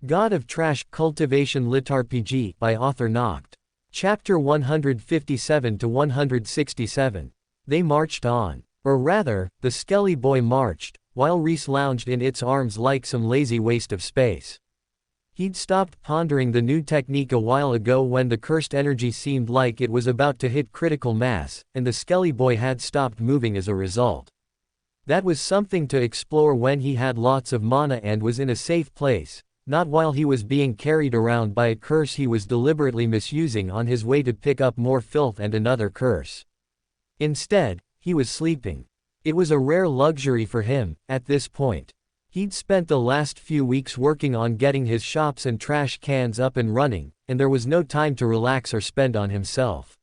God of Trash, Cultivation LitRPG by author Noct. Chapter 157 to 167. They marched on. Or rather, the Skelly boy marched, while Rhys lounged in its arms like some lazy waste of space. He'd stopped pondering the new technique a while ago when the cursed energy seemed like it was about to hit critical mass, and the Skelly boy had stopped moving as a result. That was something to explore when he had lots of mana and was in a safe place, not while he was being carried around by a curse he was deliberately misusing on his way to pick up more filth and another curse. Instead, he was sleeping. It was a rare luxury for him, at this point. He'd spent the last few weeks working on getting his shops and trash cans up and running, and there was no time to relax or spend on himself.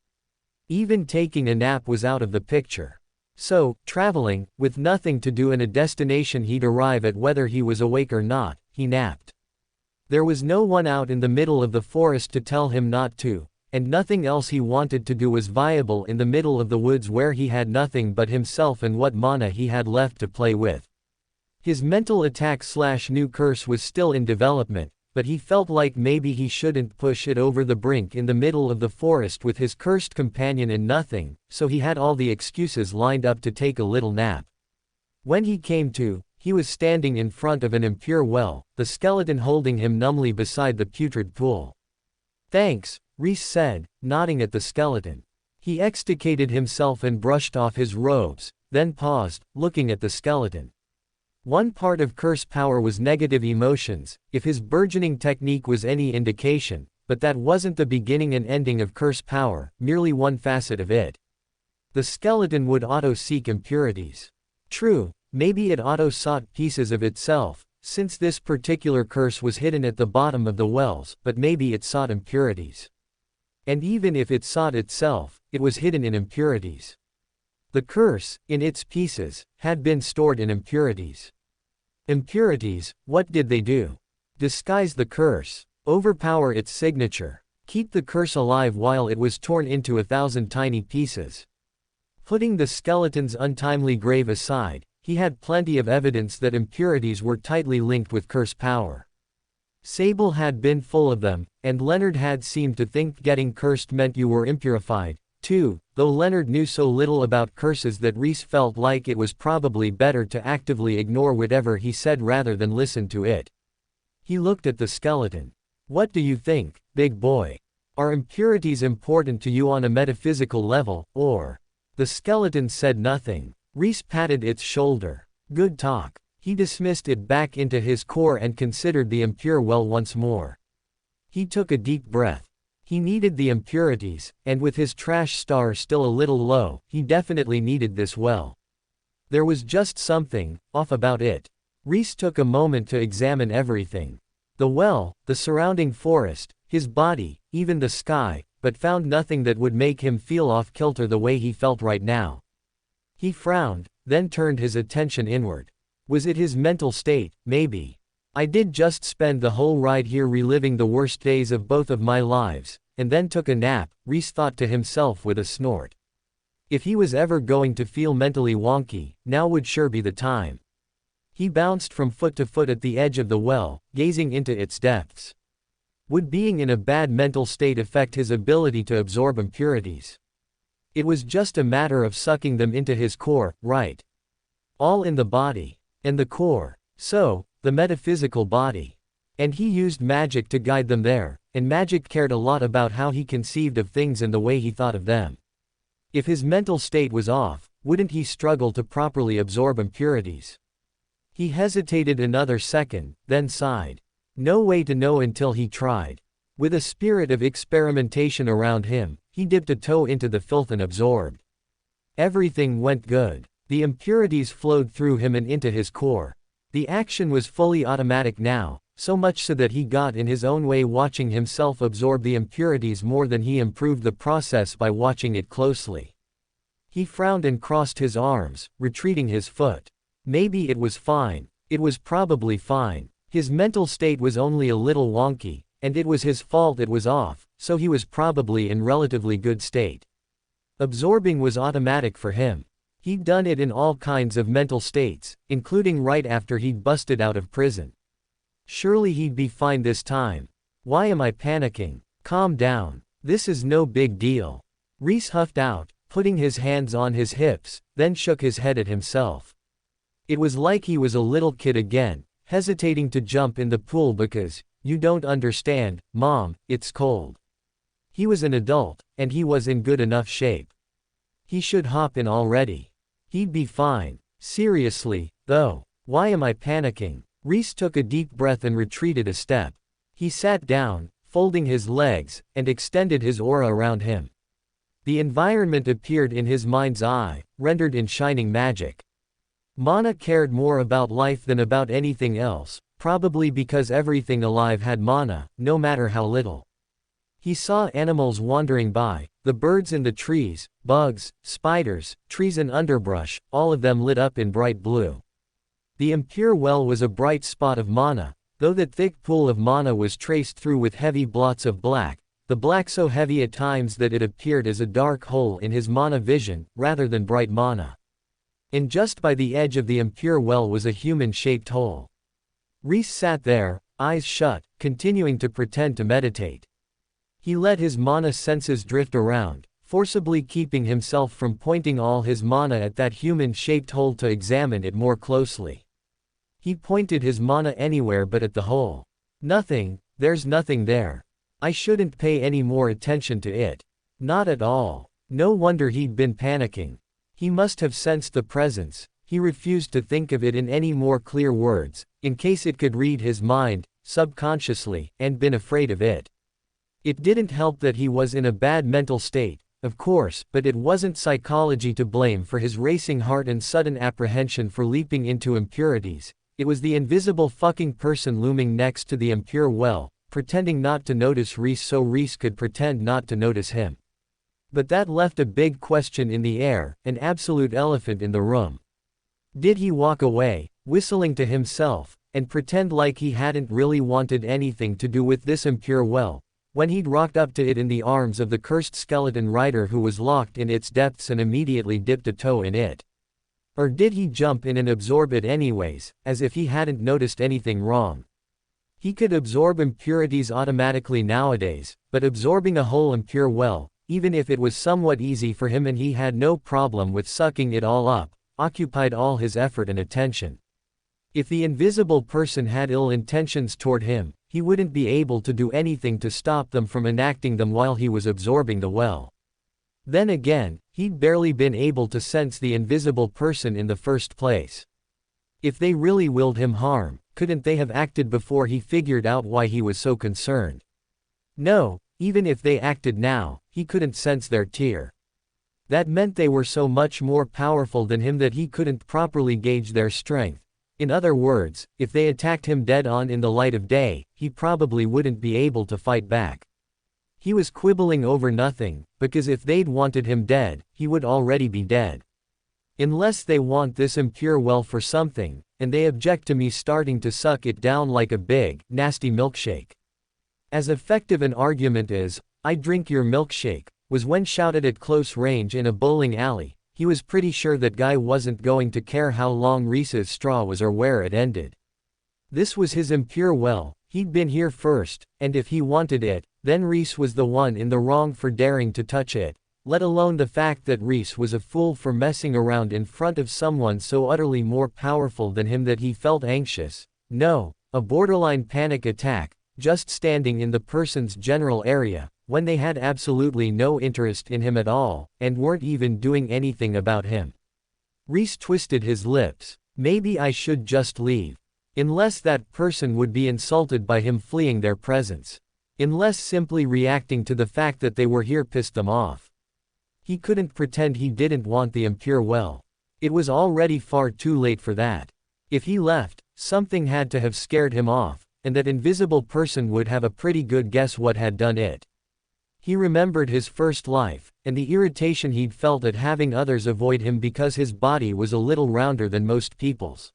Even taking a nap was out of the picture. So, traveling, with nothing to do and a destination he'd arrive at whether he was awake or not, he napped. There was no one out in the middle of the forest to tell him not to, and nothing else he wanted to do was viable in the middle of the woods where he had nothing but himself and what mana he had left to play with. His mental attack/new curse was still in development, but he felt like maybe he shouldn't push it over the brink in the middle of the forest with his cursed companion and nothing, so he had all the excuses lined up to take a little nap. When he came to, he was standing in front of an impure well, the skeleton holding him numbly beside the putrid pool. "Thanks," Rhys said, nodding at the skeleton. He extricated himself and brushed off his robes, then paused, looking at the skeleton. One part of curse power was negative emotions, if his burgeoning technique was any indication, but that wasn't the beginning and ending of curse power, merely one facet of it. The skeleton would auto-seek impurities. True, maybe it auto-sought pieces of itself, since this particular curse was hidden at the bottom of the wells, but maybe it sought impurities. And even if it sought itself, it was hidden in impurities. The curse, in its pieces, had been stored in impurities. Impurities, what did they do? Disguise the curse, overpower its signature, keep the curse alive while it was torn into 1,000 tiny pieces. Putting the skeleton's untimely grave aside, he had plenty of evidence that impurities were tightly linked with curse power. Sable had been full of them, and Leonard had seemed to think getting cursed meant you were impurified, too, though Leonard knew so little about curses that Rhys felt like it was probably better to actively ignore whatever he said rather than listen to it. He looked at the skeleton. "What do you think, big boy? Are impurities important to you on a metaphysical level, or?" The skeleton said nothing. Rhys patted its shoulder. "Good talk." He dismissed it back into his core and considered the impure well once more. He took a deep breath. He needed the impurities, and with his trash star still a little low, he definitely needed this well. There was just something off about it. Rhys took a moment to examine everything. The well, the surrounding forest, his body, even the sky, but found nothing that would make him feel off kilter the way he felt right now. He frowned, then turned his attention inward. Was it his mental state? Maybe. "I did just spend the whole ride here reliving the worst days of both of my lives, and then took a nap," Rhys thought to himself with a snort. If he was ever going to feel mentally wonky, now would sure be the time. He bounced from foot to foot at the edge of the well, gazing into its depths. Would being in a bad mental state affect his ability to absorb impurities? It was just a matter of sucking them into his core, right? All in the body. And the core. So, the metaphysical body. And he used magic to guide them there, and magic cared a lot about how he conceived of things and the way he thought of them. If his mental state was off, wouldn't he struggle to properly absorb impurities? He hesitated another second, then sighed. No way to know until he tried. With a spirit of experimentation around him, he dipped a toe into the filth and absorbed. Everything went good. The impurities flowed through him and into his core. The action was fully automatic now, so much so that he got in his own way watching himself absorb the impurities more than he improved the process by watching it closely. He frowned and crossed his arms, retreating his foot. Maybe it was fine. It was probably fine. His mental state was only a little wonky, and it was his fault it was off, so he was probably in relatively good state. Absorbing was automatic for him. He'd done it in all kinds of mental states, including right after he'd busted out of prison. Surely he'd be fine this time. Why am I panicking? Calm down. This is no big deal. Rhys huffed out, putting his hands on his hips, then shook his head at himself. It was like he was a little kid again, hesitating to jump in the pool because, you don't understand, Mom, it's cold. He was an adult, and he was in good enough shape. He should hop in already. He'd be fine. Seriously, though, why am I panicking? Rhys took a deep breath and retreated a step. He sat down, folding his legs, and extended his aura around him. The environment appeared in his mind's eye, rendered in shining magic. Mana cared more about life than about anything else, probably because everything alive had mana, no matter how little. He saw animals wandering by, the birds in the trees, bugs, spiders, trees and underbrush, all of them lit up in bright blue. The impure well was a bright spot of mana, though that thick pool of mana was traced through with heavy blots of black, the black so heavy at times that it appeared as a dark hole in his mana vision, rather than bright mana. And just by the edge of the impure well was a human-shaped hole. Rhys sat there, eyes shut, continuing to pretend to meditate. He let his mana senses drift around, forcibly keeping himself from pointing all his mana at that human-shaped hole to examine it more closely. He pointed his mana anywhere but at the hole. Nothing, there's nothing there. I shouldn't pay any more attention to it. Not at all. No wonder he'd been panicking. He must have sensed the presence. He refused to think of it in any more clear words, in case it could read his mind, subconsciously, and been afraid of it. It didn't help that he was in a bad mental state, of course, but it wasn't psychology to blame for his racing heart and sudden apprehension for leaping into impurities. It was the invisible fucking person looming next to the impure well, pretending not to notice Rhys so Rhys could pretend not to notice him. But that left a big question in the air, an absolute elephant in the room. Did he walk away, whistling to himself, and pretend like he hadn't really wanted anything to do with this impure well, when he'd rocked up to it in the arms of the cursed skeleton rider who was locked in its depths and immediately dipped a toe in it? Or did he jump in and absorb it anyways, as if he hadn't noticed anything wrong? He could absorb impurities automatically nowadays, but absorbing a whole impure well, even if it was somewhat easy for him and he had no problem with sucking it all up, occupied all his effort and attention. If the invisible person had ill intentions toward him, he wouldn't be able to do anything to stop them from enacting them while he was absorbing the well. Then again, he'd barely been able to sense the invisible person in the first place. If they really willed him harm, couldn't they have acted before he figured out why he was so concerned? No, even if they acted now, he couldn't sense their tear. That meant they were so much more powerful than him that he couldn't properly gauge their strength. In other words, if they attacked him dead-on in the light of day, he probably wouldn't be able to fight back. He was quibbling over nothing, because if they'd wanted him dead, he would already be dead. Unless they want this impure well for something, and they object to me starting to suck it down like a big, nasty milkshake. As effective an argument as, "I drink your milkshake," was when shouted at close range in a bowling alley. He was pretty sure that guy wasn't going to care how long Rhys's straw was or where it ended. This was his impure well, he'd been here first, and if he wanted it, then Rhys was the one in the wrong for daring to touch it, let alone the fact that Rhys was a fool for messing around in front of someone so utterly more powerful than him that he felt anxious. No, a borderline panic attack, just standing in the person's general area, when they had absolutely no interest in him at all, and weren't even doing anything about him. Rhys twisted his lips. Maybe I should just leave. Unless that person would be insulted by him fleeing their presence. Unless simply reacting to the fact that they were here pissed them off. He couldn't pretend he didn't want the impure well. It was already far too late for that. If he left, something had to have scared him off, and that invisible person would have a pretty good guess what had done it. He remembered his first life, and the irritation he'd felt at having others avoid him because his body was a little rounder than most people's.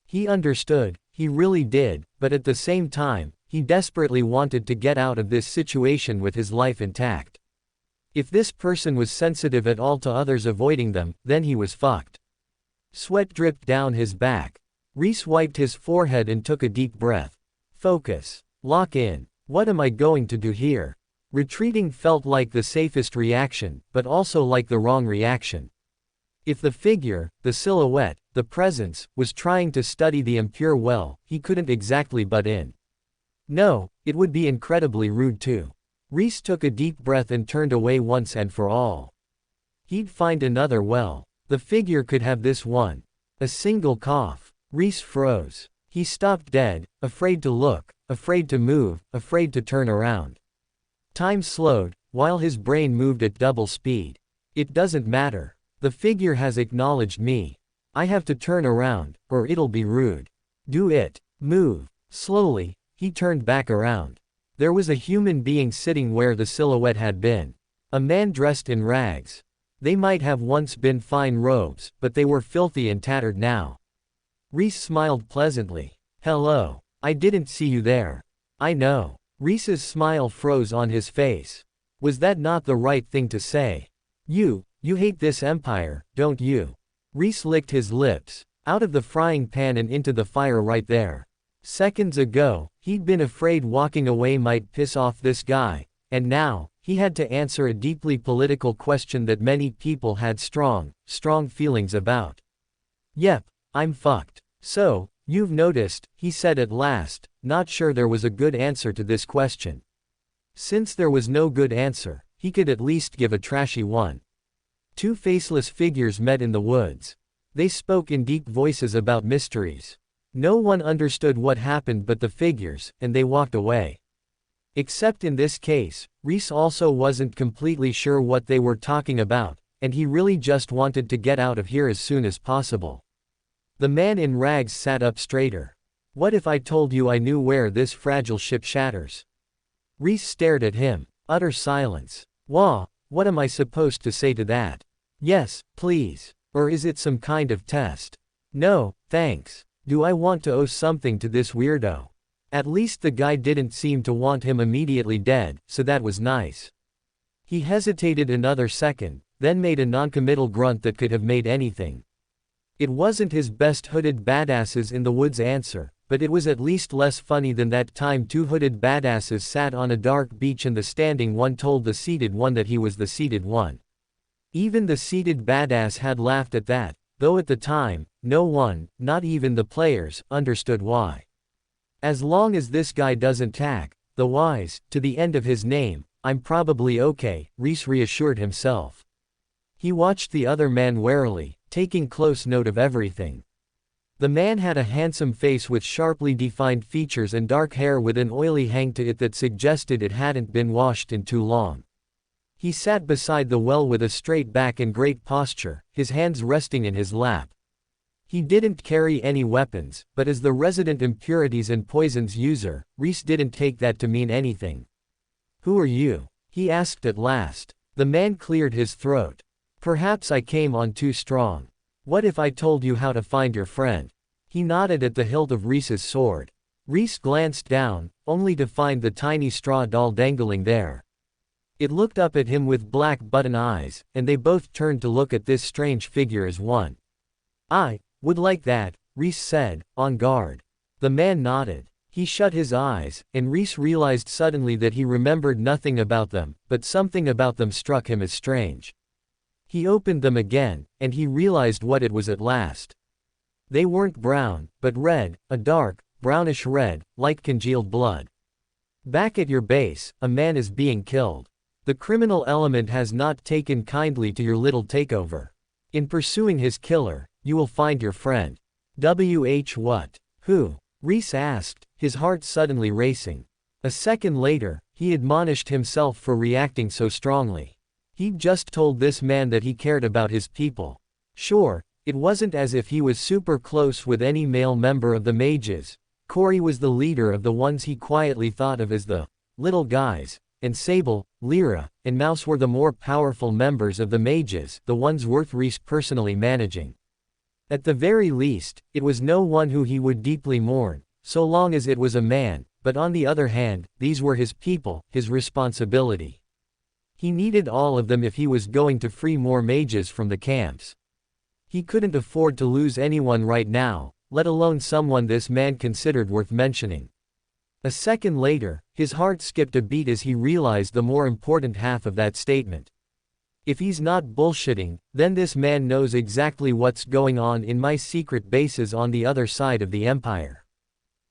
He understood, he really did, but at the same time, he desperately wanted to get out of this situation with his life intact. If this person was sensitive at all to others avoiding them, then he was fucked. Sweat dripped down his back. Rhys wiped his forehead and took a deep breath. Focus. Lock in. What am I going to do here? Retreating felt like the safest reaction, but also like the wrong reaction. If the figure, the silhouette, the presence, was trying to study the impure well, he couldn't exactly butt in. No, it would be incredibly rude too. Rhys took a deep breath and turned away once and for all. He'd find another well. The figure could have this one. A single cough. Rhys froze. He stopped dead, afraid to look, afraid to move, afraid to turn around. Time slowed, while his brain moved at double speed. It doesn't matter. The figure has acknowledged me. I have to turn around, or it'll be rude. Do it. Move. Slowly, he turned back around. There was a human being sitting where the silhouette had been. A man dressed in rags. They might have once been fine robes, but they were filthy and tattered now. Rhys smiled pleasantly. Hello. I didn't see you there. I know. Rhys's smile froze on his face. Was that not the right thing to say? You hate this empire, don't you? Rhys licked his lips. Out of the frying pan and into the fire right there. Seconds ago, he'd been afraid walking away might piss off this guy, and now, he had to answer a deeply political question that many people had strong feelings about. Yep, I'm fucked. So, you've noticed, he said at last, not sure there was a good answer to this question. Since there was no good answer, he could at least give a trashy one. Two faceless figures met in the woods. They spoke in deep voices about mysteries. No one understood what happened but the figures, and they walked away. Except in this case, Rhys also wasn't completely sure what they were talking about, and he really just wanted to get out of here as soon as possible. The man in rags sat up straighter. What if I told you I knew where this fragile ship shatters? Rhys stared at him. Utter silence. Wah, what am I supposed to say to that? Yes, please. Or is it some kind of test? No, thanks. Do I want to owe something to this weirdo? At least the guy didn't seem to want him immediately dead, so that was nice. He hesitated another second, then made a noncommittal grunt that could have made anything. It wasn't his best hooded badasses in the woods answer, but it was at least less funny than that time two hooded badasses sat on a dark beach and the standing one told the seated one that he was the seated one. Even the seated badass had laughed at that, though at the time, no one, not even the players, understood why. As long as this guy doesn't tack the wise to the end of his name, I'm probably okay, Rhys reassured himself. He watched the other man warily, taking close note of everything. The man had a handsome face with sharply defined features and dark hair with an oily hang to it that suggested it hadn't been washed in too long. He sat beside the well with a straight back and great posture, his hands resting in his lap. He didn't carry any weapons, but as the resident impurities and poisons user, Rhys didn't take that to mean anything. Who are you? He asked at last. The man cleared his throat. Perhaps I came on too strong. What if I told you how to find your friend? He nodded at the hilt of Rhys's sword. Rhys glanced down, only to find the tiny straw doll dangling there. It looked up at him with black button eyes, and they both turned to look at this strange figure as one. I would like that, Rhys said, on guard. The man nodded. He shut his eyes, and Rhys realized suddenly that he remembered nothing about them, but something about them struck him as strange. He opened them again, and he realized what it was at last. They weren't brown, but red, a dark, brownish red, like congealed blood. Back at your base, a man is being killed. The criminal element has not taken kindly to your little takeover. In pursuing his killer, you will find your friend. What? Who? Rhys asked, his heart suddenly racing. A second later, he admonished himself for reacting so strongly. He'd just told this man that he cared about his people. Sure, it wasn't as if he was super close with any male member of the mages. Corey was the leader of the ones he quietly thought of as the little guys, and Sable, Lyra, and Mouse were the more powerful members of the mages, the ones worth Rhys personally managing. At the very least, it was no one who he would deeply mourn, so long as it was a man, but on the other hand, these were his people, his responsibility. He needed all of them if he was going to free more mages from the camps. He couldn't afford to lose anyone right now, let alone someone this man considered worth mentioning. A second later, his heart skipped a beat as he realized the more important half of that statement. If he's not bullshitting, then this man knows exactly what's going on in my secret bases on the other side of the empire.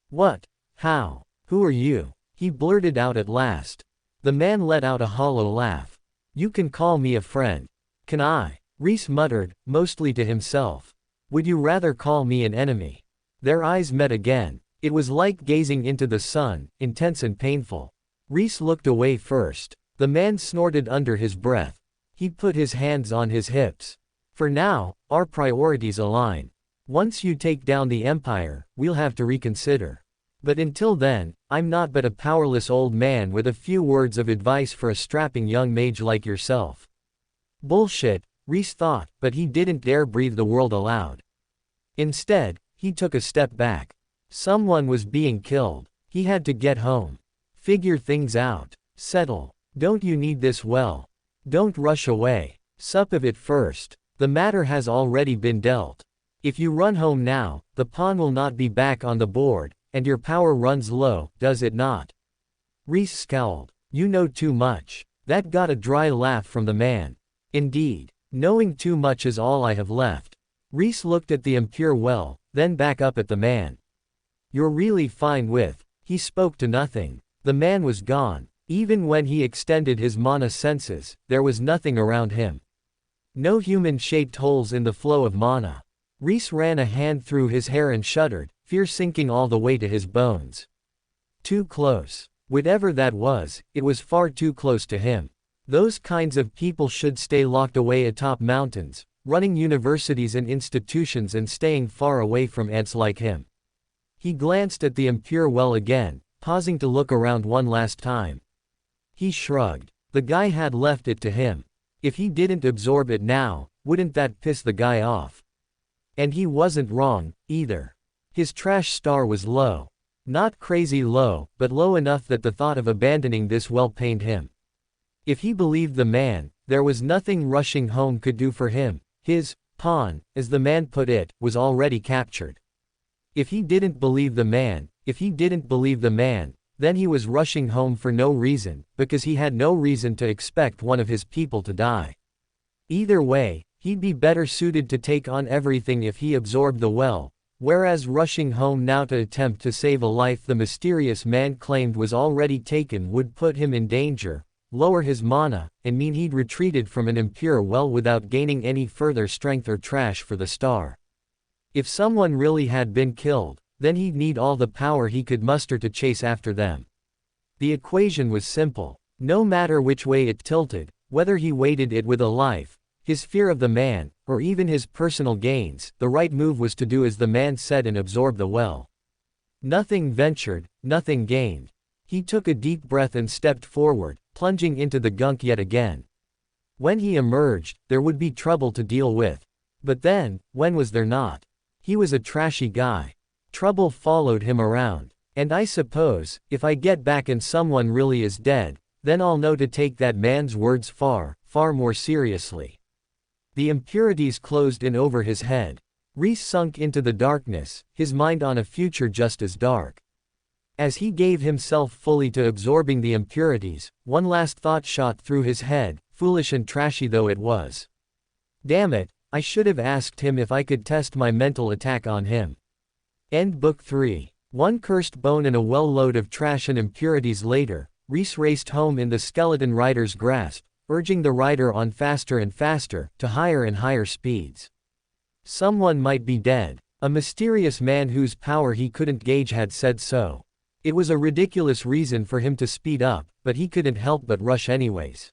What? How? Who are you? He blurted out at last. The man let out a hollow laugh. You can call me a friend. Can I? Rhys muttered, mostly to himself. Would you rather call me an enemy? Their eyes met again. It was like gazing into the sun, intense and painful. Rhys looked away first. The man snorted under his breath. He put his hands on his hips. For now, our priorities align. Once you take down the empire, we'll have to reconsider. But until then, I'm not but a powerless old man with a few words of advice for a strapping young mage like yourself. Bullshit, Rhys thought, but he didn't dare breathe the word aloud. Instead, he took a step back. Someone was being killed. He had to get home. Figure things out. Settle. Don't you need this well? Don't rush away. Sup of it first. The matter has already been dealt. If you run home now, the pawn will not be back on the board, and your power runs low, does it not? Rhys scowled. You know too much. That got a dry laugh from the man. Indeed. Knowing too much is all I have left. Rhys looked at the impure well, then back up at the man. You're really fine with. He spoke to nothing. The man was gone. Even when he extended his mana senses, there was nothing around him. No human-shaped holes in the flow of mana. Rhys ran a hand through his hair and shuddered, fear sinking all the way to his bones. Too close. Whatever that was, it was far too close to him. Those kinds of people should stay locked away atop mountains, running universities and institutions and staying far away from ants like him. He glanced at the impure well again, pausing to look around one last time. He shrugged. The guy had left it to him. If he didn't absorb it now, wouldn't that piss the guy off? And he wasn't wrong, either. His trash star was low. Not crazy low, but low enough that the thought of abandoning this well pained him. If he believed the man, there was nothing rushing home could do for him. His pawn, as the man put it, was already captured. If he didn't believe the man, then he was rushing home for no reason, because he had no reason to expect one of his people to die. Either way, he'd be better suited to take on everything if he absorbed the well, whereas rushing home now to attempt to save a life the mysterious man claimed was already taken would put him in danger, lower his mana, and mean he'd retreated from an impure well without gaining any further strength or trash for the star. If someone really had been killed, then he'd need all the power he could muster to chase after them. The equation was simple. No matter which way it tilted, whether he weighted it with a life, his fear of the man, or even his personal gains, the right move was to do as the man said and absorb the well. Nothing ventured, nothing gained. He took a deep breath and stepped forward, plunging into the gunk yet again. When he emerged, there would be trouble to deal with. But then, when was there not? He was a trashy guy. Trouble followed him around. And I suppose, if I get back and someone really is dead, then I'll know to take that man's words far, far more seriously. The impurities closed in over his head. Rhys sunk into the darkness, his mind on a future just as dark. As he gave himself fully to absorbing the impurities, one last thought shot through his head, foolish and trashy though it was. Damn it, I should have asked him if I could test my mental attack on him. End Book 3. One cursed bone and a well-load of trash and impurities later, Rhys raced home in the skeleton rider's grasp, urging the rider on faster and faster, to higher and higher speeds. Someone might be dead. A mysterious man whose power he couldn't gauge had said so. It was a ridiculous reason for him to speed up, but he couldn't help but rush anyways.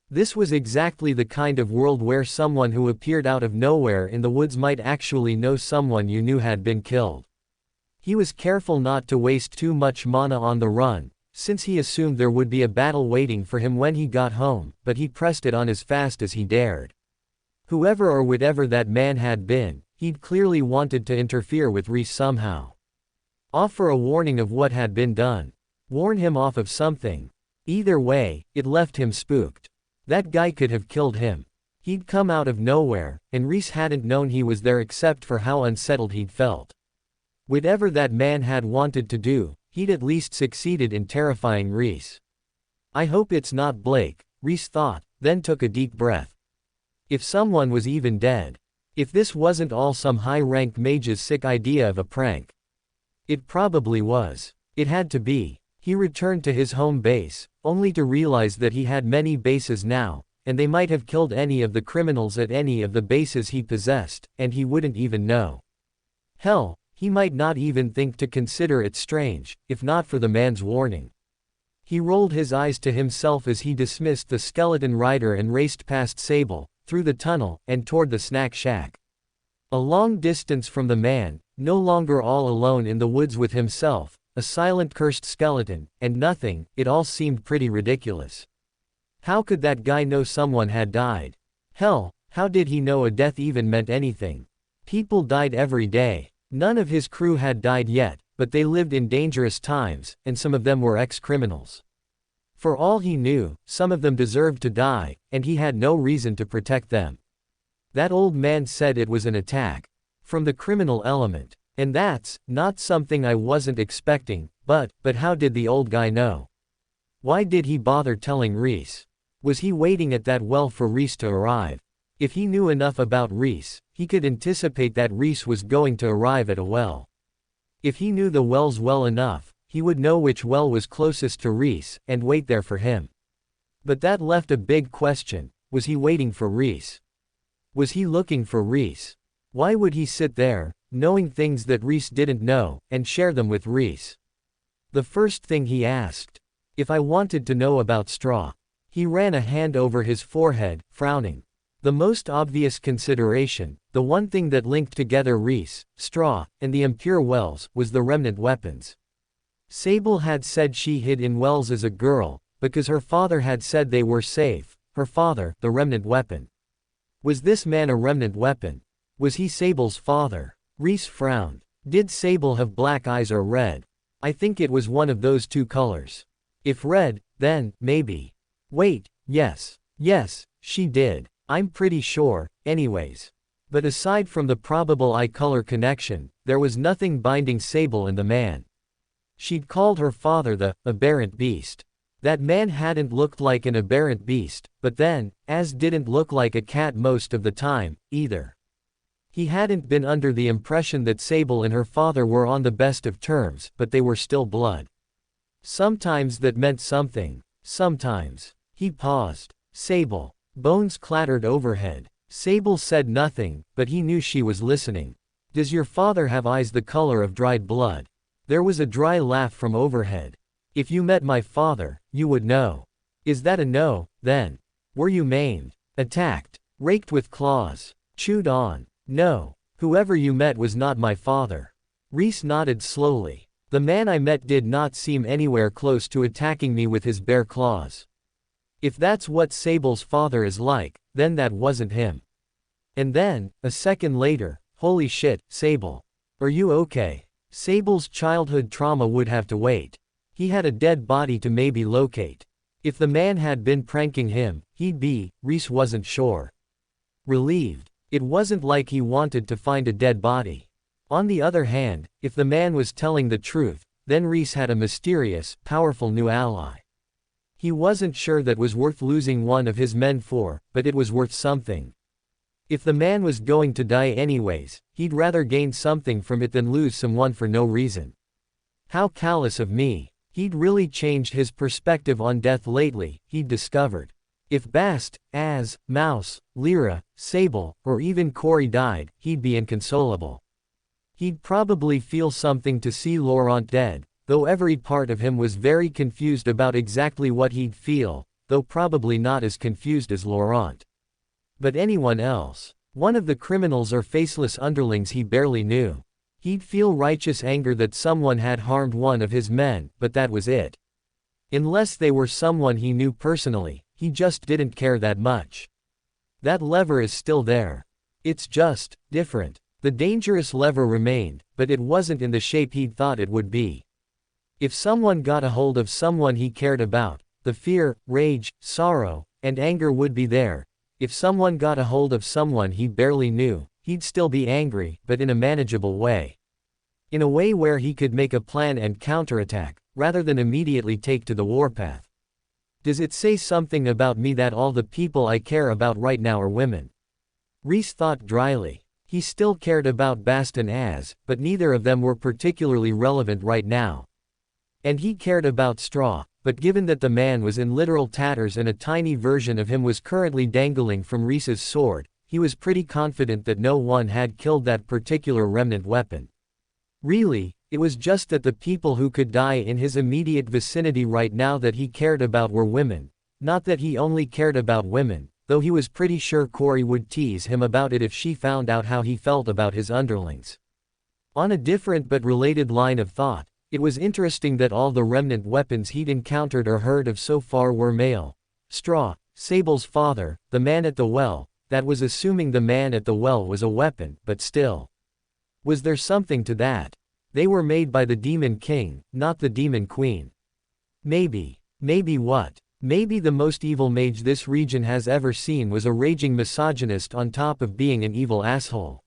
This was exactly the kind of world where someone who appeared out of nowhere in the woods might actually know someone you knew had been killed. He was careful not to waste too much mana on the run, since he assumed there would be a battle waiting for him when he got home, but he pressed it on as fast as he dared. Whoever or whatever that man had been, he'd clearly wanted to interfere with Rhys somehow. Offer a warning of what had been done. Warn him off of something. Either way, it left him spooked. That guy could have killed him. He'd come out of nowhere, and Rhys hadn't known he was there except for how unsettled he'd felt. Whatever that man had wanted to do, he'd at least succeeded in terrifying Rhys. I hope it's not Blake, Rhys thought, then took a deep breath. If someone was even dead. If this wasn't all some high-rank mage's sick idea of a prank. It probably was. It had to be. He returned to his home base, only to realize that he had many bases now, and they might have killed any of the criminals at any of the bases he possessed, and he wouldn't even know. Hell, he might not even think to consider it strange, if not for the man's warning. He rolled his eyes to himself as he dismissed the skeleton rider and raced past Sable, through the tunnel, and toward the snack shack. A long distance from the man, no longer all alone in the woods with himself, a silent cursed skeleton, and nothing, it all seemed pretty ridiculous. How could that guy know someone had died? Hell, how did he know a death even meant anything? People died every day. None of his crew had died yet, but they lived in dangerous times, and some of them were ex-criminals. For all he knew, some of them deserved to die, and he had no reason to protect them. That old man said it was an attack from the criminal element. And that's not something I wasn't expecting, but how did the old guy know? Why did he bother telling Rhys? Was he waiting at that well for Rhys to arrive? If he knew enough about Rhys, he could anticipate that Rhys was going to arrive at a well. If he knew the wells well enough, he would know which well was closest to Rhys, and wait there for him. But that left a big question: was he waiting for Rhys? Was he looking for Rhys? Why would he sit there, knowing things that Rhys didn't know, and share them with Rhys? The first thing he asked: if I wanted to know about straw. He ran a hand over his forehead, frowning. The most obvious consideration, the one thing that linked together Rhys, straw, and the impure wells, was the remnant weapons. Sable had said she hid in wells as a girl, because her father had said they were safe. Her father, the remnant weapon. Was this man a remnant weapon? Was he Sable's father? Rhys frowned. Did Sable have black eyes or red? I think it was one of those two colors. If red, then, maybe. Wait, yes, she did. I'm pretty sure, anyways. But aside from the probable eye-color connection, there was nothing binding Sable and the man. She'd called her father the aberrant beast. That man hadn't looked like an aberrant beast, but then, as didn't look like a cat most of the time, either. He hadn't been under the impression that Sable and her father were on the best of terms, but they were still blood. Sometimes that meant something. Sometimes. He paused. Sable. Bones clattered overhead. Sable said nothing, but he knew she was listening. Does your father have eyes the color of dried blood? There was a dry laugh from overhead. If you met my father, you would know. Is that a no, then? Were you maimed? Attacked? Raked with claws? Chewed on? No. Whoever you met was not my father. Rhys nodded slowly. The man I met did not seem anywhere close to attacking me with his bare claws. If that's what Sable's father is like, then that wasn't him. And then, a second later, holy shit, Sable. Are you okay? Sable's childhood trauma would have to wait. He had a dead body to maybe locate. If the man had been pranking him, he'd be, Rhys wasn't sure. Relieved. It wasn't like he wanted to find a dead body. On the other hand, if the man was telling the truth, then Rhys had a mysterious, powerful new ally. He wasn't sure that was worth losing one of his men for, but it was worth something. If the man was going to die anyways, he'd rather gain something from it than lose someone for no reason. How callous of me. He'd really changed his perspective on death lately, he'd discovered. If Bast, Az, Mouse, Lyra, Sable, or even Corey died, he'd be inconsolable. He'd probably feel something to see Laurent dead, though every part of him was very confused about exactly what he'd feel, though probably not as confused as Laurent. But anyone else, one of the criminals or faceless underlings he barely knew. He'd feel righteous anger that someone had harmed one of his men, but that was it. Unless they were someone he knew personally, he just didn't care that much. That lever is still there. It's just different. The dangerous lever remained, but it wasn't in the shape he'd thought it would be. If someone got a hold of someone he cared about, the fear, rage, sorrow, and anger would be there. If someone got a hold of someone he barely knew, he'd still be angry, but in a manageable way. In a way where he could make a plan and counterattack, rather than immediately take to the warpath. Does it say something about me that all the people I care about right now are women? Rhys thought dryly. He still cared about Bast and Az, but neither of them were particularly relevant right now. And he cared about Straw, but given that the man was in literal tatters and a tiny version of him was currently dangling from Rhys's sword, he was pretty confident that no one had killed that particular remnant weapon. Really, it was just that the people who could die in his immediate vicinity right now that he cared about were women. Not that he only cared about women, though he was pretty sure Corey would tease him about it if she found out how he felt about his underlings. On a different but related line of thought, it was interesting that all the remnant weapons he'd encountered or heard of so far were male. Straw, Sable's father, the man at the well, that was assuming the man at the well was a weapon, but still. Was there something to that? They were made by the Demon King, not the Demon Queen. Maybe. Maybe what? Maybe the most evil mage this region has ever seen was a raging misogynist on top of being an evil asshole.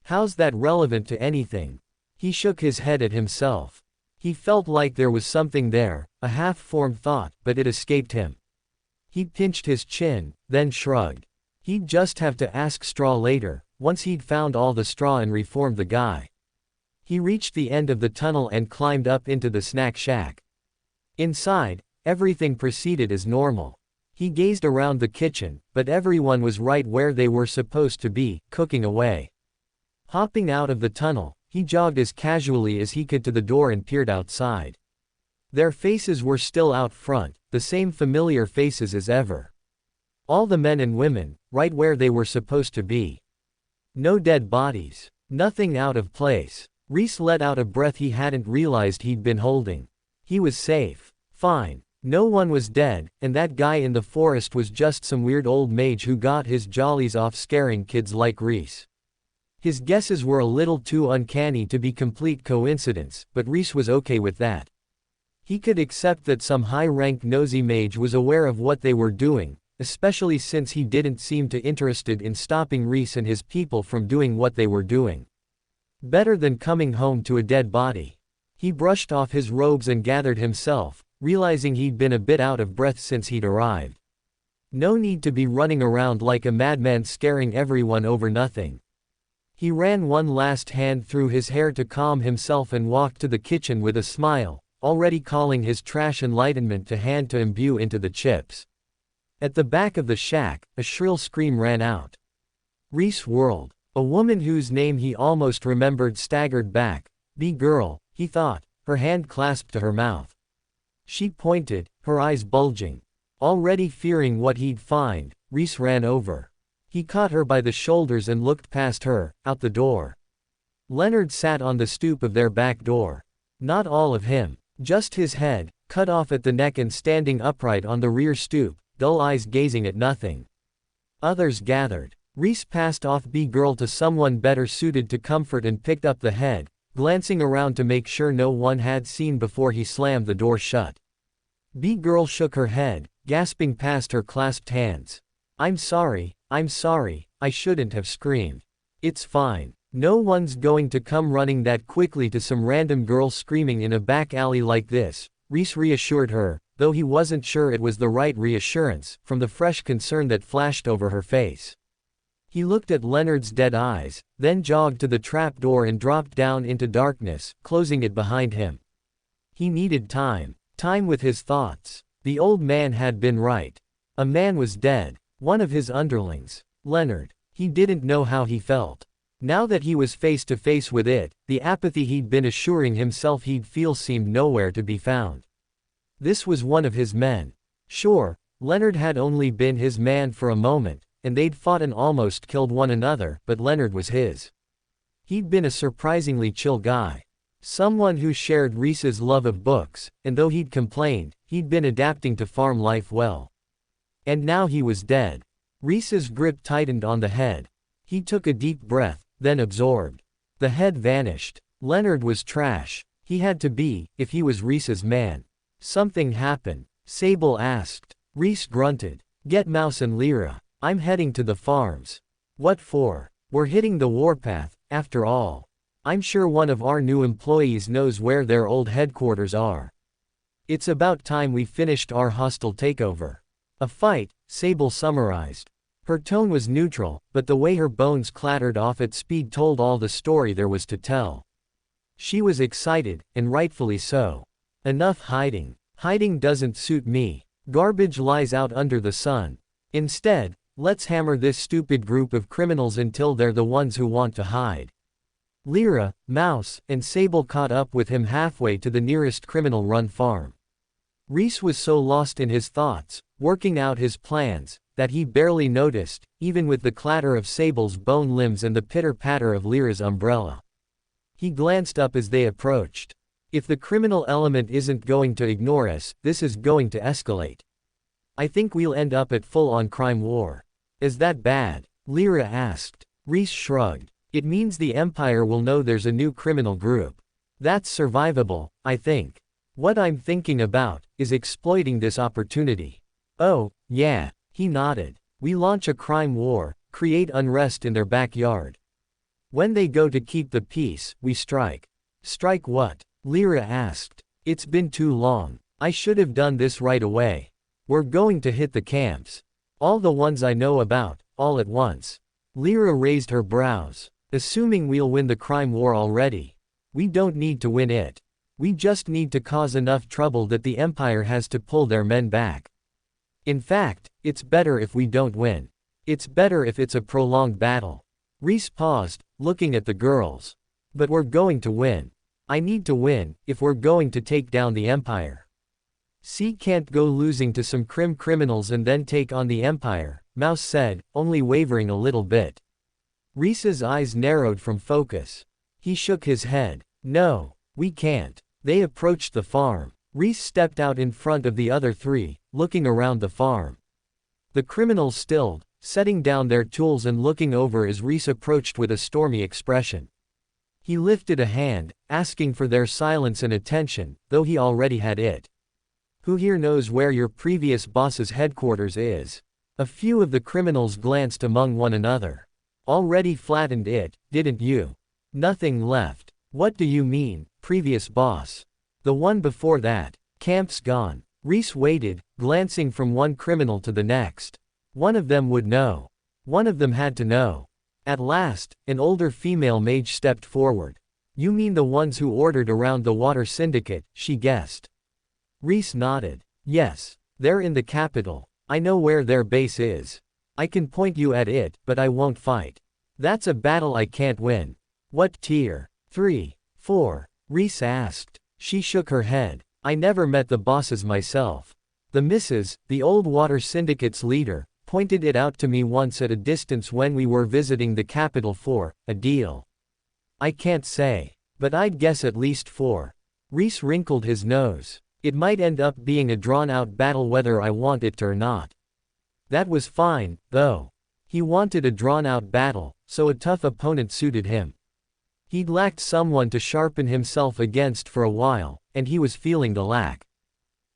How's that relevant to anything? He shook his head at himself. He felt like there was something there, a half-formed thought, but it escaped him. He pinched his chin, then shrugged. He'd just have to ask Straw later, once he'd found all the straw and reformed the guy. He reached the end of the tunnel and climbed up into the snack shack. Inside, everything proceeded as normal. He gazed around the kitchen, but everyone was right where they were supposed to be, cooking away. Hopping out of the tunnel, he jogged as casually as he could to the door and peered outside. Their faces were still out front, the same familiar faces as ever. All the men and women, right where they were supposed to be. No dead bodies. Nothing out of place. Rhys let out a breath he hadn't realized he'd been holding. He was safe. Fine. No one was dead, and that guy in the forest was just some weird old mage who got his jollies off scaring kids like Rhys. His guesses were a little too uncanny to be complete coincidence, but Rhys was okay with that. He could accept that some high-rank nosy mage was aware of what they were doing, especially since he didn't seem too interested in stopping Rhys and his people from doing what they were doing. Better than coming home to a dead body. He brushed off his robes and gathered himself, realizing he'd been a bit out of breath since he'd arrived. No need to be running around like a madman scaring everyone over nothing. He ran one last hand through his hair to calm himself and walked to the kitchen with a smile, already calling his trash enlightenment to hand to imbue into the chips. At the back of the shack, a shrill scream ran out. Rhys whirled. A woman whose name he almost remembered staggered back. "Be girl," he thought, her hand clasped to her mouth. She pointed, her eyes bulging. Already fearing what he'd find, Rhys ran over. He caught her by the shoulders and looked past her, out the door. Leonard sat on the stoop of their back door. Not all of him, just his head, cut off at the neck and standing upright on the rear stoop, dull eyes gazing at nothing. Others gathered. Rhys passed off B-girl to someone better suited to comfort and picked up the head, glancing around to make sure no one had seen before he slammed the door shut. B-girl shook her head, gasping past her clasped hands. I'm sorry, I shouldn't have screamed. It's fine. No one's going to come running that quickly to some random girl screaming in a back alley like this, Rhys reassured her, though he wasn't sure it was the right reassurance, from the fresh concern that flashed over her face. He looked at Leonard's dead eyes, then jogged to the trap door and dropped down into darkness, closing it behind him. He needed time. Time with his thoughts. The old man had been right. A man was dead. One of his underlings. Leonard. He didn't know how he felt. Now that he was face to face with it, the apathy he'd been assuring himself he'd feel seemed nowhere to be found. This was one of his men. Sure, Leonard had only been his man for a moment, and they'd fought and almost killed one another, but Leonard was his. He'd been a surprisingly chill guy. Someone who shared Rhys's love of books, and though he'd complained, he'd been adapting to farm life well. And now he was dead. Rhys's grip tightened on the head. He took a deep breath, then absorbed. The head vanished. Leonard was trash. He had to be, if he was Rhys's man. Something happened. Sable asked. Rhys grunted. Get Mouse and Lyra. I'm heading to the farms. What for? We're hitting the warpath, after all. I'm sure one of our new employees knows where their old headquarters are. It's about time we finished our hostile takeover. A fight, Sable summarized. Her tone was neutral, but the way her bones clattered off at speed told all the story there was to tell. She was excited, and rightfully so. Enough hiding. Hiding doesn't suit me. Garbage lies out under the sun. Instead, let's hammer this stupid group of criminals until they're the ones who want to hide. Lyra, Mouse, and Sable caught up with him halfway to the nearest criminal-run farm. Rhys was so lost in his thoughts, working out his plans, that he barely noticed, even with the clatter of Sable's bone limbs and the pitter-patter of Lyra's umbrella. He glanced up as they approached. If the criminal element isn't going to ignore us, this is going to escalate. I think we'll end up at full-on crime war. Is that bad? Lyra asked. Rhys shrugged. It means the Empire will know there's a new criminal group. That's survivable, I think. What I'm thinking about is exploiting this opportunity. Oh, yeah, he nodded. We launch a crime war, create unrest in their backyard. When they go to keep the peace, we strike. Strike what? Lyra asked. It's been too long. I should have done this right away. We're going to hit the camps. All the ones I know about, all at once. Lyra raised her brows. Assuming we'll win the crime war already. We don't need to win it. We just need to cause enough trouble that the Empire has to pull their men back. In fact, it's better if we don't win. It's better if it's a prolonged battle. Rhys paused, looking at the girls. But we're going to win. I need to win, if we're going to take down the Empire. C can't go losing to some criminals and then take on the Empire, Mouse said, only wavering a little bit. Rhys's eyes narrowed from focus. He shook his head. No, we can't. They approached the farm. Rhys stepped out in front of the other three, looking around the farm. The criminals stilled, setting down their tools and looking over as Rhys approached with a stormy expression. He lifted a hand, asking for their silence and attention, though he already had it. Who here knows where your previous boss's headquarters is? A few of the criminals glanced among one another. Already flattened it, didn't you? Nothing left. What do you mean, previous boss? The one before that. Camp's gone. Rhys waited, glancing from one criminal to the next. One of them would know. One of them had to know. At last, an older female mage stepped forward. You mean the ones who ordered around the water syndicate, she guessed. Rhys nodded. Yes, they're in the capital. I know where their base is. I can point you at it, but I won't fight. That's a battle I can't win. What tier? 3, 4, Rhys asked. She shook her head. I never met the bosses myself. The Mrs., the old water syndicate's leader, pointed it out to me once at a distance when we were visiting the capital for a deal. I can't say, but I'd guess at least 4. Rhys wrinkled his nose. It might end up being a drawn-out battle whether I want it to or not. That was fine, though. He wanted a drawn-out battle, so a tough opponent suited him. He'd lacked someone to sharpen himself against for a while, and he was feeling the lack.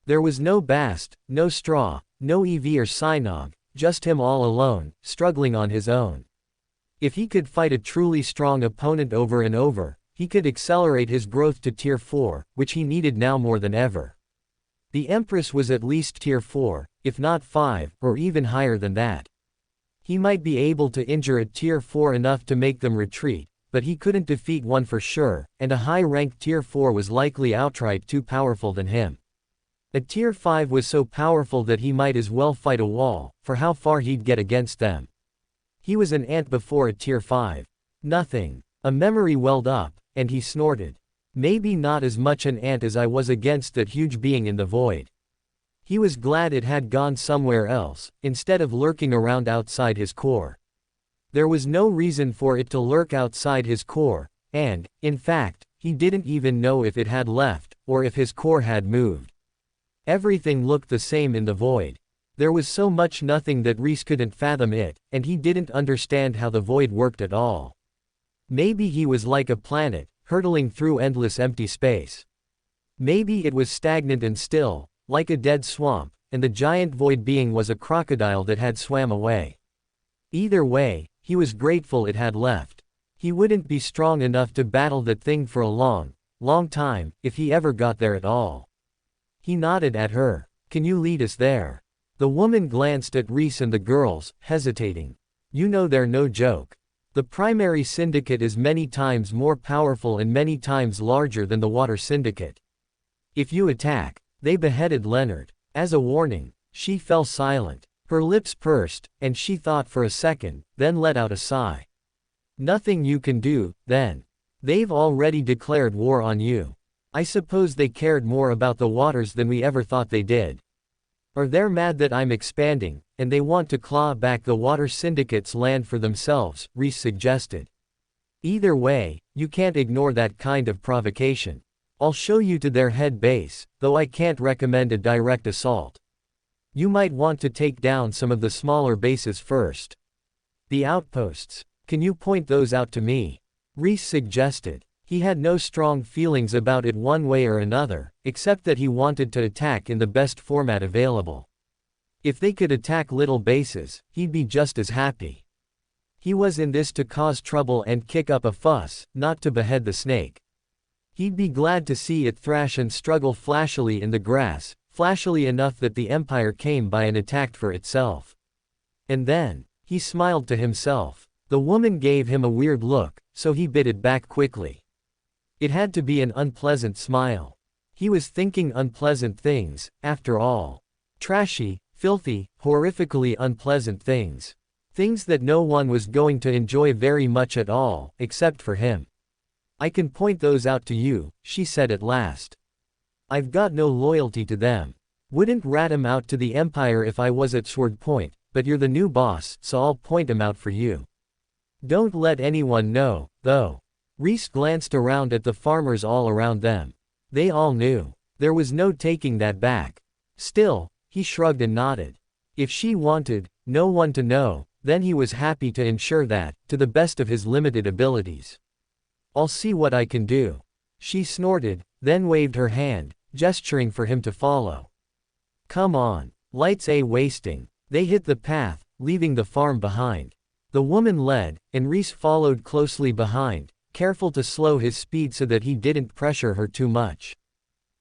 There was no Bast, no Straw, no EV or Synog, just him all alone, struggling on his own. If he could fight a truly strong opponent over and over, he could accelerate his growth to Tier 4, which he needed now more than ever. The Empress was at least Tier 4, if not 5, or even higher than that. He might be able to injure a Tier 4 enough to make them retreat, but he couldn't defeat one for sure, and a high-ranked Tier 4 was likely outright too powerful than him. A Tier 5 was so powerful that he might as well fight a wall, for how far he'd get against them. He was an ant before a Tier 5. Nothing. A memory welled up, and he snorted. Maybe not as much an ant as I was against that huge being in the void. He was glad it had gone somewhere else, instead of lurking around outside his core. There was no reason for it to lurk outside his core, and, in fact, he didn't even know if it had left, or if his core had moved. Everything looked the same in the void. There was so much nothing that Rhys couldn't fathom it, and he didn't understand how the void worked at all. Maybe he was like a planet, hurtling through endless empty space. Maybe it was stagnant and still, like a dead swamp, and the giant void being was a crocodile that had swam away. Either way, he was grateful it had left. He wouldn't be strong enough to battle that thing for a long time, if he ever got there at all. He nodded at her. Can you lead us there? The woman glanced at Rhys and the girls, hesitating. You know they're no joke. The primary syndicate is many times more powerful and many times larger than the water syndicate. If you attack, they beheaded Leonard. As a warning, she fell silent. Her lips pursed, and she thought for a second, then let out a sigh. Nothing you can do, then. They've already declared war on you. I suppose they cared more about the waters than we ever thought they did. Or they're mad that I'm expanding, and they want to claw back the water syndicate's land for themselves, Rhys suggested. Either way, you can't ignore that kind of provocation. I'll show you to their head base, though I can't recommend a direct assault. You might want to take down some of the smaller bases first. The outposts. Can you point those out to me? Rhys suggested. He had no strong feelings about it one way or another, except that he wanted to attack in the best format available. If they could attack little bases, he'd be just as happy. He was in this to cause trouble and kick up a fuss, not to behead the snake. He'd be glad to see it thrash and struggle flashily in the grass, flashily enough that the Empire came by and attacked for itself. And then, he smiled to himself. The woman gave him a weird look, so he bit it back quickly. It had to be an unpleasant smile. He was thinking unpleasant things, after all. Trashy, filthy, horrifically unpleasant things. Things that no one was going to enjoy very much at all, except for him. I can point those out to you, she said at last. I've got no loyalty to them. Wouldn't rat 'em out to the Empire if I was at sword point, but you're the new boss, so I'll point 'em out for you. Don't let anyone know, though. Rhys glanced around at the farmers all around them. They all knew. There was no taking that back. Still, he shrugged and nodded. If she wanted no one to know, then he was happy to ensure that, to the best of his limited abilities. I'll see what I can do. She snorted, then waved her hand, gesturing for him to follow. Come on. Lights a wasting. They hit the path, leaving the farm behind. The woman led, and Rhys followed closely behind, careful to slow his speed so that he didn't pressure her too much.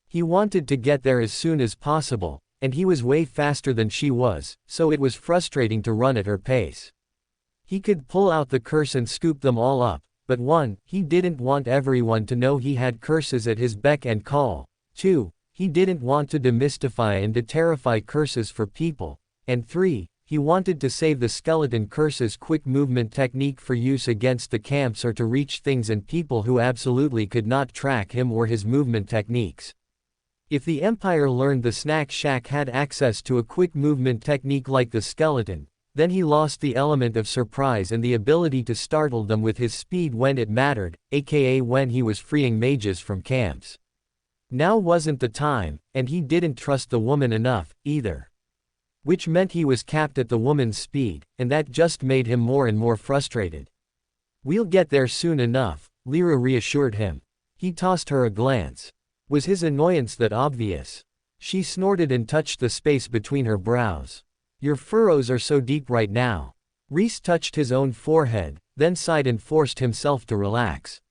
He wanted to get there as soon as possible, and he was way faster than she was, so it was frustrating to run at her pace. He could pull out the curse and scoop them all up, but 1, he didn't want everyone to know he had curses at his beck and call. 2, he didn't want to demystify and deterrify curses for people, and 3, he wanted to save the skeleton curse's quick movement technique for use against the camps or to reach things and people who absolutely could not track him or his movement techniques. If the Empire learned the snack shack had access to a quick movement technique like the skeleton, then he lost the element of surprise and the ability to startle them with his speed when it mattered, aka when he was freeing mages from camps. Now wasn't the time, and he didn't trust the woman enough, either. Which meant he was capped at the woman's speed, and that just made him more and more frustrated. We'll get there soon enough, Lyra reassured him. He tossed her a glance. Was his annoyance that obvious? She snorted and touched the space between her brows. Your furrows are so deep right now. Rhys touched his own forehead, then sighed and forced himself to relax.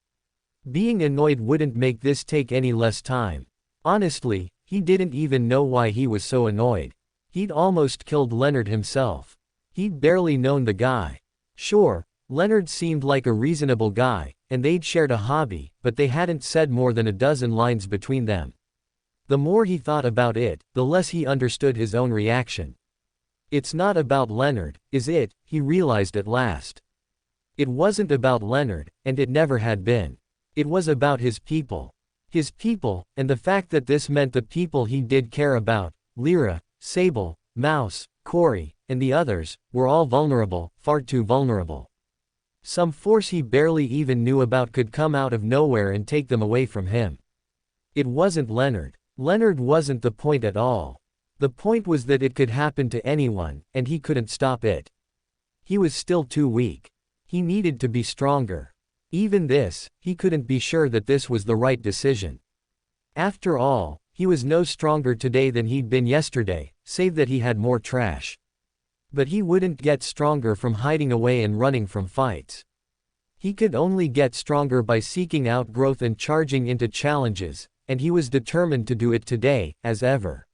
Being annoyed wouldn't make this take any less time. Honestly, he didn't even know why he was so annoyed. He'd almost killed Leonard himself. He'd barely known the guy. Sure, Leonard seemed like a reasonable guy, and they'd shared a hobby, but they hadn't said more than a dozen lines between them. The more he thought about it, the less he understood his own reaction. It's not about Leonard, is it? He realized at last. It wasn't about Leonard, and it never had been. It was about his people. His people, and the fact that this meant the people he did care about, Lyra, Sable, Mouse, Corey, and the others, were all vulnerable, far too vulnerable. Some force he barely even knew about could come out of nowhere and take them away from him. It wasn't Leonard. Leonard wasn't the point at all. The point was that it could happen to anyone, and he couldn't stop it. He was still too weak. He needed to be stronger. Even this, he couldn't be sure that this was the right decision. After all, he was no stronger today than he'd been yesterday, save that he had more trash. But he wouldn't get stronger from hiding away and running from fights. He could only get stronger by seeking out growth and charging into challenges, and he was determined to do it today, as ever.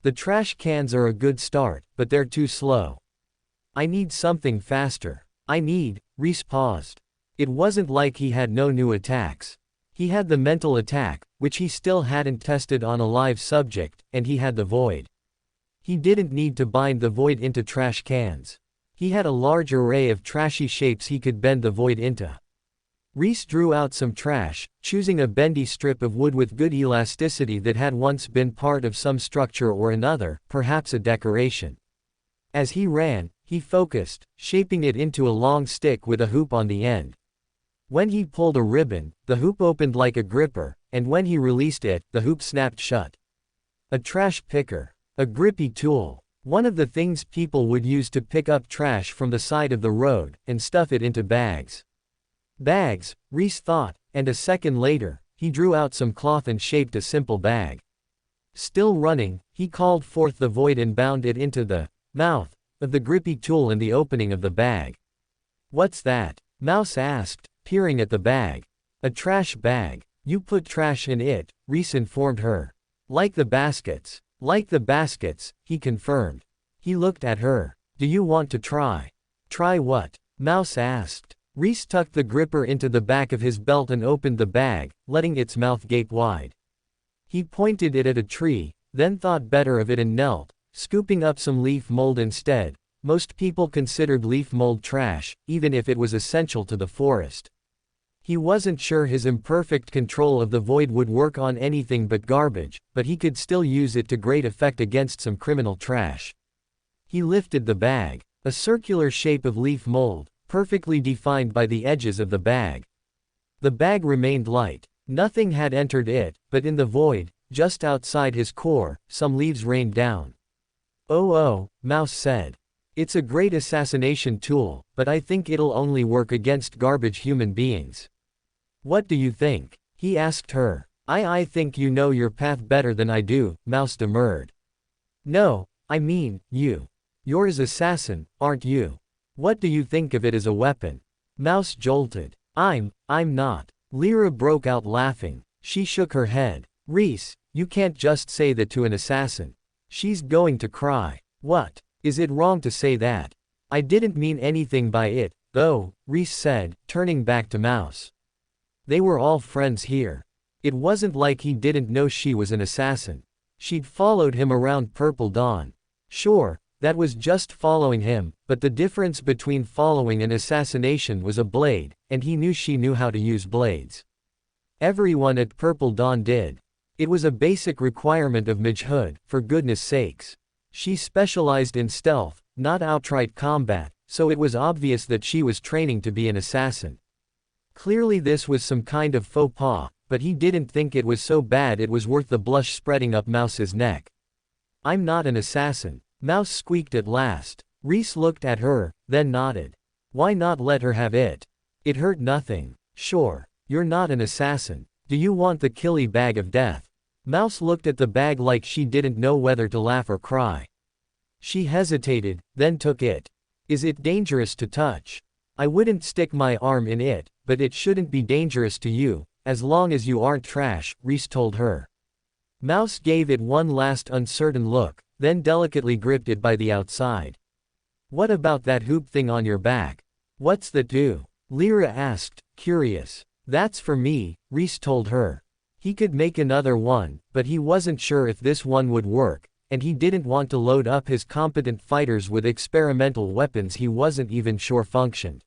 The trash cans are a good start, but they're too slow. I need something faster. Rhys paused. It wasn't like he had no new attacks. He had the mental attack, which he still hadn't tested on a live subject, and he had the void. He didn't need to bind the void into trash cans. He had a large array of trashy shapes he could bend the void into. Rhys drew out some trash, choosing a bendy strip of wood with good elasticity that had once been part of some structure or another, perhaps a decoration. As he ran, he focused, shaping it into a long stick with a hoop on the end. When he pulled a ribbon, the hoop opened like a gripper, and when he released it, the hoop snapped shut. A trash picker. A grippy tool. One of the things people would use to pick up trash from the side of the road, and stuff it into bags. Bags, Rhys thought, and a second later, he drew out some cloth and shaped a simple bag. Still running, he called forth the void and bound it into the mouth of the grippy tool in the opening of the bag. "What's that?" Mouse asked, peering at the bag. "A trash bag. You put trash in it," Rhys informed her. "Like the baskets." "Like the baskets," he confirmed. He looked at her. "Do you want to try?" "Try what?" Mouse asked. Rhys tucked the gripper into the back of his belt and opened the bag, letting its mouth gape wide. He pointed it at a tree, then thought better of it and knelt, scooping up some leaf mold instead. Most people considered leaf mold trash, even if it was essential to the forest. He wasn't sure his imperfect control of the void would work on anything but garbage, but he could still use it to great effect against some criminal trash. He lifted the bag. A circular shape of leaf mold, perfectly defined by the edges of the bag. The bag remained light. Nothing had entered it, but in the void, just outside his core, some leaves rained down. Oh, Mouse said. "It's a great assassination tool, but I think it'll only work against garbage human beings." "What do you think?" he asked her. I think you know your path better than I do," Mouse demurred. "No, I mean, you. You're his assassin, aren't you? What do you think of it as a weapon?" Mouse jolted. I'm not." Lyra broke out laughing. She shook her head. "Rhys, you can't just say that to an assassin. She's going to cry." "What? Is it wrong to say that?" "I didn't mean anything by it, though," Rhys said, turning back to Mouse. They were all friends here. It wasn't like he didn't know she was an assassin. She'd followed him around Purple Dawn. Sure, that was just following him, but the difference between following and assassination was a blade, and he knew she knew how to use blades. Everyone at Purple Dawn did. It was a basic requirement of magehood, for goodness sakes. She specialized in stealth, not outright combat, so it was obvious that she was training to be an assassin. Clearly this was some kind of faux pas, but he didn't think it was so bad it was worth the blush spreading up Mouse's neck. "I'm not an assassin," Mouse squeaked at last. Rhys looked at her, then nodded. "Why not let her have it? It hurt nothing." "Sure. You're not an assassin. Do you want the killy bag of death?" Mouse looked at the bag like she didn't know whether to laugh or cry. She hesitated, then took it. "Is it dangerous to touch?" "I wouldn't stick my arm in it, but it shouldn't be dangerous to you, as long as you aren't trash," Rhys told her. Mouse gave it one last uncertain look, then delicately gripped it by the outside. "What about that hoop thing on your back? What's that do?" Lyra asked, curious. "That's for me," Rhys told her. He could make another one, but he wasn't sure if this one would work, and he didn't want to load up his competent fighters with experimental weapons he wasn't even sure functioned.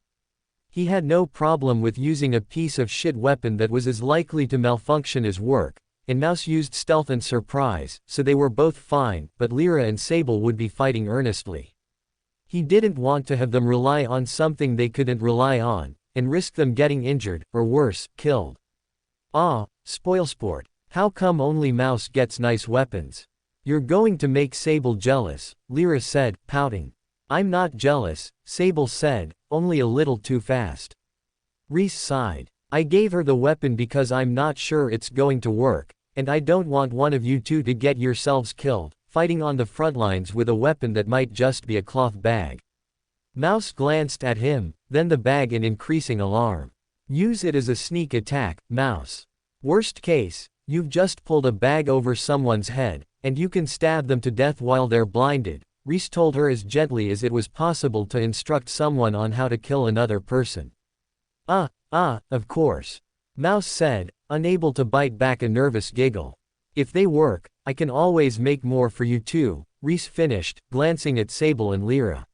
He had no problem with using a piece of shit weapon that was as likely to malfunction as work, and Mouse used stealth and surprise, so they were both fine, but Lyra and Sable would be fighting earnestly. He didn't want to have them rely on something they couldn't rely on, and risk them getting injured, or worse, killed. Spoilsport. How come only Mouse gets nice weapons? You're going to make Sable jealous, Lyra said, pouting. I'm not jealous, Sable said, only a little too fast. Rhys sighed. I gave her the weapon because I'm not sure it's going to work, and I don't want one of you two to get yourselves killed, fighting on the front lines with a weapon that might just be a cloth bag. Mouse glanced at him, then the bag in increasing alarm. Use it as a sneak attack, Mouse. Worst case, you've just pulled a bag over someone's head, and you can stab them to death while they're blinded, Rhys told her as gently as it was possible to instruct someone on how to kill another person. Of course. Mouse said, unable to bite back a nervous giggle. If they work, I can always make more for you too, Rhys finished, glancing at Sable and Lyra.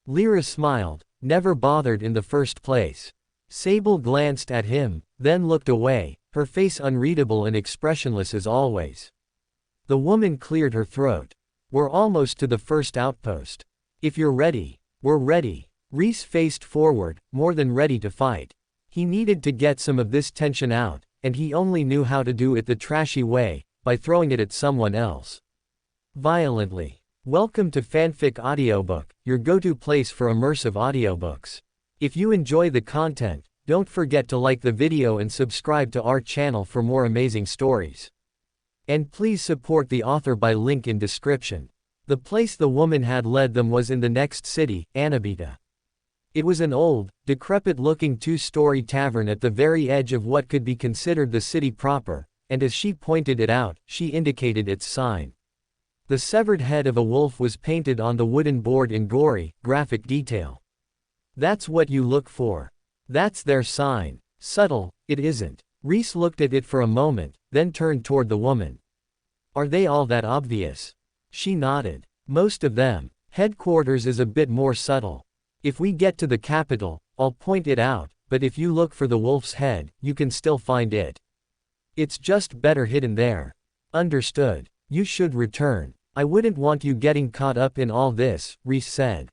Lyra smiled, never bothered in the first place. Sable glanced at him, then looked away, her face unreadable and expressionless as always. The woman cleared her throat. We're almost to the first outpost. If you're ready, we're ready. Rhys faced forward, more than ready to fight. He needed to get some of this tension out, and he only knew how to do it the trashy way, by throwing it at someone else. Violently. Welcome to Fanfic Audiobook, your go-to place for immersive audiobooks. If you enjoy the content, don't forget to like the video and subscribe to our channel for more amazing stories. And please support the author by link in description. The place the woman had led them was in the next city, Annabeta. It was an old, decrepit-looking two-story tavern at the very edge of what could be considered the city proper, and as she pointed it out, she indicated its sign. The severed head of a wolf was painted on the wooden board in gory, graphic detail. That's what you look for. That's their sign. Subtle, it isn't. Rhys looked at it for a moment, then turned toward the woman. Are they all that obvious? She nodded. Most of them. Headquarters is a bit more subtle. If we get to the capital, I'll point it out, but if you look for the wolf's head, you can still find it. It's just better hidden there. Understood. You should return. I wouldn't want you getting caught up in all this, Rhys said.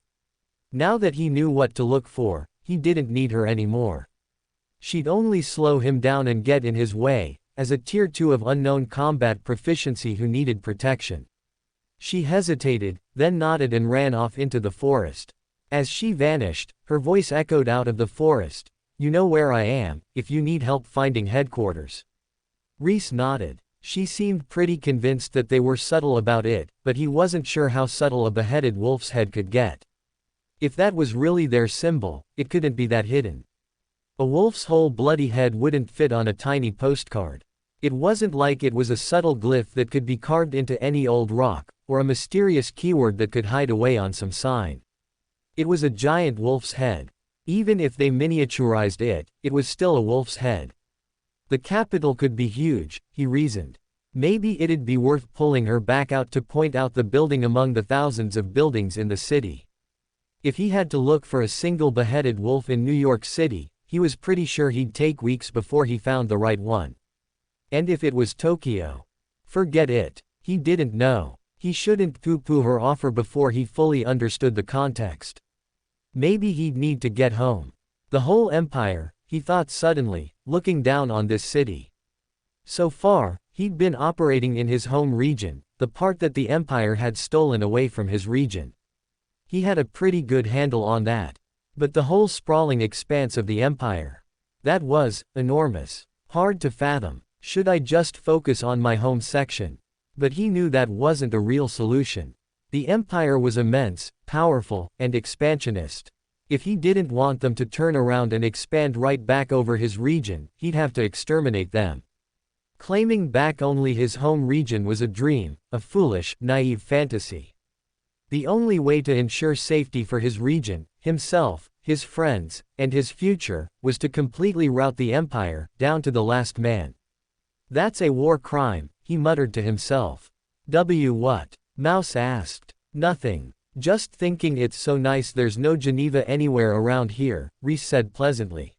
Now that he knew what to look for, he didn't need her anymore. She'd only slow him down and get in his way, as a tier 2 of unknown combat proficiency who needed protection. She hesitated, then nodded and ran off into the forest. As she vanished, her voice echoed out of the forest. You know where I am, if you need help finding headquarters. Rhys nodded. She seemed pretty convinced that they were subtle about it, but he wasn't sure how subtle a beheaded wolf's head could get. If that was really their symbol, it couldn't be that hidden. A wolf's whole bloody head wouldn't fit on a tiny postcard. It wasn't like it was a subtle glyph that could be carved into any old rock, or a mysterious keyword that could hide away on some sign. It was a giant wolf's head. Even if they miniaturized it, it was still a wolf's head. The capital could be huge, he reasoned. Maybe it'd be worth pulling her back out to point out the building among the thousands of buildings in the city. If he had to look for a single beheaded wolf in New York City, he was pretty sure he'd take weeks before he found the right one. And if it was Tokyo? Forget it. He didn't know. He shouldn't poo-poo her offer before he fully understood the context. Maybe he'd need to get home. The whole empire, he thought suddenly, looking down on this city. So far, he'd been operating in his home region, the part that the empire had stolen away from his region. He had a pretty good handle on that. But the whole sprawling expanse of the empire. That was enormous. Hard to fathom. Should I just focus on my home section? But he knew that wasn't a real solution. The empire was immense, powerful, and expansionist. If he didn't want them to turn around and expand right back over his region, he'd have to exterminate them. Claiming back only his home region was a dream, a foolish, naive fantasy. The only way to ensure safety for his region, himself, his friends, and his future, was to completely rout the empire, down to the last man. That's a war crime, he muttered to himself. What? Mouse asked. Nothing. Just thinking it's so nice there's no Geneva anywhere around here, Rhys said pleasantly.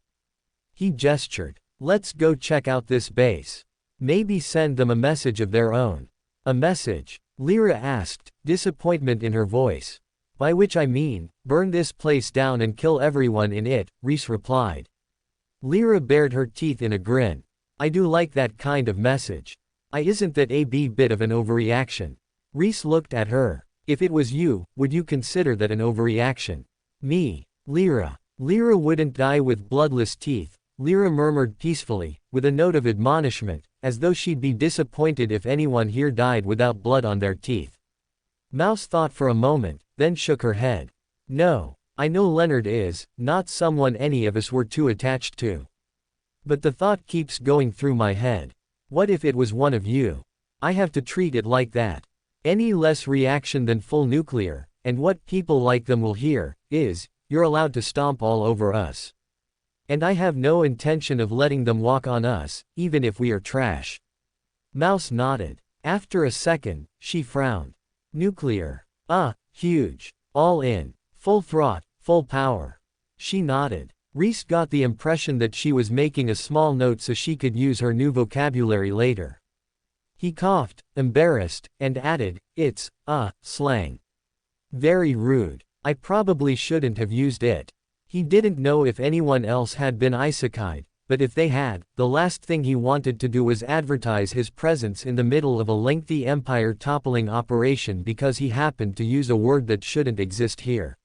He gestured. Let's go check out this base. Maybe send them a message of their own. A message? Lyra asked, disappointment in her voice. By which I mean, burn this place down and kill everyone in it, Rhys replied. Lyra bared her teeth in a grin. I do like that kind of message. Isn't that a bit of an overreaction? Rhys looked at her. If it was you, would you consider that an overreaction? Me. Lyra. Lyra wouldn't die with bloodless teeth, Lyra murmured peacefully, with a note of admonishment, as though she'd be disappointed if anyone here died without blood on their teeth. Mouse thought for a moment, then shook her head. No. I know Leonard is not someone any of us were too attached to. But the thought keeps going through my head. What if it was one of you? I have to treat it like that. Any less reaction than full nuclear, and what people like them will hear, is, you're allowed to stomp all over us. And I have no intention of letting them walk on us, even if we are trash. Mouse nodded. After a second, she frowned. Nuclear. Huge. All in. Full throt, full power. She nodded. Rhys got the impression that she was making a small note so she could use her new vocabulary later. He coughed, embarrassed, and added, it's, slang. Very rude. I probably shouldn't have used it. He didn't know if anyone else had been isekai'd, but if they had, the last thing he wanted to do was advertise his presence in the middle of a lengthy empire-toppling operation because he happened to use a word that shouldn't exist here.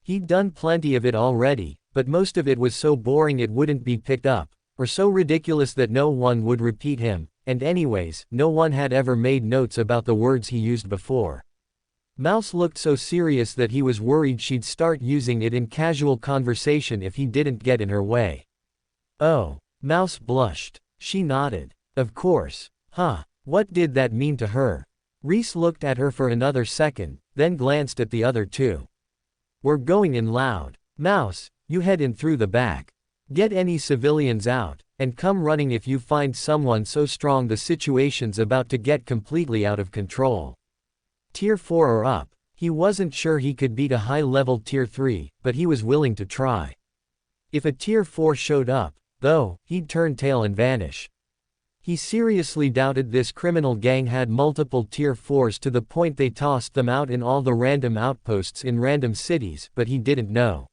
He'd done plenty of it already, but most of it was so boring it wouldn't be picked up, or so ridiculous that no one would repeat him, and anyways, no one had ever made notes about the words he used before. Mouse looked so serious that he was worried she'd start using it in casual conversation if he didn't get in her way. Oh. Mouse blushed. She nodded. Of course. What did that mean to her? Rhys looked at her for another second, then glanced at the other two. We're going in loud. Mouse, you head in through the back. Get any civilians out, and come running if you find someone so strong the situation's about to get completely out of control. Tier 4 or up. He wasn't sure he could beat a high-level Tier 3, but he was willing to try. If a Tier 4 showed up, though, he'd turn tail and vanish. He seriously doubted this criminal gang had multiple Tier 4s to the point they tossed them out in all the random outposts in random cities, but he didn't know.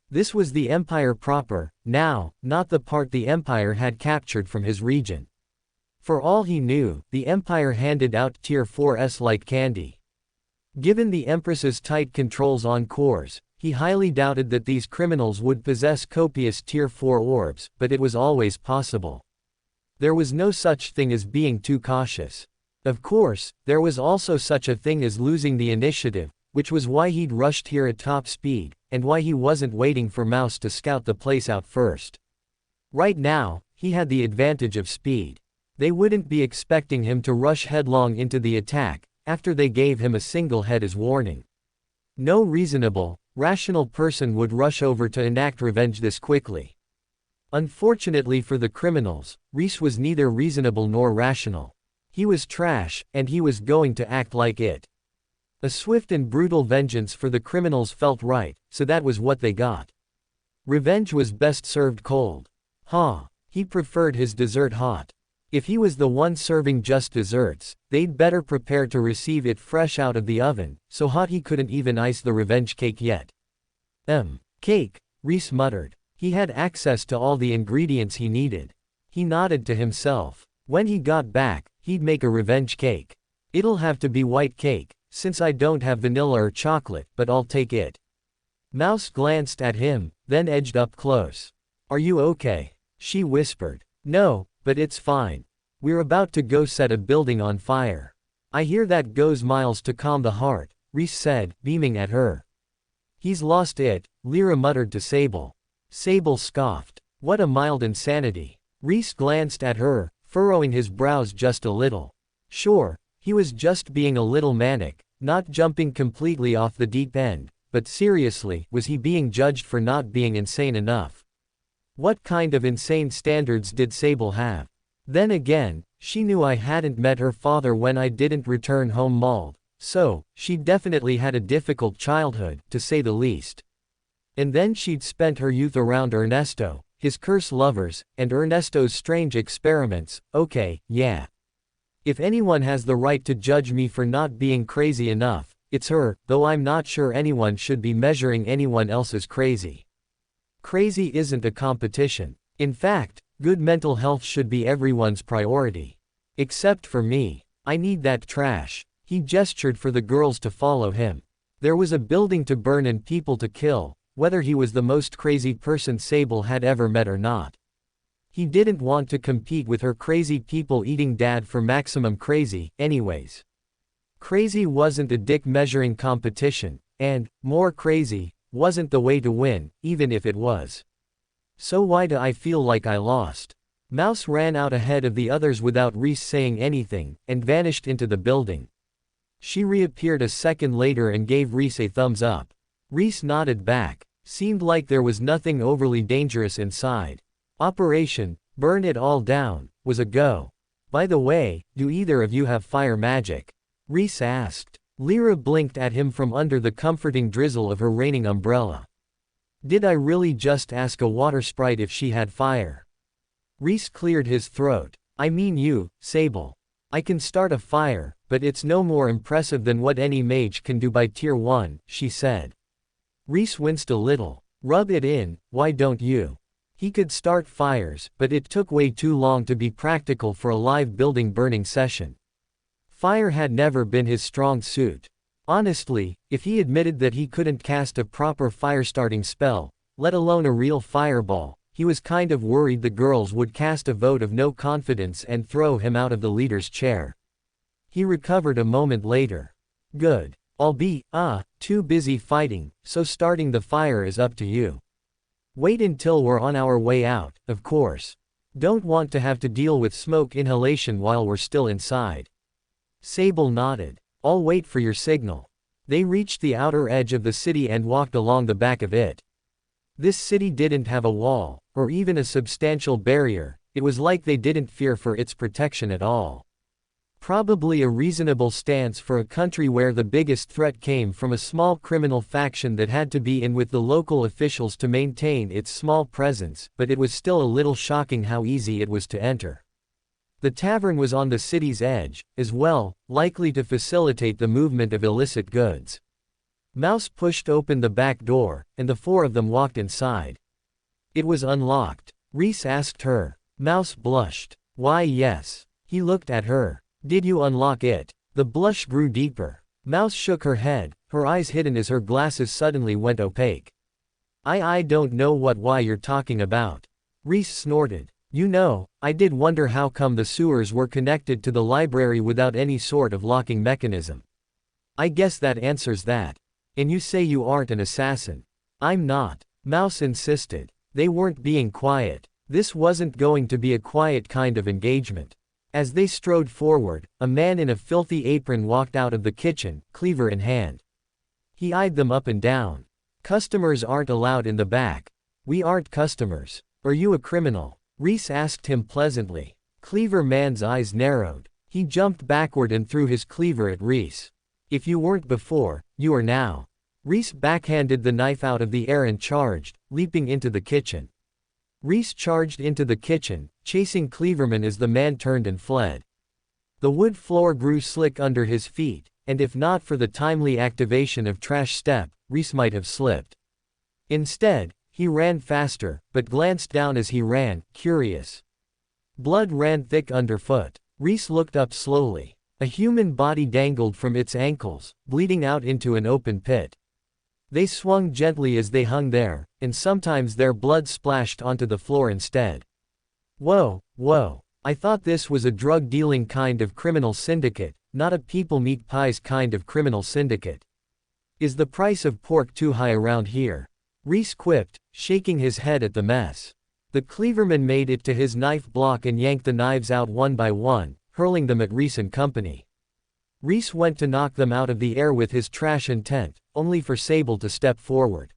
This was the Empire proper, now, not the part the Empire had captured from his region. For all he knew, the Empire handed out Tier 4s like candy. Given the Empress's tight controls on cores, he highly doubted that these criminals would possess copious Tier 4 orbs, but it was always possible. There was no such thing as being too cautious. Of course, there was also such a thing as losing the initiative, which was why he'd rushed here at top speed, and why he wasn't waiting for Mouse to scout the place out first. Right now, he had the advantage of speed. They wouldn't be expecting him to rush headlong into the attack, after they gave him a single head as warning. No reasonable, rational person would rush over to enact revenge this quickly. Unfortunately for the criminals, Rhys was neither reasonable nor rational. He was trash, and he was going to act like it. A swift and brutal vengeance for the criminals felt right, so that was what they got. Revenge was best served cold. He preferred his dessert hot. If he was the one serving just desserts, they'd better prepare to receive it fresh out of the oven, so hot he couldn't even ice the revenge cake yet. Cake, Rhys muttered. He had access to all the ingredients he needed. He nodded to himself. When he got back, he'd make a revenge cake. It'll have to be white cake, since I don't have vanilla or chocolate, but I'll take it. Mouse glanced at him, then edged up close. Are you okay? She whispered. No, but it's fine. We're about to go set a building on fire. I hear that goes miles to calm the heart, Rhys said, beaming at her. He's lost it, Lyra muttered to Sable. Sable scoffed. What a mild insanity. Rhys glanced at her, furrowing his brows just a little. Sure, he was just being a little manic, not jumping completely off the deep end, but seriously, was he being judged for not being insane enough? What kind of insane standards did Sable have? Then again, she knew I hadn't met her father when I didn't return home mauled, so, she definitely had a difficult childhood, to say the least. And then she'd spent her youth around Ernesto, his curse lovers, and Ernesto's strange experiments. Okay, yeah. If anyone has the right to judge me for not being crazy enough, it's her, though I'm not sure anyone should be measuring anyone else's crazy. Crazy isn't a competition. In fact, good mental health should be everyone's priority. Except for me. I need that trash. He gestured for the girls to follow him. There was a building to burn and people to kill, whether he was the most crazy person Sable had ever met or not. He didn't want to compete with her crazy people-eating dad for maximum crazy, anyways. Crazy wasn't a dick-measuring competition, and, more crazy, wasn't the way to win, even if it was. So why do I feel like I lost? Mouse ran out ahead of the others without Rhys saying anything, and vanished into the building. She reappeared a second later and gave Rhys a thumbs up. Rhys nodded back. Seemed like there was nothing overly dangerous inside. Operation, burn it all down, was a go. By the way, do either of you have fire magic? Rhys asked. Lyra blinked at him from under the comforting drizzle of her raining umbrella. Did I really just ask a water sprite if she had fire? Rhys cleared his throat. I mean you, Sable. I can start a fire, but it's no more impressive than what any mage can do by tier 1, she said. Rhys winced a little. Rub it in, why don't you? He could start fires, but it took way too long to be practical for a live building burning session. Fire had never been his strong suit. Honestly, if he admitted that he couldn't cast a proper fire-starting spell, let alone a real fireball, he was kind of worried the girls would cast a vote of no confidence and throw him out of the leader's chair. He recovered a moment later. Good. I'll be, too busy fighting, so starting the fire is up to you. Wait until we're on our way out, of course. Don't want to have to deal with smoke inhalation while we're still inside. Sable nodded. I'll wait for your signal. They reached the outer edge of the city and walked along the back of it. This city didn't have a wall, or even a substantial barrier. It was like they didn't fear for its protection at all. Probably a reasonable stance for a country where the biggest threat came from a small criminal faction that had to be in with the local officials to maintain its small presence, but it was still a little shocking how easy it was to enter. The tavern was on the city's edge, as well, likely to facilitate the movement of illicit goods. Mouse pushed open the back door, and the four of them walked inside. It was unlocked. Rhys asked her. Mouse blushed. Why yes. He looked at her. Did you unlock it? The blush grew deeper. Mouse shook her head, her eyes hidden as her glasses suddenly went opaque. I don't know why you're talking about. Rhys snorted. You know, I did wonder how come the sewers were connected to the library without any sort of locking mechanism. I guess that answers that. And you say you aren't an assassin. I'm not. Mouse insisted. They weren't being quiet. This wasn't going to be a quiet kind of engagement. As they strode forward, a man in a filthy apron walked out of the kitchen, cleaver in hand. He eyed them up and down. Customers aren't allowed in the back. We aren't customers. Are you a criminal? Rhys asked him pleasantly. Cleaver man's eyes narrowed. He jumped backward and threw his cleaver at Rhys. If you weren't before, you are now. Rhys backhanded the knife out of the air and charged, leaping into the kitchen. Rhys charged into the kitchen, chasing Cleaverman as the man turned and fled. The wood floor grew slick under his feet, and if not for the timely activation of Trash Step, Rhys might have slipped. Instead, he ran faster, but glanced down as he ran, curious. Blood ran thick underfoot. Rhys looked up slowly. A human body dangled from its ankles, bleeding out into an open pit. They swung gently as they hung there, and sometimes their blood splashed onto the floor instead. Whoa, I thought this was a drug-dealing kind of criminal syndicate, not a people-meat pies kind of criminal syndicate. Is the price of pork too high around here? Rhys quipped, shaking his head at the mess. The cleaverman made it to his knife block and yanked the knives out one by one, hurling them at Rhys and company. Rhys went to knock them out of the air with his trash intent, only for Sable to step forward.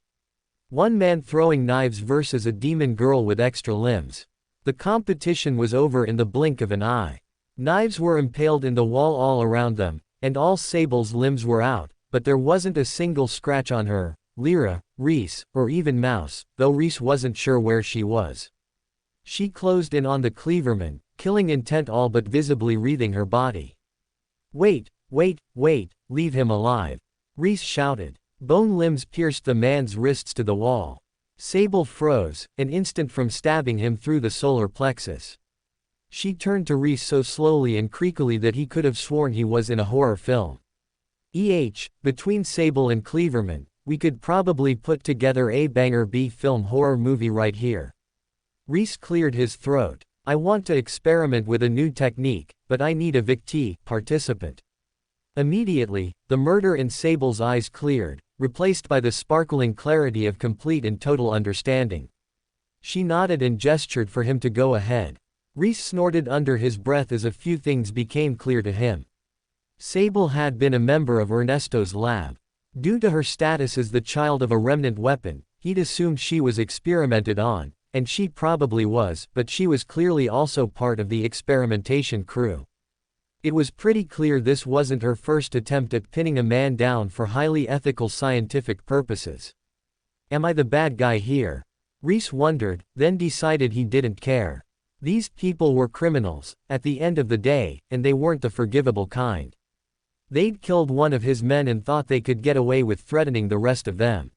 One man throwing knives versus a demon girl with extra limbs. The competition was over in the blink of an eye. Knives were impaled in the wall all around them, and all Sable's limbs were out, but there wasn't a single scratch on her, Lyra, Rhys, or even Mouse, though Rhys wasn't sure where she was. She closed in on the cleaverman, killing intent all but visibly wreathing her body. Wait, leave him alive. Rhys shouted. Bone limbs pierced the man's wrists to the wall. Sable froze, an instant from stabbing him through the solar plexus. She turned to Rhys so slowly and creakily that he could have sworn he was in a horror film. Between Sable and Cleaverman, we could probably put together a banger B-film horror movie right here. Rhys cleared his throat. I want to experiment with a new technique, but I need a VicT participant. Immediately, the murder in Sable's eyes cleared, replaced by the sparkling clarity of complete and total understanding. She nodded and gestured for him to go ahead. Rhys snorted under his breath as a few things became clear to him. Sable had been a member of Ernesto's lab. Due to her status as the child of a remnant weapon, he'd assumed she was experimented on, and she probably was, but she was clearly also part of the experimentation crew. It was pretty clear this wasn't her first attempt at pinning a man down for highly ethical scientific purposes. Am I the bad guy here? Rhys wondered, then decided he didn't care. These people were criminals, at the end of the day, and they weren't the forgivable kind. They'd killed one of his men and thought they could get away with threatening the rest of them.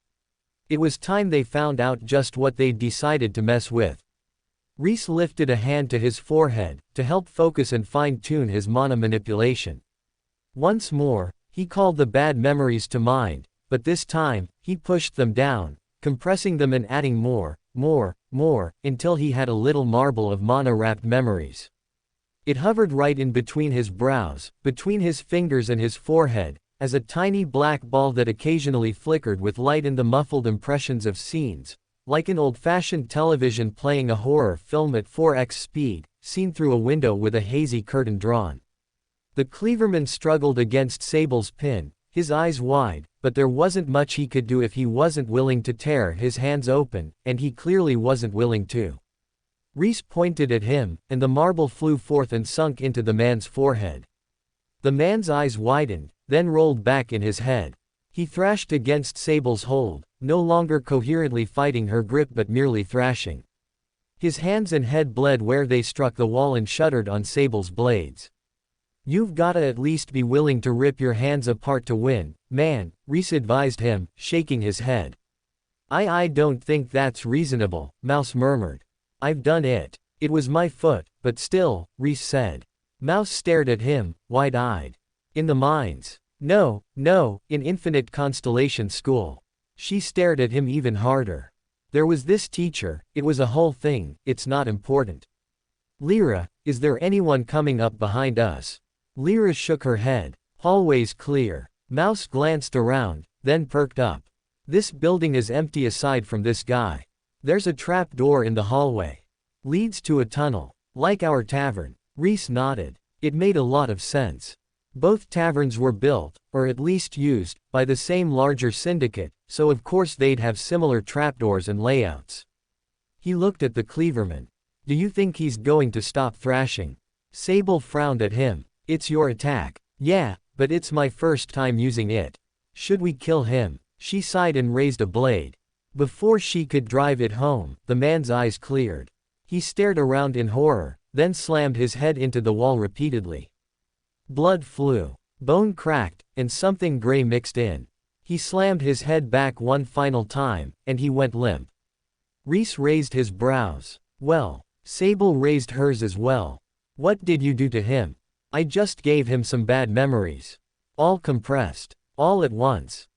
It was time they found out just what they'd decided to mess with. Rhys lifted a hand to his forehead, to help focus and fine-tune his mana manipulation. Once more, he called the bad memories to mind, but this time, he pushed them down, compressing them and adding more, until he had a little marble of mana-wrapped memories. It hovered right in between his brows, between his fingers and his forehead, as a tiny black ball that occasionally flickered with light in the muffled impressions of scenes, like an old-fashioned television playing a horror film at 4x speed, seen through a window with a hazy curtain drawn. The Cleaverman struggled against Sable's pin, his eyes wide, but there wasn't much he could do if he wasn't willing to tear his hands open, and he clearly wasn't willing to. Rhys pointed at him, and the marble flew forth and sunk into the man's forehead. The man's eyes widened, then rolled back in his head. He thrashed against Sable's hold, no longer coherently fighting her grip but merely thrashing. His hands and head bled where they struck the wall and shuddered on Sable's blades. You've gotta at least be willing to rip your hands apart to win, man, Rhys advised him, shaking his head. I don't think that's reasonable, Mouse murmured. I've done it. It was my foot, but still, Rhys said. Mouse stared at him, wide-eyed. In the mines. No, in Infinite Constellation School. She stared at him even harder. There was this teacher, it was a whole thing, it's not important. Lyra, is there anyone coming up behind us? Lyra shook her head. Hallways clear. Mouse glanced around, then perked up. This building is empty aside from this guy. There's a trap door in the hallway. Leads to a tunnel. Like our tavern. Rhys nodded. It made a lot of sense. Both taverns were built, or at least used, by the same larger syndicate, so of course they'd have similar trapdoors and layouts. He looked at the Cleaverman. Do you think he's going to stop thrashing? Sable frowned at him. It's your attack. Yeah, but it's my first time using it. Should we kill him? She sighed and raised a blade. Before she could drive it home, the man's eyes cleared. He stared around in horror, then slammed his head into the wall repeatedly. Blood flew. Bone cracked, and something gray mixed in. He slammed his head back one final time, and he went limp. Rhys raised his brows. Well, Sable raised hers as well. What did you do to him? I just gave him some bad memories. All compressed. All at once.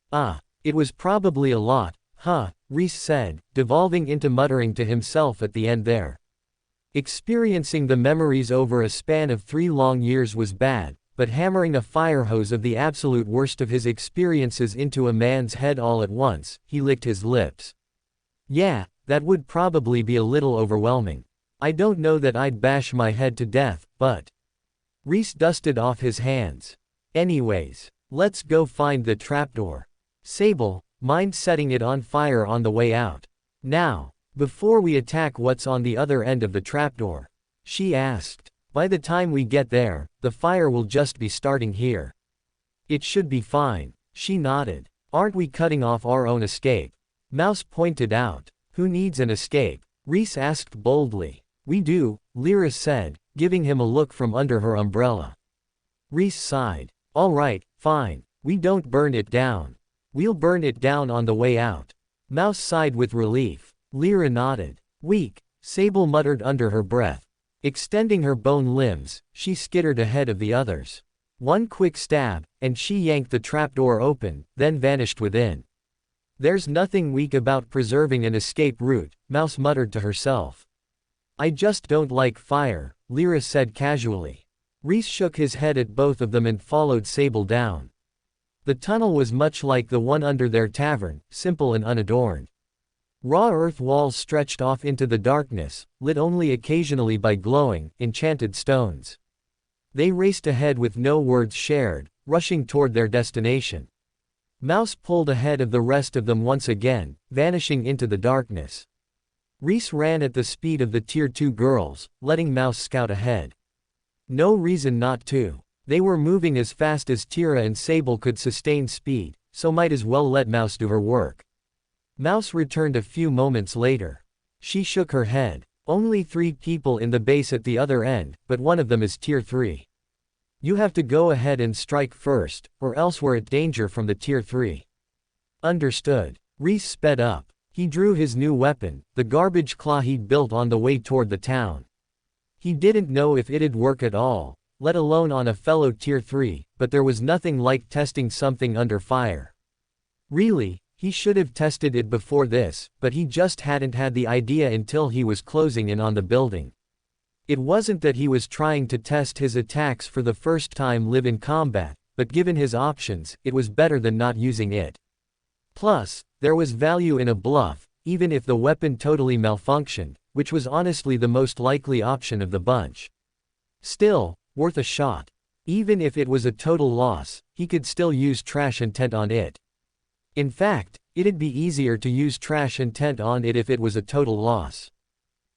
It was probably a lot, huh, Rhys said, devolving into muttering to himself at the end there. Experiencing the memories over a span of 3 long years was bad, but hammering a fire hose of the absolute worst of his experiences into a man's head all at once, he licked his lips. Yeah, that would probably be a little overwhelming. I don't know that I'd bash my head to death, but... Rhys dusted off his hands. Anyways, let's go find the trapdoor. Sable, mind setting it on fire on the way out. Now, before we attack what's on the other end of the trapdoor? She asked. By the time we get there, the fire will just be starting here. It should be fine. She nodded. Aren't we cutting off our own escape? Mouse pointed out. Who needs an escape? Rhys asked boldly. We do, Lyra said, giving him a look from under her umbrella. Rhys sighed. All right, fine. We don't burn it down. We'll burn it down on the way out. Mouse sighed with relief. Lyra nodded. Weak, Sable muttered under her breath. Extending her bone limbs, she skittered ahead of the others. One quick stab, and she yanked the trapdoor open, then vanished within. There's nothing weak about preserving an escape route, Mouse muttered to herself. I just don't like fire, Lyra said casually. Rhys shook his head at both of them and followed Sable down. The tunnel was much like the one under their tavern, simple and unadorned. Raw earth walls stretched off into the darkness, lit only occasionally by glowing, enchanted stones. They raced ahead with no words shared, rushing toward their destination. Mouse pulled ahead of the rest of them once again, vanishing into the darkness. Rhys ran at the speed of the Tier 2 girls, letting Mouse scout ahead. No reason not to. They were moving as fast as Tira and Sable could sustain speed, so might as well let Mouse do her work. Mouse returned a few moments later. She shook her head. Only 3 people in the base at the other end, but one of them is Tier 3. You have to go ahead and strike first, or else we're at danger from the Tier 3. Understood. Rhys sped up. He drew his new weapon, the garbage claw he'd built on the way toward the town. He didn't know if it'd work at all, let alone on a fellow Tier 3, but there was nothing like testing something under fire. Really, he should have tested it before this, but he just hadn't had the idea until he was closing in on the building. It wasn't that he was trying to test his attacks for the first time live in combat, but given his options, it was better than not using it. Plus, there was value in a bluff, even if the weapon totally malfunctioned, which was honestly the most likely option of the bunch. Still, worth a shot. Even if it was a total loss, he could still use trash intent on it. In fact, it'd be easier to use trash intent on it if it was a total loss.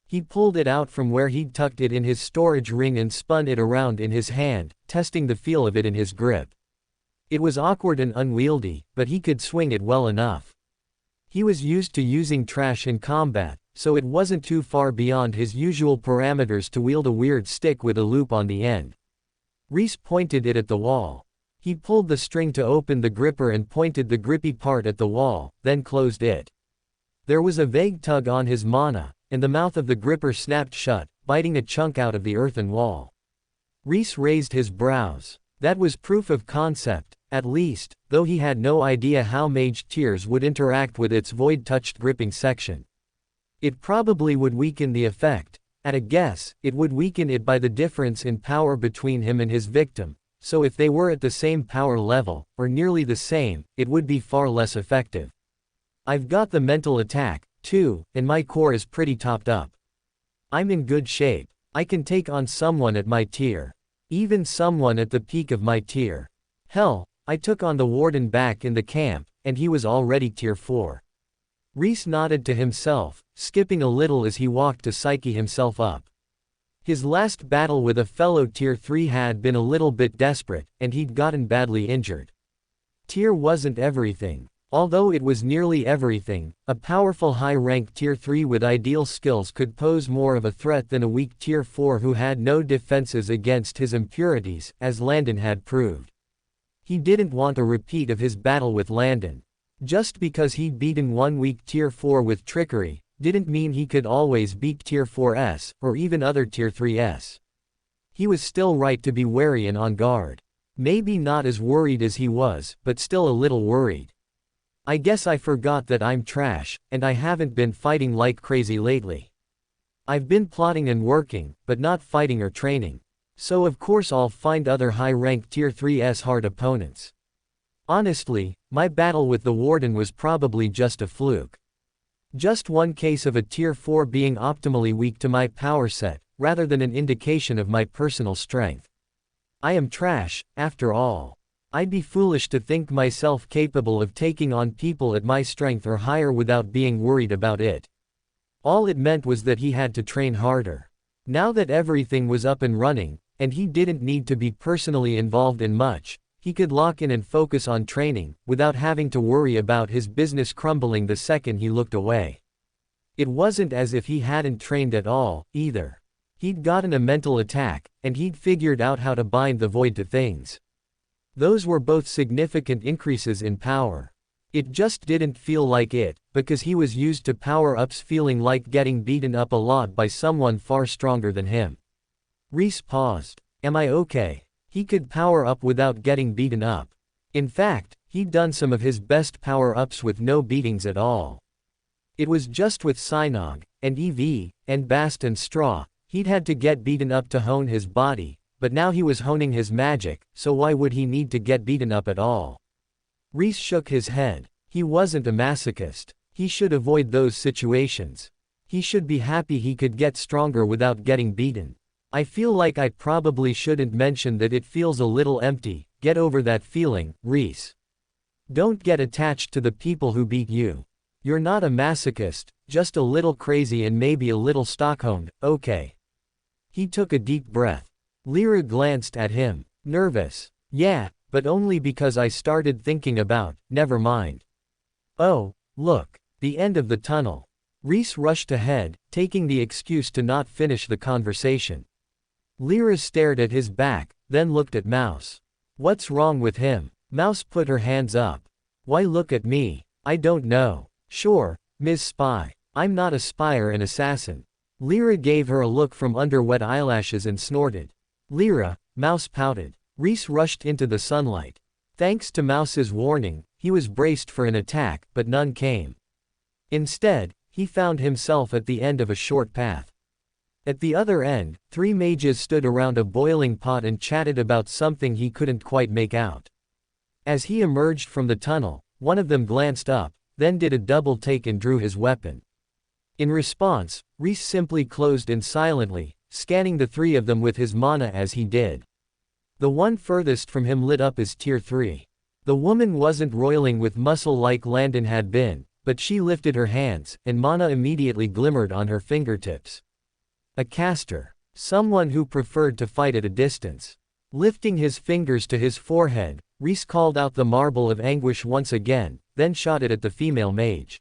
He pulled it out from where he'd tucked it in his storage ring and spun it around in his hand, testing the feel of it in his grip. It was awkward and unwieldy, but he could swing it well enough. He was used to using trash in combat, so it wasn't too far beyond his usual parameters to wield a weird stick with a loop on the end. Rhys pointed it at the wall. He pulled the string to open the gripper and pointed the grippy part at the wall, then closed it. There was a vague tug on his mana, and the mouth of the gripper snapped shut, biting a chunk out of the earthen wall. Rhys raised his brows. That was proof of concept, at least, though he had no idea how Mage Tears would interact with its void-touched gripping section. It probably would weaken the effect. At a guess, it would weaken it by the difference in power between him and his victim, so if they were at the same power level, or nearly the same, it would be far less effective. I've got the mental attack, too, and my core is pretty topped up. I'm in good shape. I can take on someone at my tier. Even someone at the peak of my tier. Hell, I took on the warden back in the camp, and he was already Tier 4. Rhys nodded to himself, skipping a little as he walked to psyche himself up. His last battle with a fellow Tier 3 had been a little bit desperate, and he'd gotten badly injured. Tier wasn't everything. Although it was nearly everything, a powerful high-rank Tier 3 with ideal skills could pose more of a threat than a weak Tier 4 who had no defenses against his impurities, as Landon had proved. He didn't want a repeat of his battle with Landon. Just because he'd beaten one weak Tier 4 with trickery, didn't mean he could always beat Tier 4s, or even other Tier 3s. He was still right to be wary and on guard. Maybe not as worried as he was, but still a little worried. I guess I forgot that I'm trash, and I haven't been fighting like crazy lately. I've been plotting and working, but not fighting or training. So of course I'll find other high-ranked Tier 3s hard opponents. Honestly, my battle with the Warden was probably just a fluke. Just one case of a Tier 4 being optimally weak to my power set, rather than an indication of my personal strength. I am trash, after all. I'd be foolish to think myself capable of taking on people at my strength or higher without being worried about it. All it meant was that he had to train harder. Now that everything was up and running, and he didn't need to be personally involved in much, he could lock in and focus on training, without having to worry about his business crumbling the second he looked away. It wasn't as if he hadn't trained at all, either. He'd gotten a mental attack, and he'd figured out how to bind the void to things. Those were both significant increases in power. It just didn't feel like it, because he was used to power-ups feeling like getting beaten up a lot by someone far stronger than him. Rhys paused. Am I okay? He could power up without getting beaten up. In fact, he'd done some of his best power-ups with no beatings at all. It was just with Synog, and EV, and Bast and Straw, he'd had to get beaten up to hone his body, but now he was honing his magic, so why would he need to get beaten up at all? Rhys shook his head. He wasn't a masochist. He should avoid those situations. He should be happy he could get stronger without getting beaten. I feel like I probably shouldn't mention that it feels a little empty. Get over that feeling, Rhys. Don't get attached to the people who beat you. You're not a masochist, just a little crazy and maybe a little Stockholmed, okay? He took a deep breath. Lyra glanced at him, nervous. Yeah, but only because I started thinking about, never mind. Oh, look, the end of the tunnel. Rhys rushed ahead, taking the excuse to not finish the conversation. Lyra stared at his back, then looked at Mouse. What's wrong with him? Mouse put her hands up. Why look at me? I don't know. Sure, Ms. Spy. I'm not a spy or an assassin. Lyra gave her a look from under wet eyelashes and snorted. Lyra, Mouse pouted. Rhys rushed into the sunlight. Thanks to Mouse's warning, he was braced for an attack, but none came. Instead, he found himself at the end of a short path. At the other end, 3 mages stood around a boiling pot and chatted about something he couldn't quite make out. As he emerged from the tunnel, one of them glanced up, then did a double take and drew his weapon. In response, Rhys simply closed in silently, scanning the 3 of them with his mana as he did. The one furthest from him lit up as Tier 3. The woman wasn't roiling with muscle like Landon had been, but she lifted her hands, and mana immediately glimmered on her fingertips. A caster. Someone who preferred to fight at a distance. Lifting his fingers to his forehead, Rhys called out the marble of anguish once again, then shot it at the female mage.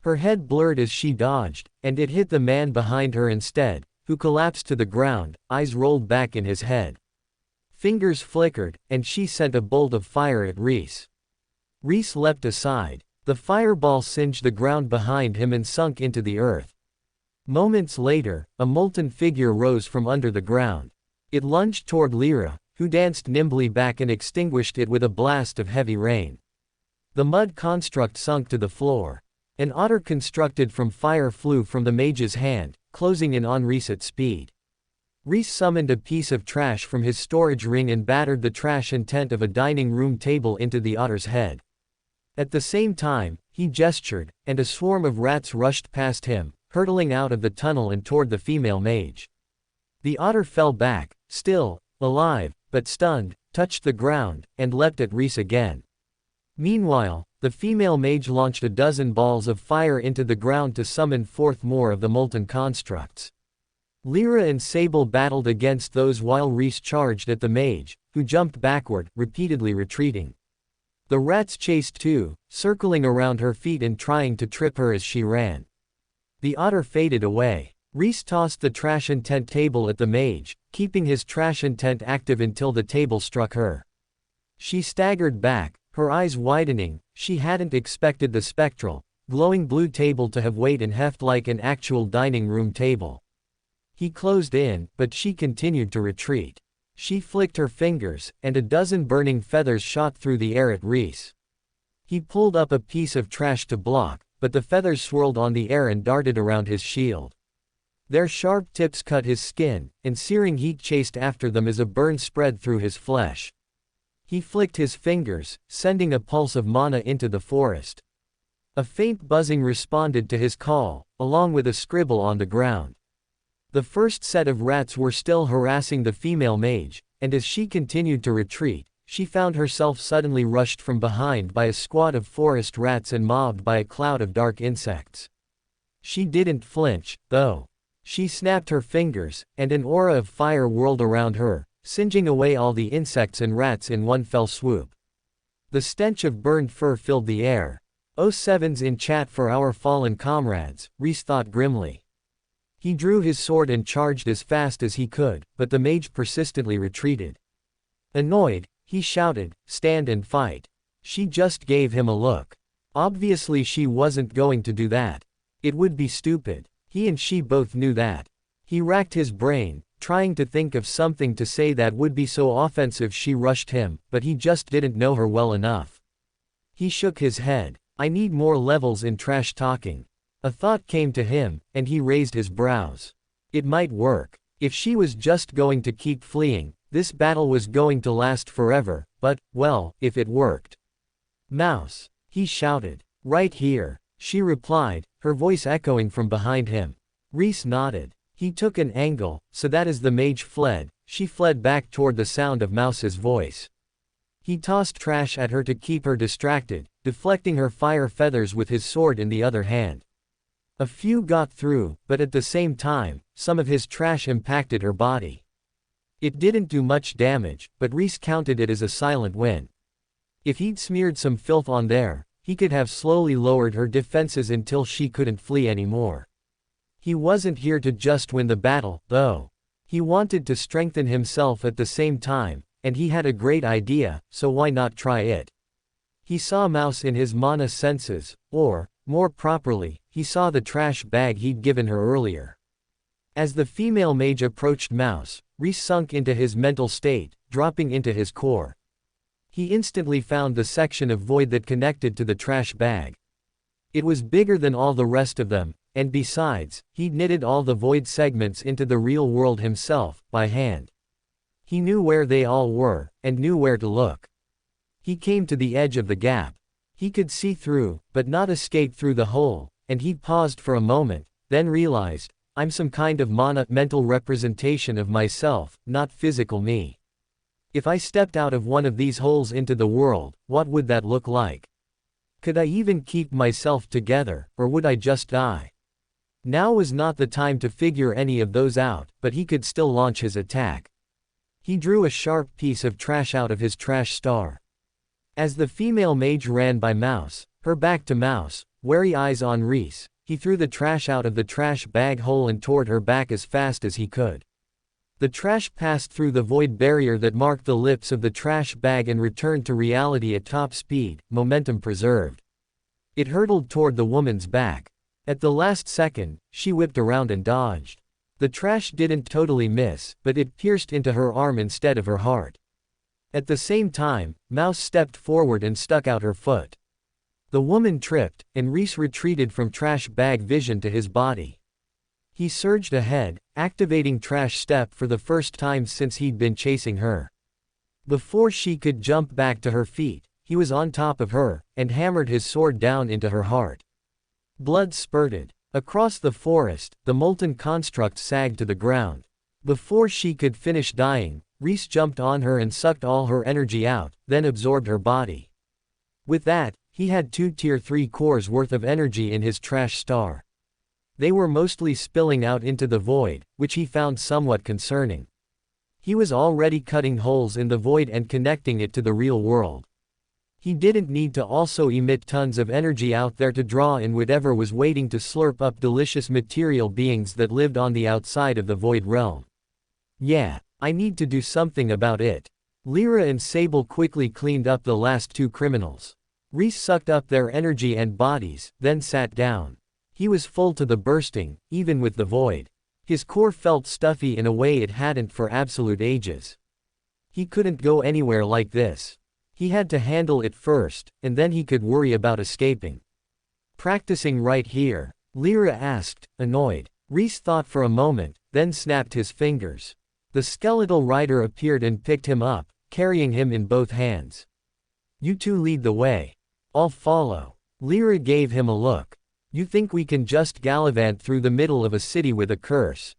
Her head blurred as she dodged, and it hit the man behind her instead, who collapsed to the ground, eyes rolled back in his head. Fingers flickered, and she sent a bolt of fire at Rhys. Rhys leapt aside. The fireball singed the ground behind him and sunk into the earth. Moments later, a molten figure rose from under the ground. It lunged toward Lyra, who danced nimbly back and extinguished it with a blast of heavy rain. The mud construct sunk to the floor. An otter constructed from fire flew from the mage's hand, closing in on Rhys at speed. Rhys summoned a piece of trash from his storage ring and battered the trash intent of a dining room table into the otter's head. At the same time, he gestured, and a swarm of rats rushed past him, hurtling out of the tunnel and toward the female mage. The otter fell back, still, alive, but stunned, touched the ground, and leapt at Rhys again. Meanwhile, the female mage launched a dozen balls of fire into the ground to summon forth more of the molten constructs. Lyra and Sable battled against those while Rhys charged at the mage, who jumped backward, repeatedly retreating. The rats chased too, circling around her feet and trying to trip her as she ran. The otter faded away. Rhys tossed the trash intent table at the mage, keeping his trash intent active until the table struck her. She staggered back, her eyes widening. She hadn't expected the spectral, glowing blue table to have weight and heft like an actual dining room table. He closed in, but she continued to retreat. She flicked her fingers, and a dozen burning feathers shot through the air at Rhys. He pulled up a piece of trash to block, but the feathers swirled on the air and darted around his shield. Their sharp tips cut his skin, and searing heat chased after them as a burn spread through his flesh. He flicked his fingers, sending a pulse of mana into the forest. A faint buzzing responded to his call, along with a scribble on the ground. The first set of rats were still harassing the female mage, and as she continued to retreat, she found herself suddenly rushed from behind by a squad of forest rats and mobbed by a cloud of dark insects. She didn't flinch, though. She snapped her fingers, and an aura of fire whirled around her, singeing away all the insects and rats in one fell swoop. The stench of burned fur filled the air. "Oh sevens in chat for our fallen comrades," Rhys thought grimly. He drew his sword and charged as fast as he could, but the mage persistently retreated. Annoyed, he shouted, "Stand and fight." She just gave him a look. Obviously she wasn't going to do that. It would be stupid. He and she both knew that. He racked his brain, trying to think of something to say that would be so offensive she rushed him, but he just didn't know her well enough. He shook his head. I need more levels in trash talking. A thought came to him, and he raised his brows. It might work. If she was just going to keep fleeing, This battle was going to last forever, but, well, if it worked. Mouse, he shouted. Right here, she replied, her voice echoing from behind him. Rhys nodded. He took an angle, so that as the mage fled, she fled back toward the sound of Mouse's voice. He tossed trash at her to keep her distracted, deflecting her fire feathers with his sword in the other hand. A few got through, but at the same time, some of his trash impacted her body. It didn't do much damage, but Rhys counted it as a silent win. If he'd smeared some filth on there, he could have slowly lowered her defenses until she couldn't flee anymore. He wasn't here to just win the battle, though. He wanted to strengthen himself at the same time, and he had a great idea, so why not try it? He saw Mouse in his mana senses, or, more properly, he saw the trash bag he'd given her earlier. As the female mage approached Mouse, Rhys sunk into his mental state, dropping into his core. He instantly found the section of void that connected to the trash bag. It was bigger than all the rest of them, and besides, he'd knitted all the void segments into the real world himself, by hand. He knew where they all were, and knew where to look. He came to the edge of the gap. He could see through, but not escape through the hole, and he paused for a moment, then realized, I'm some kind of mental representation of myself, not physical me. If I stepped out of one of these holes into the world, what would that look like? Could I even keep myself together, or would I just die? Now was not the time to figure any of those out, but he could still launch his attack. He drew a sharp piece of trash out of his trash star. As the female mage ran by Mouse, her back to Mouse, wary eyes on Rhys, he threw the trash out of the trash bag hole and toward her back as fast as he could. The trash passed through the void barrier that marked the lips of the trash bag and returned to reality at top speed, momentum preserved. It hurtled toward the woman's back. At the last second, she whipped around and dodged. The trash didn't totally miss, but it pierced into her arm instead of her heart. At the same time, Mouse stepped forward and stuck out her foot. The woman tripped, and Rhys retreated from trash bag vision to his body. He surged ahead, activating Trash Step for the first time since he'd been chasing her. Before she could jump back to her feet, he was on top of her, and hammered his sword down into her heart. Blood spurted. Across the forest, the molten construct sagged to the ground. Before she could finish dying, Rhys jumped on her and sucked all her energy out, then absorbed her body. With that, he had 2 Tier 3 cores worth of energy in his trash star. They were mostly spilling out into the void, which he found somewhat concerning. He was already cutting holes in the void and connecting it to the real world. He didn't need to also emit tons of energy out there to draw in whatever was waiting to slurp up delicious material beings that lived on the outside of the void realm. Yeah, I need to do something about it. Lyra and Sable quickly cleaned up the last 2 criminals. Rhys sucked up their energy and bodies, then sat down. He was full to the bursting, even with the void. His core felt stuffy in a way it hadn't for absolute ages. He couldn't go anywhere like this. He had to handle it first, and then he could worry about escaping. Practicing right here? Lyra asked, annoyed. Rhys thought for a moment, then snapped his fingers. The skeletal rider appeared and picked him up, carrying him in both hands. You two lead the way. I'll follow. Lyra gave him a look. You think we can just gallivant through the middle of a city with a curse?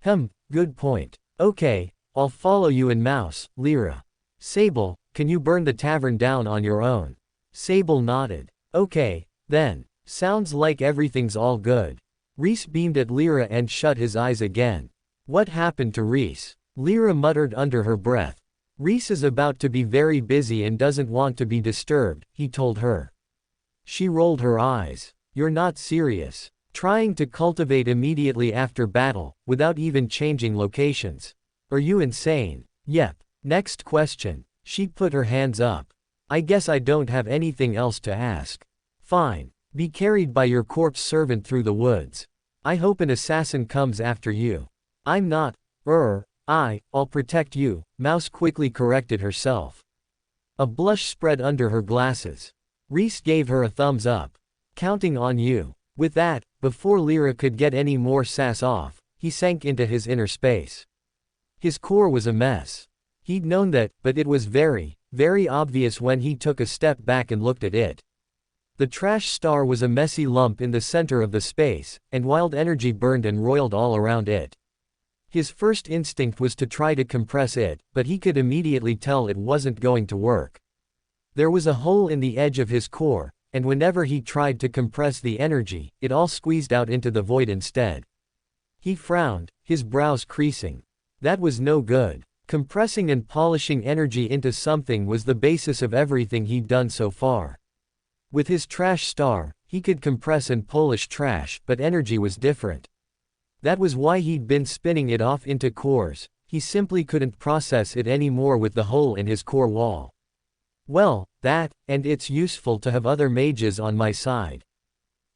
Good point. Okay, I'll follow you and Mouse, Lyra. Sable, can you burn the tavern down on your own? Sable nodded. Okay, then. Sounds like everything's all good. Rhys beamed at Lyra and shut his eyes again. What happened to Rhys? Lyra muttered under her breath. Rhys is about to be very busy and doesn't want to be disturbed, he told her. She rolled her eyes. You're not serious. Trying to cultivate immediately after battle, without even changing locations. Are you insane? Yep. Next question. She put her hands up. I guess I don't have anything else to ask. Fine. Be carried by your corpse servant through the woods. I hope an assassin comes after you. I'm not. I'll protect you, Mouse quickly corrected herself. A blush spread under her glasses. Rhys gave her a thumbs up. Counting on you. With that, before Lyra could get any more sass off, he sank into his inner space. His core was a mess. He'd known that, but it was very, very obvious when he took a step back and looked at it. The trash star was a messy lump in the center of the space, and wild energy burned and roiled all around it. His first instinct was to try to compress it, but he could immediately tell it wasn't going to work. There was a hole in the edge of his core, and whenever he tried to compress the energy, it all squeezed out into the void instead. He frowned, his brows creasing. That was no good. Compressing and polishing energy into something was the basis of everything he'd done so far. With his trash star, he could compress and polish trash, but energy was different. That was why he'd been spinning it off into cores. He simply couldn't process it anymore with the hole in his core wall. Well, and it's useful to have other mages on my side.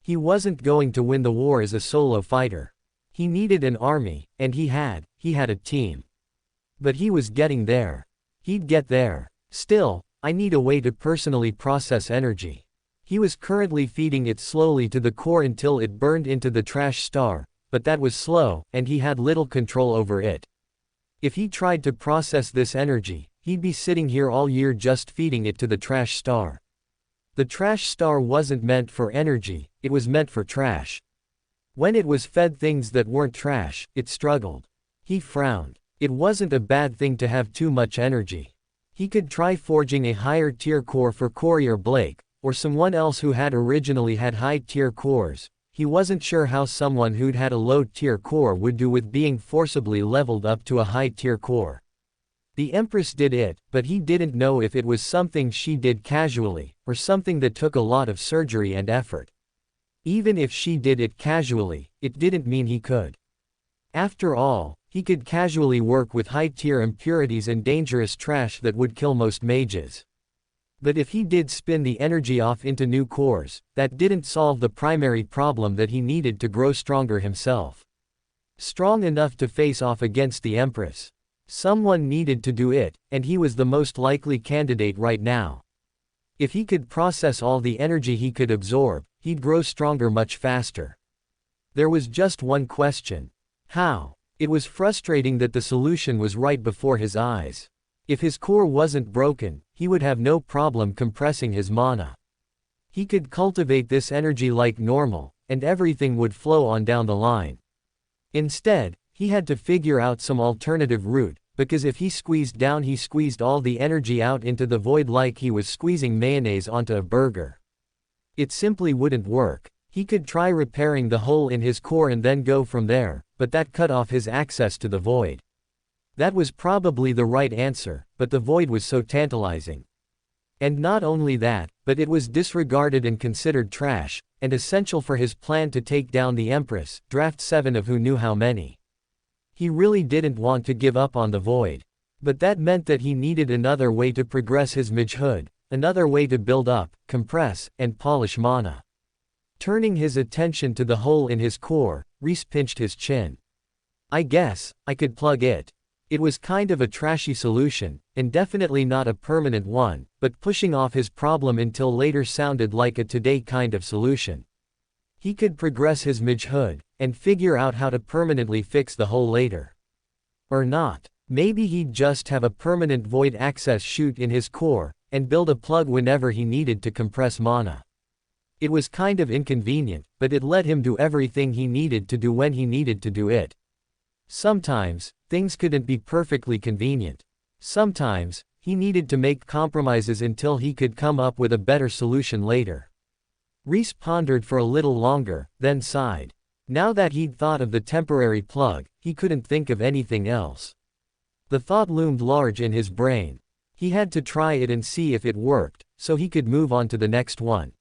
He wasn't going to win the war as a solo fighter. He needed an army, and he had a team. But he was getting there. He'd get there. Still, I need a way to personally process energy. He was currently feeding it slowly to the core until it burned into the trash star, but that was slow, and he had little control over it. If he tried to process this energy, he'd be sitting here all year just feeding it to the trash star. The trash star wasn't meant for energy, it was meant for trash. When it was fed things that weren't trash, it struggled. He frowned. It wasn't a bad thing to have too much energy. He could try forging a higher tier core for Courier Blake, or someone else who had originally had high tier cores. He wasn't sure how someone who'd had a low tier core would do with being forcibly leveled up to a high tier core. The Empress did it, but he didn't know if it was something she did casually, or something that took a lot of surgery and effort. Even if she did it casually, it didn't mean he could. After all, he could casually work with high-tier impurities and dangerous trash that would kill most mages. But if he did spin the energy off into new cores, that didn't solve the primary problem that he needed to grow stronger himself. Strong enough to face off against the Empress. Someone needed to do it, and he was the most likely candidate right now. If he could process all the energy he could absorb, he'd grow stronger much faster. There was just one question. How? It was frustrating that the solution was right before his eyes. If his core wasn't broken, he would have no problem compressing his mana. He could cultivate this energy like normal, and everything would flow on down the line. Instead, he had to figure out some alternative route, because if he squeezed down, he squeezed all the energy out into the void like he was squeezing mayonnaise onto a burger. It simply wouldn't work. He could try repairing the hole in his core and then go from there, but that cut off his access to the void. That was probably the right answer, but the void was so tantalizing. And not only that, but it was disregarded and considered trash, and essential for his plan to take down the Empress, draft 7 of who knew how many. He really didn't want to give up on the void. But that meant that he needed another way to progress his magehood, another way to build up, compress, and polish mana. Turning his attention to the hole in his core, Rhys pinched his chin. I guess I could plug it. It was kind of a trashy solution, and definitely not a permanent one, but pushing off his problem until later sounded like a today kind of solution. He could progress his magehood, and figure out how to permanently fix the hole later. Or not. Maybe he'd just have a permanent void access chute in his core, and build a plug whenever he needed to compress mana. It was kind of inconvenient, but it let him do everything he needed to do when he needed to do it. Sometimes, things couldn't be perfectly convenient. Sometimes, he needed to make compromises until he could come up with a better solution later. Rhys pondered for a little longer, then sighed. Now that he'd thought of the temporary plug, he couldn't think of anything else. The thought loomed large in his brain. He had to try it and see if it worked, so he could move on to the next one.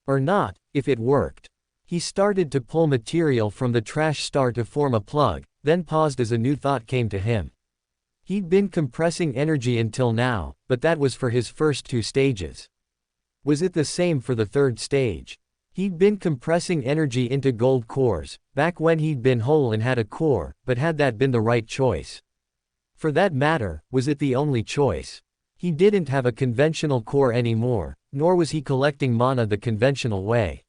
Or not, if it worked. He started to pull material from the trash star to form a plug, then paused as a new thought came to him. He'd been compressing energy until now, but that was for his first 2 stages. Was it the same for the 3rd stage? He'd been compressing energy into gold cores, back when he'd been whole and had a core, but had that been the right choice? For that matter, was it the only choice? He didn't have a conventional core anymore, nor was he collecting mana the conventional way.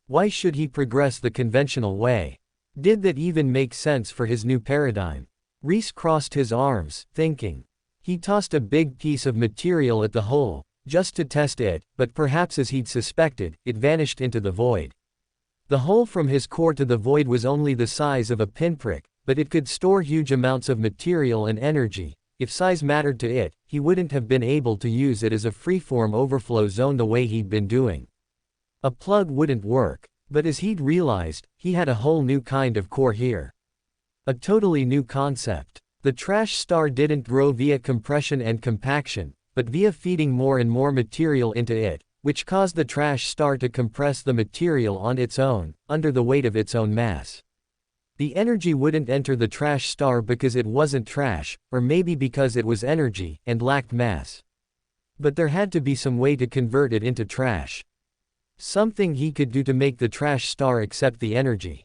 Why should he progress the conventional way? Did that even make sense for his new paradigm? Rhys crossed his arms, thinking. He tossed a big piece of material at the hole, just to test it, but perhaps as he'd suspected, it vanished into the void. The hole from his core to the void was only the size of a pinprick, but it could store huge amounts of material and energy. If size mattered to it, he wouldn't have been able to use it as a freeform overflow zone the way he'd been doing. A plug wouldn't work, but as he'd realized, he had a whole new kind of core here. A totally new concept. The trash star didn't grow via compression and compaction, but via feeding more and more material into it, which caused the trash star to compress the material on its own, under the weight of its own mass. The energy wouldn't enter the trash star because it wasn't trash, or maybe because it was energy, and lacked mass. But there had to be some way to convert it into trash. Something he could do to make the trash star accept the energy.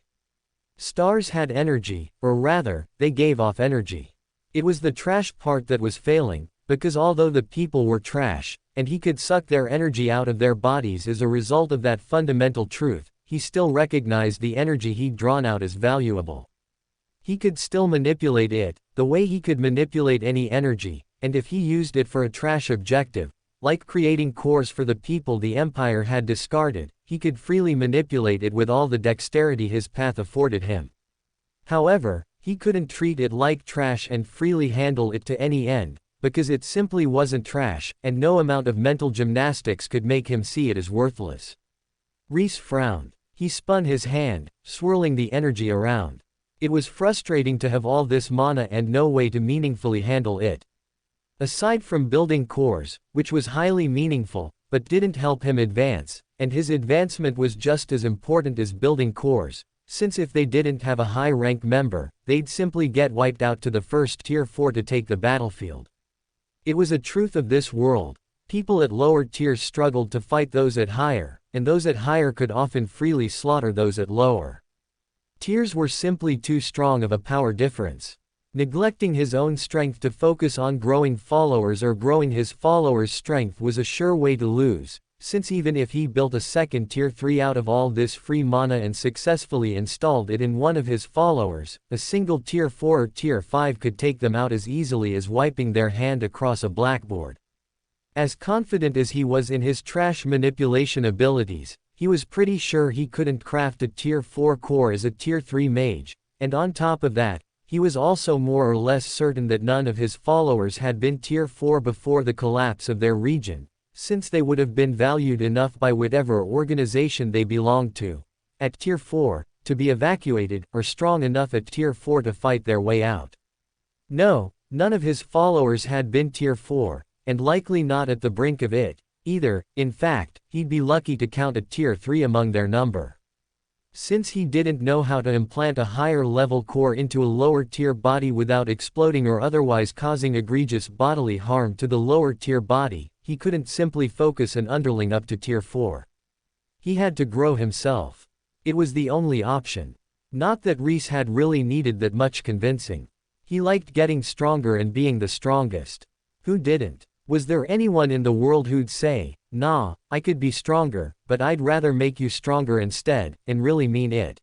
Stars had energy, or rather, they gave off energy. It was the trash part that was failing, because although the people were trash, and he could suck their energy out of their bodies as a result of that fundamental truth, he still recognized the energy he'd drawn out as valuable. He could still manipulate it, the way he could manipulate any energy, and if he used it for a trash objective, like creating cores for the people the Empire had discarded, he could freely manipulate it with all the dexterity his path afforded him. However, he couldn't treat it like trash and freely handle it to any end, because it simply wasn't trash, and no amount of mental gymnastics could make him see it as worthless. Rhys frowned. He spun his hand, swirling the energy around. It was frustrating to have all this mana and no way to meaningfully handle it. Aside from building cores, which was highly meaningful, but didn't help him advance, and his advancement was just as important as building cores, since if they didn't have a high-rank member, they'd simply get wiped out to the first tier 4 to take the battlefield. It was a truth of this world. People at lower tiers struggled to fight those at higher, and those at higher could often freely slaughter those at lower tiers were simply too strong of a power difference. Neglecting his own strength to focus on growing followers or growing his followers' strength was a sure way to lose, since even if he built a second tier 3 out of all this free mana and successfully installed it in one of his followers, a single tier 4 or tier 5 could take them out as easily as wiping their hand across a blackboard. As confident as he was in his trash manipulation abilities, he was pretty sure he couldn't craft a tier 4 core as a tier 3 mage, and on top of that, he was also more or less certain that none of his followers had been tier 4 before the collapse of their region, since they would have been valued enough by whatever organization they belonged to, at tier 4, to be evacuated, or strong enough at tier 4 to fight their way out. No, none of his followers had been tier 4, and likely not at the brink of it, either. In fact, he'd be lucky to count a tier 3 among their number. Since he didn't know how to implant a higher level core into a lower tier body without exploding or otherwise causing egregious bodily harm to the lower tier body, he couldn't simply focus an underling up to tier 4. He had to grow himself. It was the only option. Not that Rhys had really needed that much convincing. He liked getting stronger and being the strongest. Who didn't? Was there anyone in the world who'd say, "Nah, I could be stronger, but I'd rather make you stronger instead," and really mean it?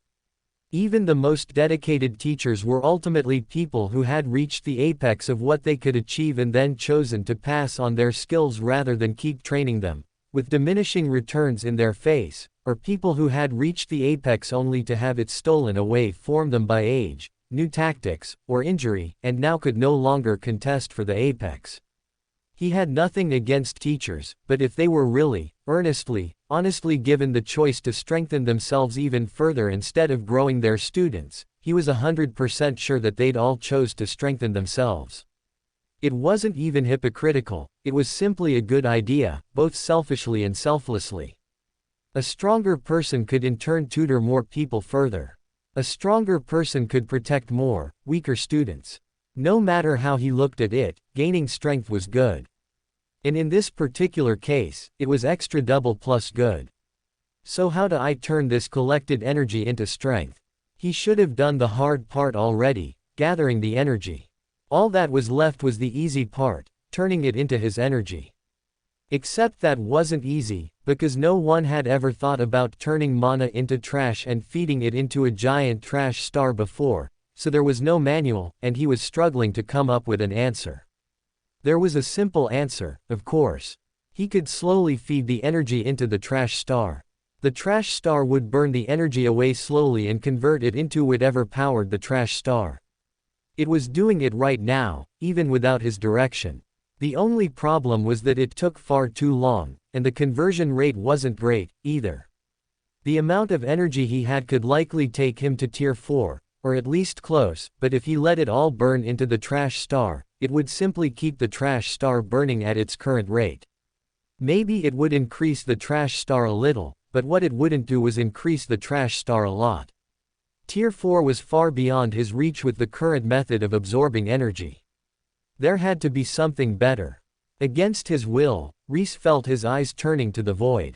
Even the most dedicated teachers were ultimately people who had reached the apex of what they could achieve and then chosen to pass on their skills rather than keep training them, with diminishing returns in their face, or people who had reached the apex only to have it stolen away from them by age, new tactics, or injury, and now could no longer contest for the apex. He had nothing against teachers, but if they were really, earnestly, honestly given the choice to strengthen themselves even further instead of growing their students, he was 100% sure that they'd all chose to strengthen themselves. It wasn't even hypocritical, it was simply a good idea, both selfishly and selflessly. A stronger person could in turn tutor more people further. A stronger person could protect more, weaker students. No matter how he looked at it, gaining strength was good. And in this particular case, it was extra double plus good. So how do I turn this collected energy into strength? He should have done the hard part already, gathering the energy. All that was left was the easy part, turning it into his energy. Except that wasn't easy, because no one had ever thought about turning mana into trash and feeding it into a giant trash star before, so there was no manual, and he was struggling to come up with an answer. There was a simple answer, of course. He could slowly feed the energy into the trash star. The trash star would burn the energy away slowly and convert it into whatever powered the trash star. It was doing it right now, even without his direction. The only problem was that it took far too long, and the conversion rate wasn't great, either. The amount of energy he had could likely take him to tier 4, or at least close, but if he let it all burn into the trash star, it would simply keep the trash star burning at its current rate. Maybe it would increase the trash star a little, but what it wouldn't do was increase the trash star a lot. Tier 4 was far beyond his reach with the current method of absorbing energy. There had to be something better. Against his will, Rhys felt his eyes turning to the void.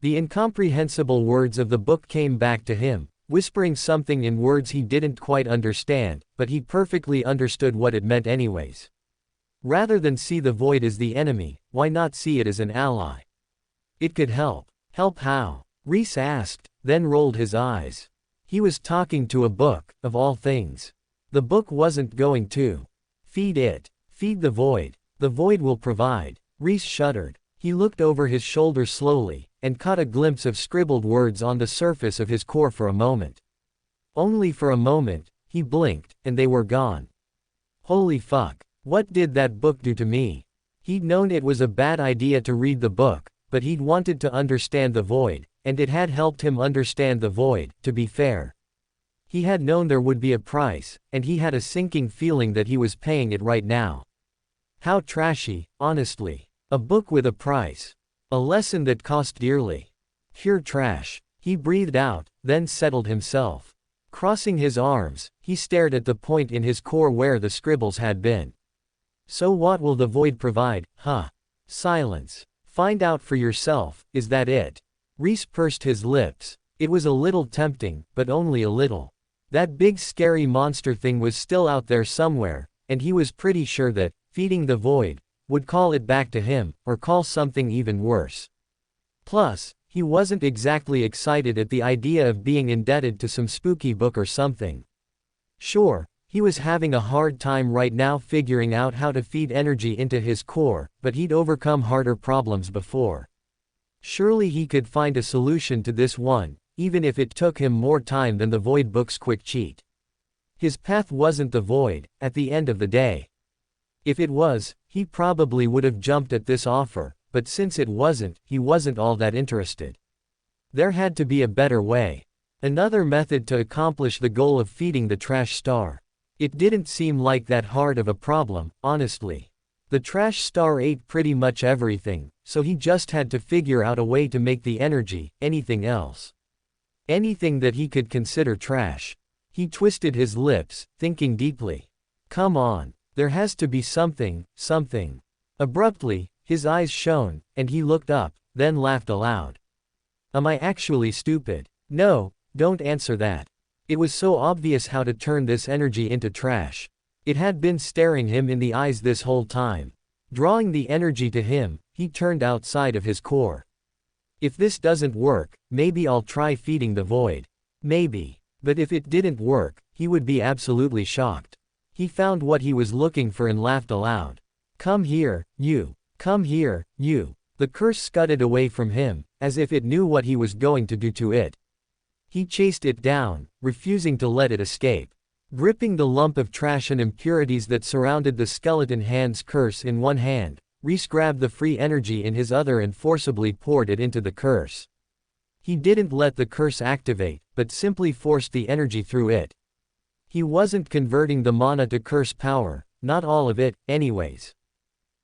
The incomprehensible words of the book came back to him, whispering something in words he didn't quite understand, but he perfectly understood what it meant anyways. Rather than see the void as the enemy, why not see it as an ally? It could help. Help how? Rhys asked, then rolled his eyes. He was talking to a book, of all things. The book wasn't going to feed it. Feed the void. The void will provide. Rhys shuddered. He looked over his shoulder slowly, and caught a glimpse of scribbled words on the surface of his core for a moment. Only for a moment, he blinked, and they were gone. Holy fuck. What did that book do to me? He'd known it was a bad idea to read the book, but he'd wanted to understand the void, and it had helped him understand the void, to be fair. He had known there would be a price, and he had a sinking feeling that he was paying it right now. How trashy, honestly. A book with a price. A lesson that cost dearly. Pure trash. He breathed out, then settled himself. Crossing his arms, he stared at the point in his core where the scribbles had been. So what will the void provide, huh? Silence. Find out for yourself, is that it? Rhys pursed his lips. It was a little tempting, but only a little. That big scary monster thing was still out there somewhere, and he was pretty sure that, feeding the void, would call it back to him, or call something even worse. Plus, he wasn't exactly excited at the idea of being indebted to some spooky book or something. Sure, he was having a hard time right now figuring out how to feed energy into his core, but he'd overcome harder problems before. Surely he could find a solution to this one, even if it took him more time than the void book's quick cheat. His path wasn't the void, at the end of the day. If it was, he probably would have jumped at this offer, but since it wasn't, he wasn't all that interested. There had to be a better way. Another method to accomplish the goal of feeding the trash star. It didn't seem like that hard of a problem, honestly. The trash star ate pretty much everything, so he just had to figure out a way to make the energy, anything else. Anything that he could consider trash. He twisted his lips, thinking deeply. Come on. There has to be something. Abruptly, his eyes shone, and he looked up, then laughed aloud. Am I actually stupid? No, don't answer that. It was so obvious how to turn this energy into trash. It had been staring him in the eyes this whole time. Drawing the energy to him, he turned outside of his core. If this doesn't work, maybe I'll try feeding the void. Maybe. But if it didn't work, he would be absolutely shocked. He found what he was looking for and laughed aloud. Come here, you. Come here, you. The curse scudded away from him, as if it knew what he was going to do to it. He chased it down, refusing to let it escape. Gripping the lump of trash and impurities that surrounded the skeleton hand's curse in one hand, Rhys grabbed the free energy in his other and forcibly poured it into the curse. He didn't let the curse activate, but simply forced the energy through it. He wasn't converting the mana to curse power, not all of it, anyways.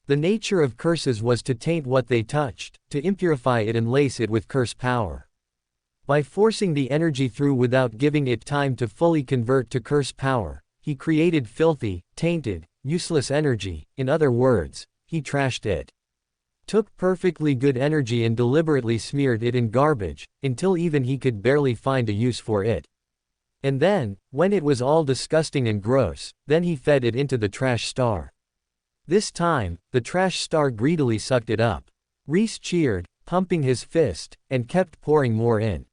The nature of curses was to taint what they touched, to impurify it and lace it with curse power. By forcing the energy through without giving it time to fully convert to curse power, he created filthy, tainted, useless energy. In other words, he trashed it. Took perfectly good energy and deliberately smeared it in garbage, until even he could barely find a use for it. And then, when it was all disgusting and gross, then he fed it into the trash star. This time, the trash star greedily sucked it up. Rhys cheered, pumping his fist, and kept pouring more in.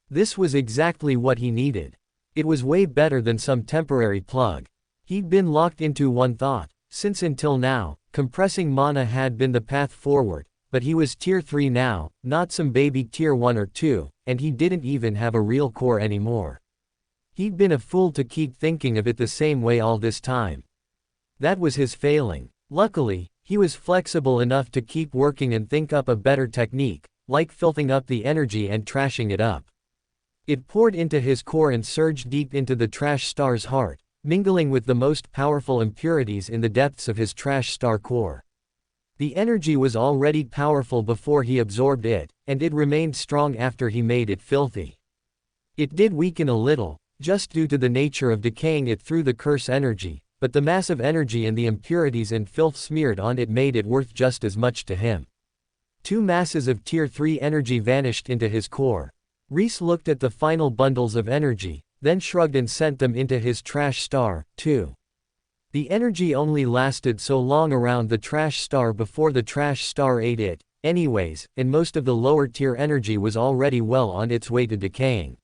This was exactly what he needed. It was way better than some temporary plug. He'd been locked into one thought, since until now, compressing mana had been the path forward, but he was tier 3 now, not some baby tier 1 or 2, and he didn't even have a real core anymore. He'd been a fool to keep thinking of it the same way all this time. That was his failing. Luckily, he was flexible enough to keep working and think up a better technique, like filthing up the energy and trashing it up. It poured into his core and surged deep into the trash star's heart, mingling with the most powerful impurities in the depths of his trash star core. The energy was already powerful before he absorbed it, and it remained strong after he made it filthy. It did weaken a little, just due to the nature of decaying it through the curse energy, but the massive energy and the impurities and filth smeared on it made it worth just as much to him. 2 masses of tier 3 energy vanished into his core. Rhys looked at the final bundles of energy, then shrugged and sent them into his trash star, too. The energy only lasted so long around the trash star before the trash star ate it, anyways, and most of the lower tier energy was already well on its way to decaying.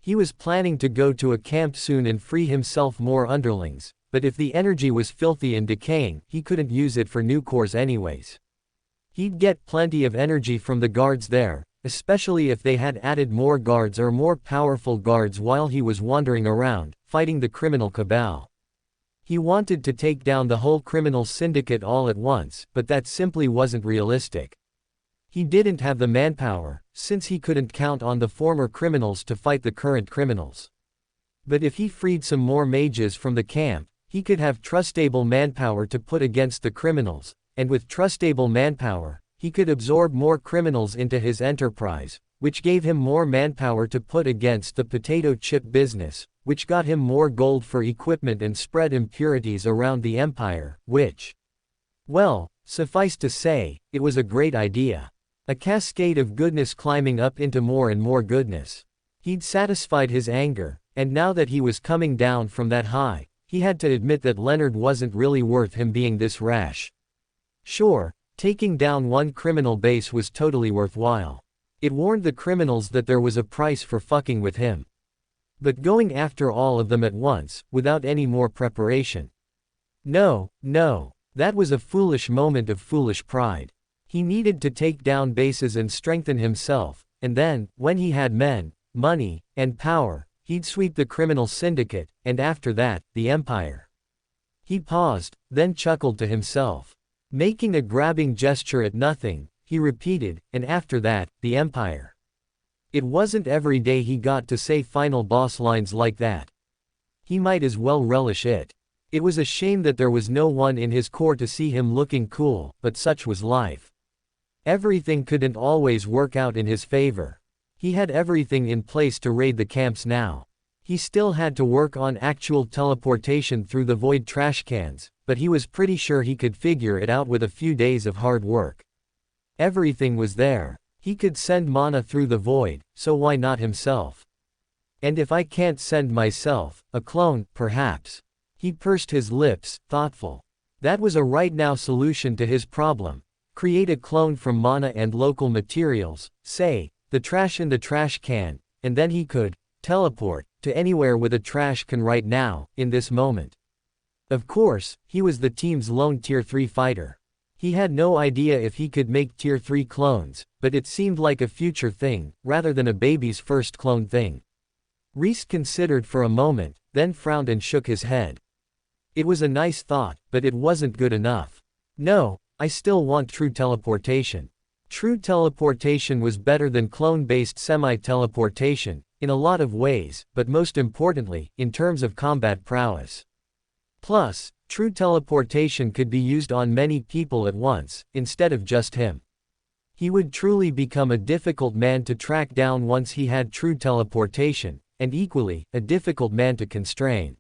He was planning to go to a camp soon and free himself more underlings, but if the energy was filthy and decaying, he couldn't use it for new cores anyways. He'd get plenty of energy from the guards there, especially if they had added more guards or more powerful guards while he was wandering around, fighting the criminal cabal. He wanted to take down the whole criminal syndicate all at once, but that simply wasn't realistic. He didn't have the manpower, since he couldn't count on the former criminals to fight the current criminals. But if he freed some more mages from the camp, he could have trustable manpower to put against the criminals, and with trustable manpower, he could absorb more criminals into his enterprise, which gave him more manpower to put against the potato chip business, which got him more gold for equipment and spread impurities around the empire, which, well, suffice to say, it was a great idea. A cascade of goodness climbing up into more and more goodness. He'd satisfied his anger, and now that he was coming down from that high, he had to admit that Leonard wasn't really worth him being this rash. Sure, taking down one criminal base was totally worthwhile. It warned the criminals that there was a price for fucking with him. But going after all of them at once, without any more preparation. No, that was a foolish moment of foolish pride. He needed to take down bases and strengthen himself, and then, when he had men, money, and power, he'd sweep the criminal syndicate, and after that, the empire. He paused, then chuckled to himself. Making a grabbing gesture at nothing, he repeated, and after that, the empire. It wasn't every day he got to say final boss lines like that. He might as well relish it. It was a shame that there was no one in his core to see him looking cool, but such was life. Everything couldn't always work out in his favor. He had everything in place to raid the camps now. He still had to work on actual teleportation through the void trash cans, but he was pretty sure he could figure it out with a few days of hard work. Everything was there. He could send mana through the void, so why not himself? And if I can't send myself, a clone, perhaps. He pursed his lips, thoughtful. That was a right-now solution to his problem. Create a clone from mana and local materials, say, the trash in the trash can, and then he could teleport to anywhere with a trash can right now, in this moment. Of course, he was the team's lone tier 3 fighter. He had no idea if he could make tier 3 clones, but it seemed like a future thing, rather than a baby's first clone thing. Rhys considered for a moment, then frowned and shook his head. It was a nice thought, but it wasn't good enough. No, I still want true teleportation. True teleportation was better than clone-based semi-teleportation, in a lot of ways, but most importantly, in terms of combat prowess. Plus, true teleportation could be used on many people at once, instead of just him. He would truly become a difficult man to track down once he had true teleportation, and equally, a difficult man to constrain.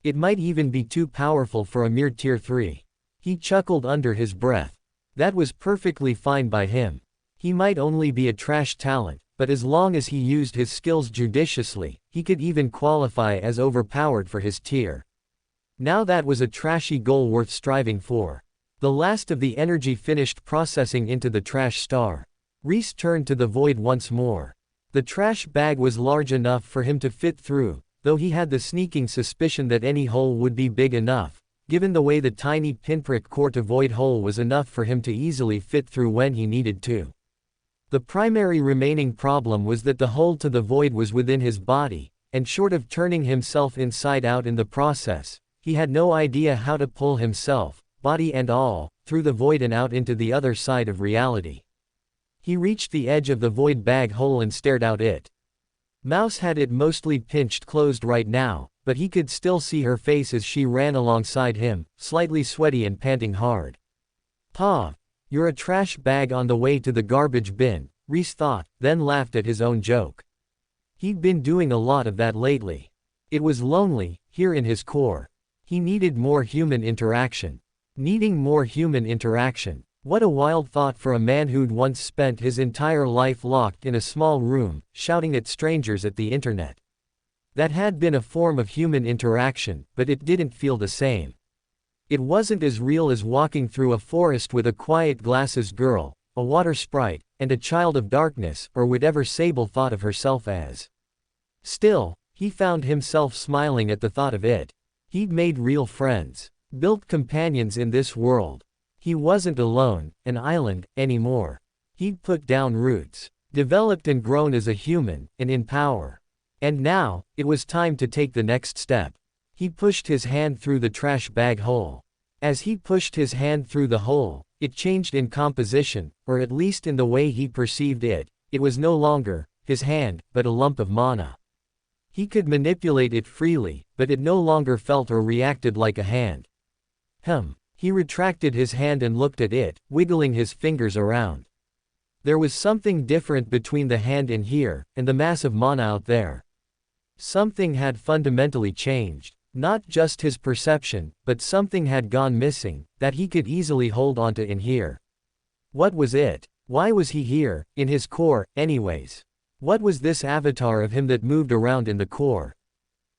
It might even be too powerful for a mere tier 3. He chuckled under his breath. That was perfectly fine by him. He might only be a trash talent, but as long as he used his skills judiciously, he could even qualify as overpowered for his tier. Now that was a trashy goal worth striving for. The last of the energy finished processing into the trash star. Rhys turned to the void once more. The trash bag was large enough for him to fit through, though he had the sneaking suspicion that any hole would be big enough, given the way the tiny pinprick cortivoid hole was enough for him to easily fit through when he needed to. The primary remaining problem was that the hole to the void was within his body, and short of turning himself inside out in the process, he had no idea how to pull himself, body and all, through the void and out into the other side of reality. He reached the edge of the void bag hole and stared out it. Mouse had it mostly pinched closed right now, but he could still see her face as she ran alongside him, slightly sweaty and panting hard. "Pa, you're a trash bag on the way to the garbage bin," Rhys thought, then laughed at his own joke. He'd been doing a lot of that lately. It was lonely, here in his core. He needed more human interaction. Needing more human interaction. What a wild thought for a man who'd once spent his entire life locked in a small room, shouting at strangers at the internet. That had been a form of human interaction, but it didn't feel the same. It wasn't as real as walking through a forest with a quiet glasses girl, a water sprite, and a child of darkness, or whatever Sable thought of herself as. Still, he found himself smiling at the thought of it. He'd made real friends, built companions in this world. He wasn't alone, an island, anymore. He'd put down roots, developed and grown as a human, and in power. And now, it was time to take the next step. He pushed his hand through the trash bag hole. As he pushed his hand through the hole, it changed in composition, or at least in the way he perceived it. It was no longer his hand, but a lump of mana. He could manipulate it freely, but it no longer felt or reacted like a hand. He retracted his hand and looked at it, wiggling his fingers around. There was something different between the hand in here, and the mass of mana out there. Something had fundamentally changed. Not just his perception, but something had gone missing, that he could easily hold onto in here. What was it? Why was he here, in his core, anyways? What was this avatar of him that moved around in the core?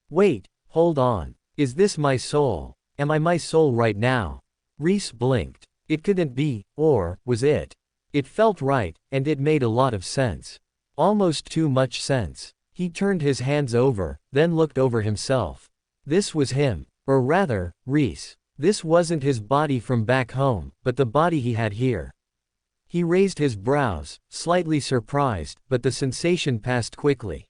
Wait, hold on. Is this my soul? Am I my soul right now? Rhys blinked. It couldn't be, or was it? It felt right, and it made a lot of sense. Almost too much sense. He turned his hands over, then looked over himself. This was him, or rather, Rhys. This wasn't his body from back home, but the body he had here. He raised his brows, slightly surprised, but the sensation passed quickly.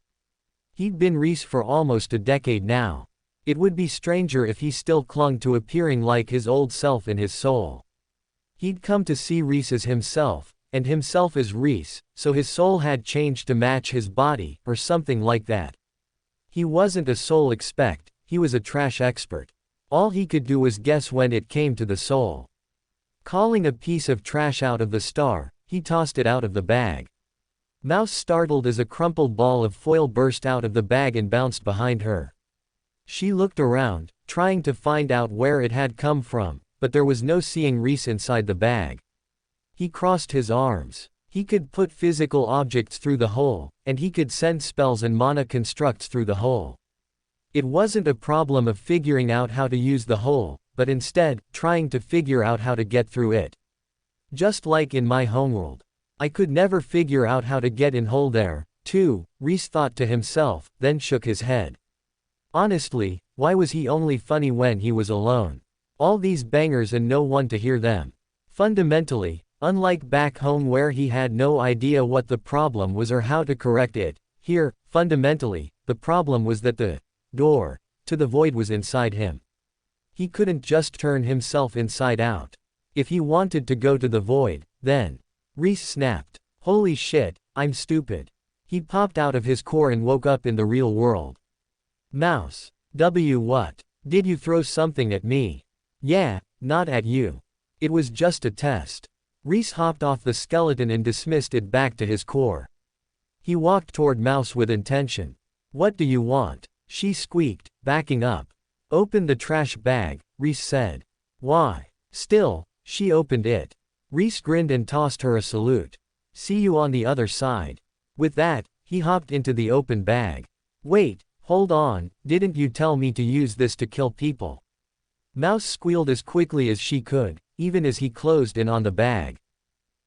He'd been Rhys for almost a decade now. It would be stranger if he still clung to appearing like his old self in his soul. He'd come to see Rhys as himself, and himself as Rhys, so his soul had changed to match his body, or something like that. He wasn't a soul expert, he was a trash expert. All he could do was guess when it came to the soul. Calling a piece of trash out of the star, he tossed it out of the bag. Mouse startled as a crumpled ball of foil burst out of the bag and bounced behind her. She looked around, trying to find out where it had come from, but there was no seeing Rhys inside the bag. He crossed his arms. He could put physical objects through the hole, and he could send spells and mana constructs through the hole. It wasn't a problem of figuring out how to use the hole, but instead, trying to figure out how to get through it. Just like in my homeworld. I could never figure out how to get in hole there, too, Rhys thought to himself, then shook his head. Honestly, why was he only funny when he was alone? All these bangers and no one to hear them. Fundamentally, unlike back home where he had no idea what the problem was or how to correct it, here, fundamentally, the problem was that the door to the void was inside him. He couldn't just turn himself inside out. If he wanted to go to the void, then. Rhys snapped. Holy shit, I'm stupid. He popped out of his core and woke up in the real world. Mouse. What? Did you throw something at me? Yeah, not at you. It was just a test. Rhys hopped off the skeleton and dismissed it back to his core. He walked toward Mouse with intention. What do you want? She squeaked, backing up. Open the trash bag, Rhys said. Why? Still, she opened it. Rhys grinned and tossed her a salute. See you on the other side. With that, he hopped into the open bag. Wait, hold on, didn't you tell me to use this to kill people? Mouse squealed as quickly as she could, even as he closed in on the bag.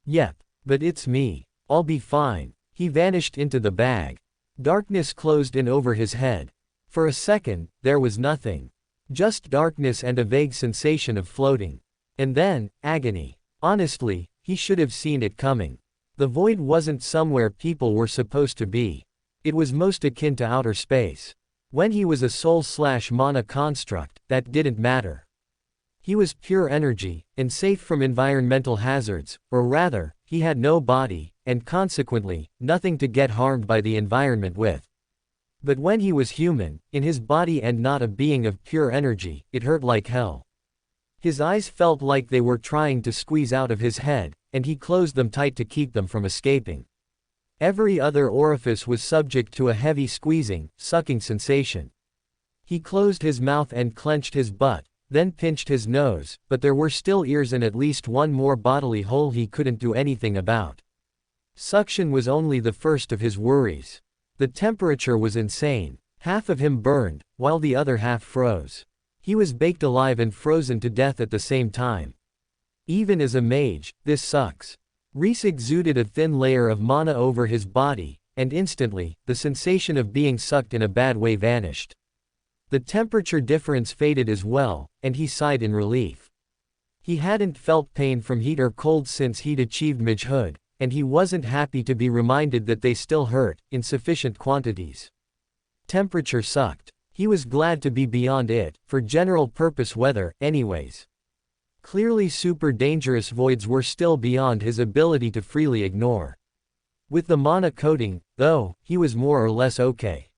Yep, but it's me. I'll be fine. He vanished into the bag. Darkness closed in over his head. For a second, there was nothing. Just darkness and a vague sensation of floating. And then, agony. Honestly, he should have seen it coming. The void wasn't somewhere people were supposed to be. It was most akin to outer space. When he was a soul/mana construct, that didn't matter. He was pure energy, and safe from environmental hazards, or rather, he had no body, and consequently, nothing to get harmed by the environment with. But when he was human, in his body and not a being of pure energy, it hurt like hell. His eyes felt like they were trying to squeeze out of his head, and he closed them tight to keep them from escaping. Every other orifice was subject to a heavy squeezing, sucking sensation. He closed his mouth and clenched his butt, then pinched his nose, but there were still ears and at least one more bodily hole he couldn't do anything about. Suction was only the first of his worries. The temperature was insane. Half of him burned, while the other half froze. He was baked alive and frozen to death at the same time. Even as a mage, this sucks. Rhys exuded a thin layer of mana over his body, and instantly, the sensation of being sucked in a bad way vanished. The temperature difference faded as well, and he sighed in relief. He hadn't felt pain from heat or cold since he'd achieved magehood, and he wasn't happy to be reminded that they still hurt, in sufficient quantities. Temperature sucked. He was glad to be beyond it, for general-purpose weather, anyways. Clearly super dangerous voids were still beyond his ability to freely ignore. With the mana coating, though, he was more or less okay.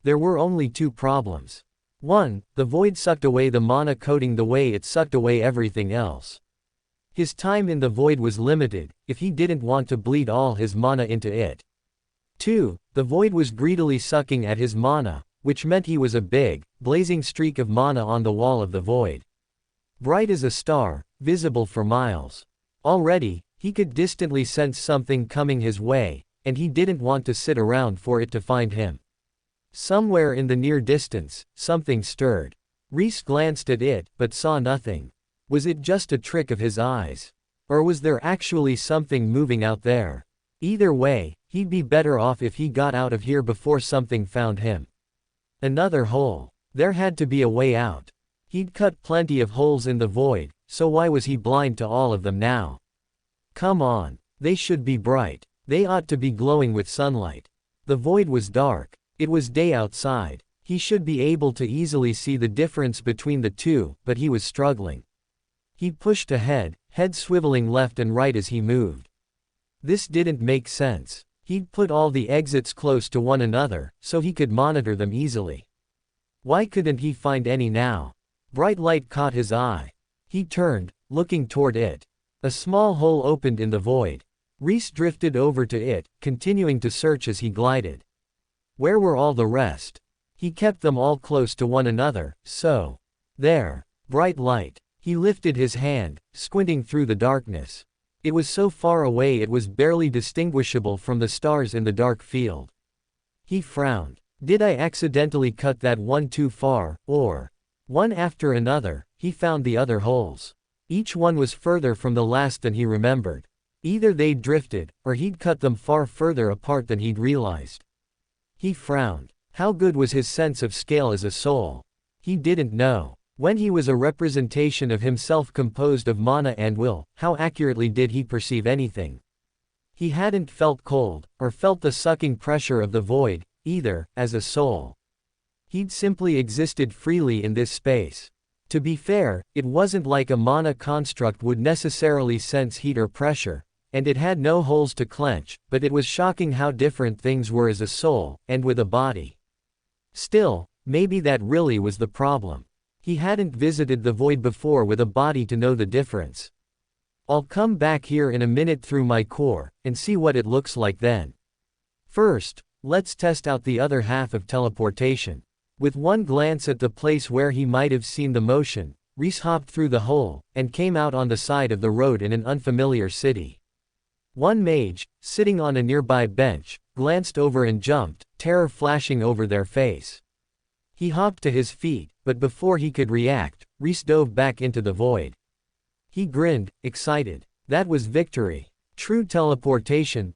There were only two problems. 1. The void sucked away the mana coating the way it sucked away everything else. His time in the void was limited, if he didn't want to bleed all his mana into it. 2. The void was greedily sucking at his mana, which meant he was a big, blazing streak of mana on the wall of the void. Bright as a star, visible for miles. Already, he could distantly sense something coming his way, and he didn't want to sit around for it to find him. Somewhere in the near distance, something stirred. Rhys glanced at it, but saw nothing. Was it just a trick of his eyes? Or was there actually something moving out there? Either way, he'd be better off if he got out of here before something found him. Another hole. There had to be a way out. He'd cut plenty of holes in the void, so why was he blind to all of them now? Come on. They should be bright. They ought to be glowing with sunlight. The void was dark. It was day outside. He should be able to easily see the difference between the two, but he was struggling. He pushed ahead, head swiveling left and right as he moved. This didn't make sense. He'd put all the exits close to one another, so he could monitor them easily. Why couldn't he find any now? Bright light caught his eye. He turned, looking toward it. A small hole opened in the void. Rhys drifted over to it, continuing to search as he glided. Where were all the rest? He kept them all close to one another, so. There. Bright light. He lifted his hand, squinting through the darkness. It was so far away it was barely distinguishable from the stars in the dark field. He frowned. Did I accidentally cut that one too far, or? One after another, he found the other holes. Each one was further from the last than he remembered. Either they'd drifted, or he'd cut them far further apart than he'd realized. He frowned. How good was his sense of scale as a soul? He didn't know. When he was a representation of himself composed of mana and will, how accurately did he perceive anything? He hadn't felt cold, or felt the sucking pressure of the void, either, as a soul. He'd simply existed freely in this space. To be fair, it wasn't like a mana construct would necessarily sense heat or pressure, and it had no holes to clench, but it was shocking how different things were as a soul, and with a body. Still, maybe that really was the problem. He hadn't visited the void before with a body to know the difference. I'll come back here in a minute through my core, and see what it looks like then. First, let's test out the other half of teleportation. With one glance at the place where he might have seen the motion, Rhys hopped through the hole, and came out on the side of the road in an unfamiliar city. One mage, sitting on a nearby bench, glanced over and jumped, terror flashing over their face. He hopped to his feet, but before he could react, Rhys dove back into the void. He grinned, excited. That was victory. True teleportation,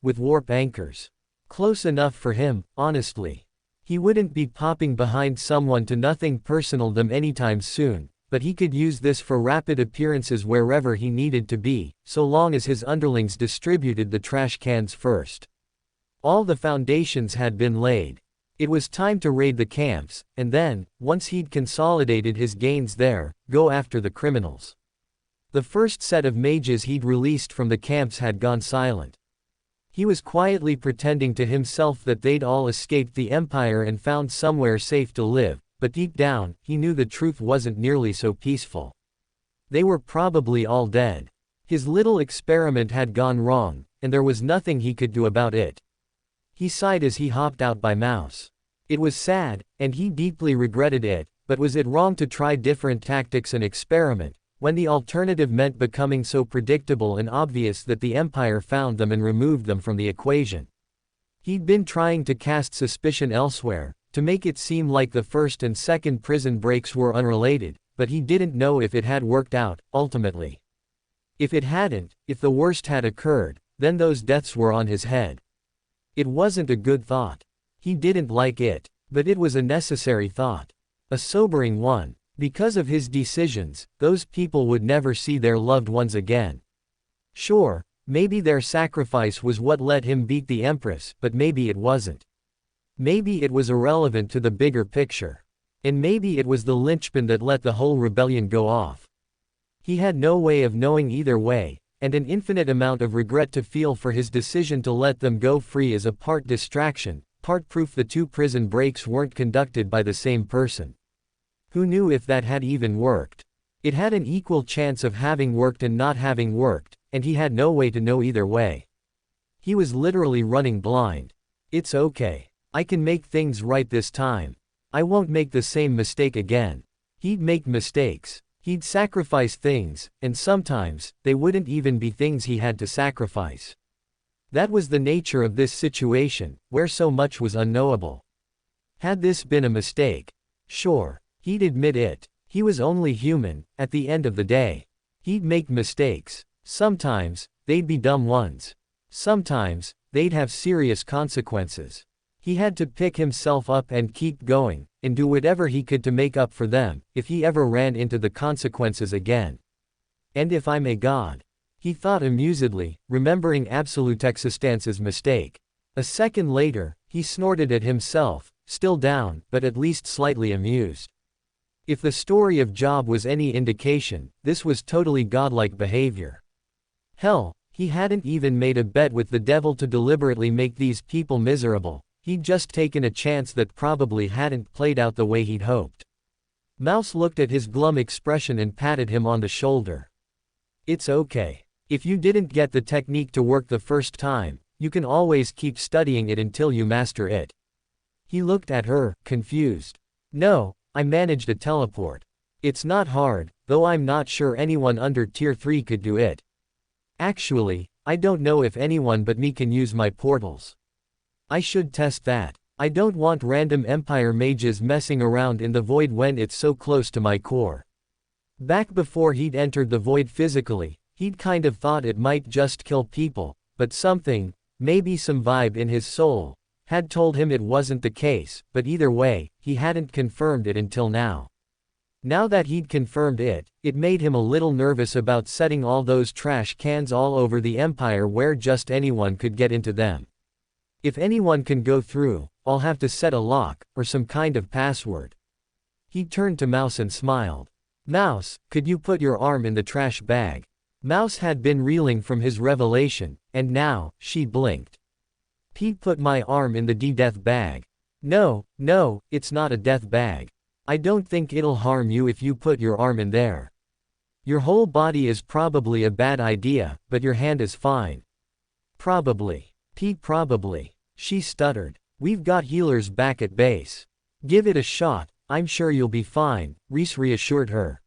with warp anchors. Close enough for him, honestly. He wouldn't be popping behind someone to nothing personal them anytime soon, but he could use this for rapid appearances wherever he needed to be, so long as his underlings distributed the trash cans first. All the foundations had been laid. It was time to raid the camps, and then, once he'd consolidated his gains there, go after the criminals. The first set of mages he'd released from the camps had gone silent. He was quietly pretending to himself that they'd all escaped the Empire and found somewhere safe to live, but deep down, he knew the truth wasn't nearly so peaceful. They were probably all dead. His little experiment had gone wrong, and there was nothing he could do about it. He sighed as he hopped out by Mouse. It was sad, and he deeply regretted it, but was it wrong to try different tactics and experiment, when the alternative meant becoming so predictable and obvious that the Empire found them and removed them from the equation? He'd been trying to cast suspicion elsewhere, to make it seem like the first and second prison breaks were unrelated, but he didn't know if it had worked out, ultimately. If it hadn't, if the worst had occurred, then those deaths were on his head. It wasn't a good thought. He didn't like it, but it was a necessary thought. A sobering one. Because of his decisions, those people would never see their loved ones again. Sure, maybe their sacrifice was what let him beat the Empress, but maybe it wasn't. Maybe it was irrelevant to the bigger picture. And maybe it was the linchpin that let the whole rebellion go off. He had no way of knowing either way, and an infinite amount of regret to feel for his decision to let them go free as a part distraction, part proof the two prison breaks weren't conducted by the same person. Who knew if that had even worked? It had an equal chance of having worked and not having worked, and he had no way to know either way. He was literally running blind. It's okay. I can make things right this time. I won't make the same mistake again. He'd make mistakes. He'd sacrifice things, and sometimes, they wouldn't even be things he had to sacrifice. That was the nature of this situation, where so much was unknowable. Had this been a mistake? Sure. He'd admit it. He was only human, at the end of the day. He'd make mistakes. Sometimes, they'd be dumb ones. Sometimes, they'd have serious consequences. He had to pick himself up and keep going, and do whatever he could to make up for them, if he ever ran into the consequences again. And if I may God, he thought amusedly, remembering Absolute Existence's mistake. A second later, he snorted at himself, still down, but at least slightly amused. If the story of Job was any indication, this was totally godlike behavior. Hell, he hadn't even made a bet with the devil to deliberately make these people miserable. He'd just taken a chance that probably hadn't played out the way he'd hoped. Mouse looked at his glum expression and patted him on the shoulder. It's okay. If you didn't get the technique to work the first time, you can always keep studying it until you master it. He looked at her, confused. No, I managed a teleport. It's not hard, though I'm not sure anyone under Tier 3 could do it. Actually, I don't know if anyone but me can use my portals. I should test that. I don't want random Empire mages messing around in the void when it's so close to my core. Back before he'd entered the void physically, he'd kind of thought it might just kill people, but something, maybe some vibe in his soul, had told him it wasn't the case, but either way, he hadn't confirmed it until now. Now that he'd confirmed it, it made him a little nervous about setting all those trash cans all over the Empire where just anyone could get into them. If anyone can go through, I'll have to set a lock, or some kind of password. He turned to Mouse and smiled. Mouse, could you put your arm in the trash bag? Mouse had been reeling from his revelation, and now, she blinked. Pete put my arm in the death bag. No, it's not a death bag. I don't think it'll harm you if you put your arm in there. Your whole body is probably a bad idea, but your hand is fine. Probably. Pete probably. She stuttered. We've got healers back at base. Give it a shot, I'm sure you'll be fine, Rhys reassured her.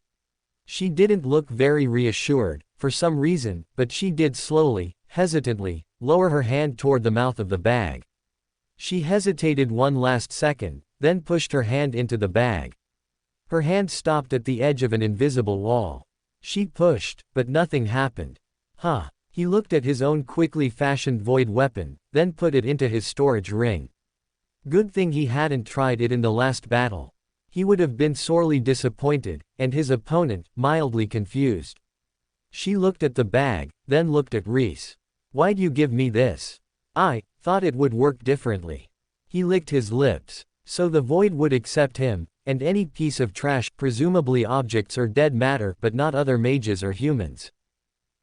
She didn't look very reassured, for some reason, but she did slowly, hesitantly, lower her hand toward the mouth of the bag. She hesitated one last second, then pushed her hand into the bag. Her hand stopped at the edge of an invisible wall. She pushed, but nothing happened. Huh. He looked at his own quickly fashioned void weapon, then put it into his storage ring. Good thing he hadn't tried it in the last battle. He would have been sorely disappointed, and his opponent, mildly confused. She looked at the bag, then looked at Rhys. Why'd you give me this? I thought it would work differently. He licked his lips. So the void would accept him, and any piece of trash, presumably objects or dead matter, but not other mages or humans.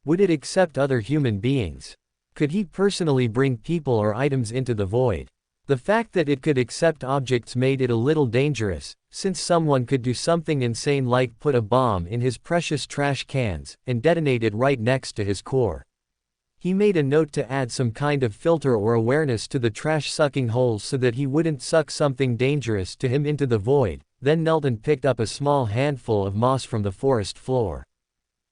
Would it accept other human beings? Could he personally bring people or items into the void? The fact that it could accept objects made it a little dangerous, since someone could do something insane like put a bomb in his precious trash cans, and detonate it right next to his core. He made a note to add some kind of filter or awareness to the trash-sucking holes so that he wouldn't suck something dangerous to him into the void, then knelt and picked up a small handful of moss from the forest floor.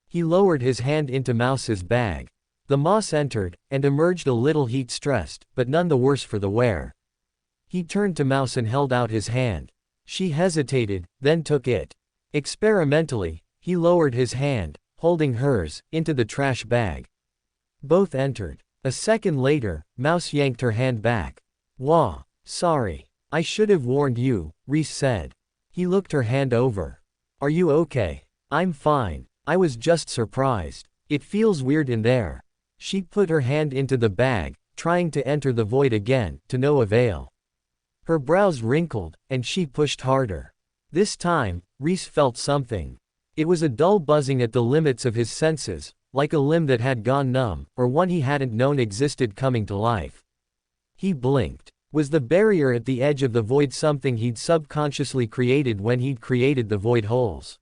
He lowered his hand into Mouse's bag. The moss entered, and emerged a little heat-stressed, but none the worse for the wear. He turned to Mouse and held out his hand. She hesitated, then took it. Experimentally, he lowered his hand, holding hers, into the trash bag. Both entered. A second later, Mouse yanked her hand back. "Wah, sorry. I should have warned you," Rhys said. He looked her hand over. "Are you okay?" "I'm fine. I was just surprised. It feels weird in there." She put her hand into the bag, trying to enter the void again, to no avail. Her brows wrinkled, and she pushed harder. This time, Rhys felt something. It was a dull buzzing at the limits of his senses, like a limb that had gone numb, or one he hadn't known existed coming to life. He blinked. Was the barrier at the edge of the void something he'd subconsciously created when he'd created the void holes?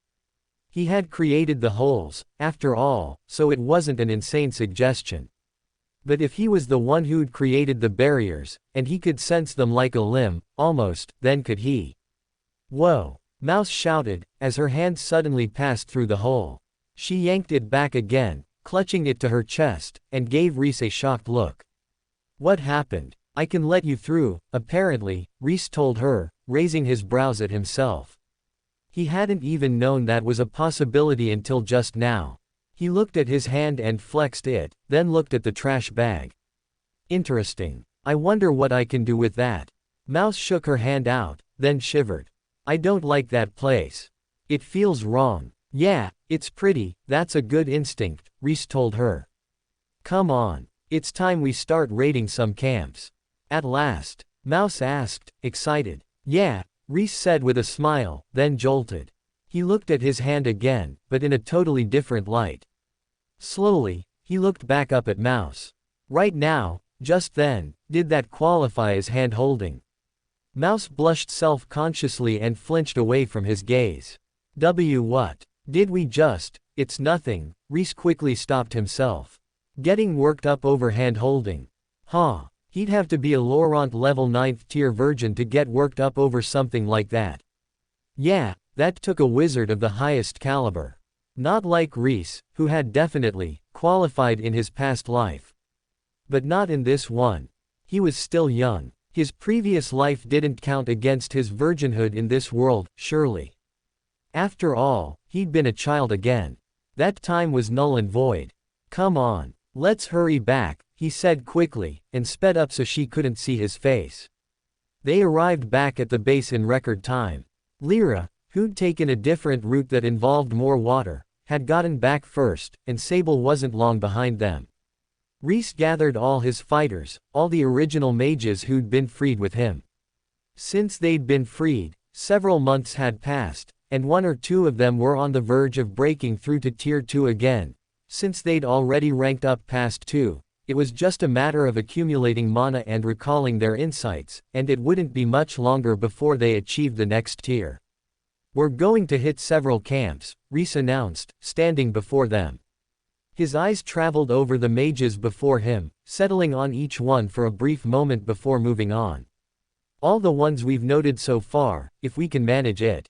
He had created the holes, after all, so it wasn't an insane suggestion. But if he was the one who'd created the barriers, and he could sense them like a limb, almost, then could he? "Whoa!" Mouse shouted, as her hand suddenly passed through the hole. She yanked it back again, clutching it to her chest, and gave Rhys a shocked look. "What happened?" "I can let you through, apparently," Rhys told her, raising his brows at himself. He hadn't even known that was a possibility until just now. He looked at his hand and flexed it, then looked at the trash bag. "Interesting. I wonder what I can do with that." Mouse shook her hand out, then shivered. "I don't like that place. It feels wrong." "Yeah, it's pretty, that's a good instinct," Rhys told her. "Come on. It's time we start raiding some camps." "At last?" Mouse asked, excited. "Yeah," Rhys said with a smile, then jolted. He looked at his hand again, but in a totally different light. Slowly, he looked back up at Mouse. Right now, just then, did that qualify as hand-holding? Mouse blushed self-consciously and flinched away from his gaze. What? Did we just? It's nothing," Rhys quickly stopped himself. Getting worked up over hand-holding. Huh. He'd have to be a Laurent level 9th tier virgin to get worked up over something like that. Yeah, that took a wizard of the highest caliber. Not like Rhys, who had definitely qualified in his past life. But not in this one. He was still young. His previous life didn't count against his virginhood in this world, surely. After all, he'd been a child again. That time was null and void. "Come on. Let's hurry back," he said quickly, and sped up so she couldn't see his face. They arrived back at the base in record time. Lyra, who'd taken a different route that involved more water, had gotten back first, and Sable wasn't long behind them. Rhys gathered all his fighters, all the original mages who'd been freed with him. Since they'd been freed, several months had passed, and one or two of them were on the verge of breaking through to Tier 2 again. Since they'd already ranked up past 2, it was just a matter of accumulating mana and recalling their insights, and it wouldn't be much longer before they achieved the next tier. "We're going to hit several camps," Rhys announced, standing before them. His eyes traveled over the mages before him, settling on each one for a brief moment before moving on. "All the ones we've noted so far, if we can manage it.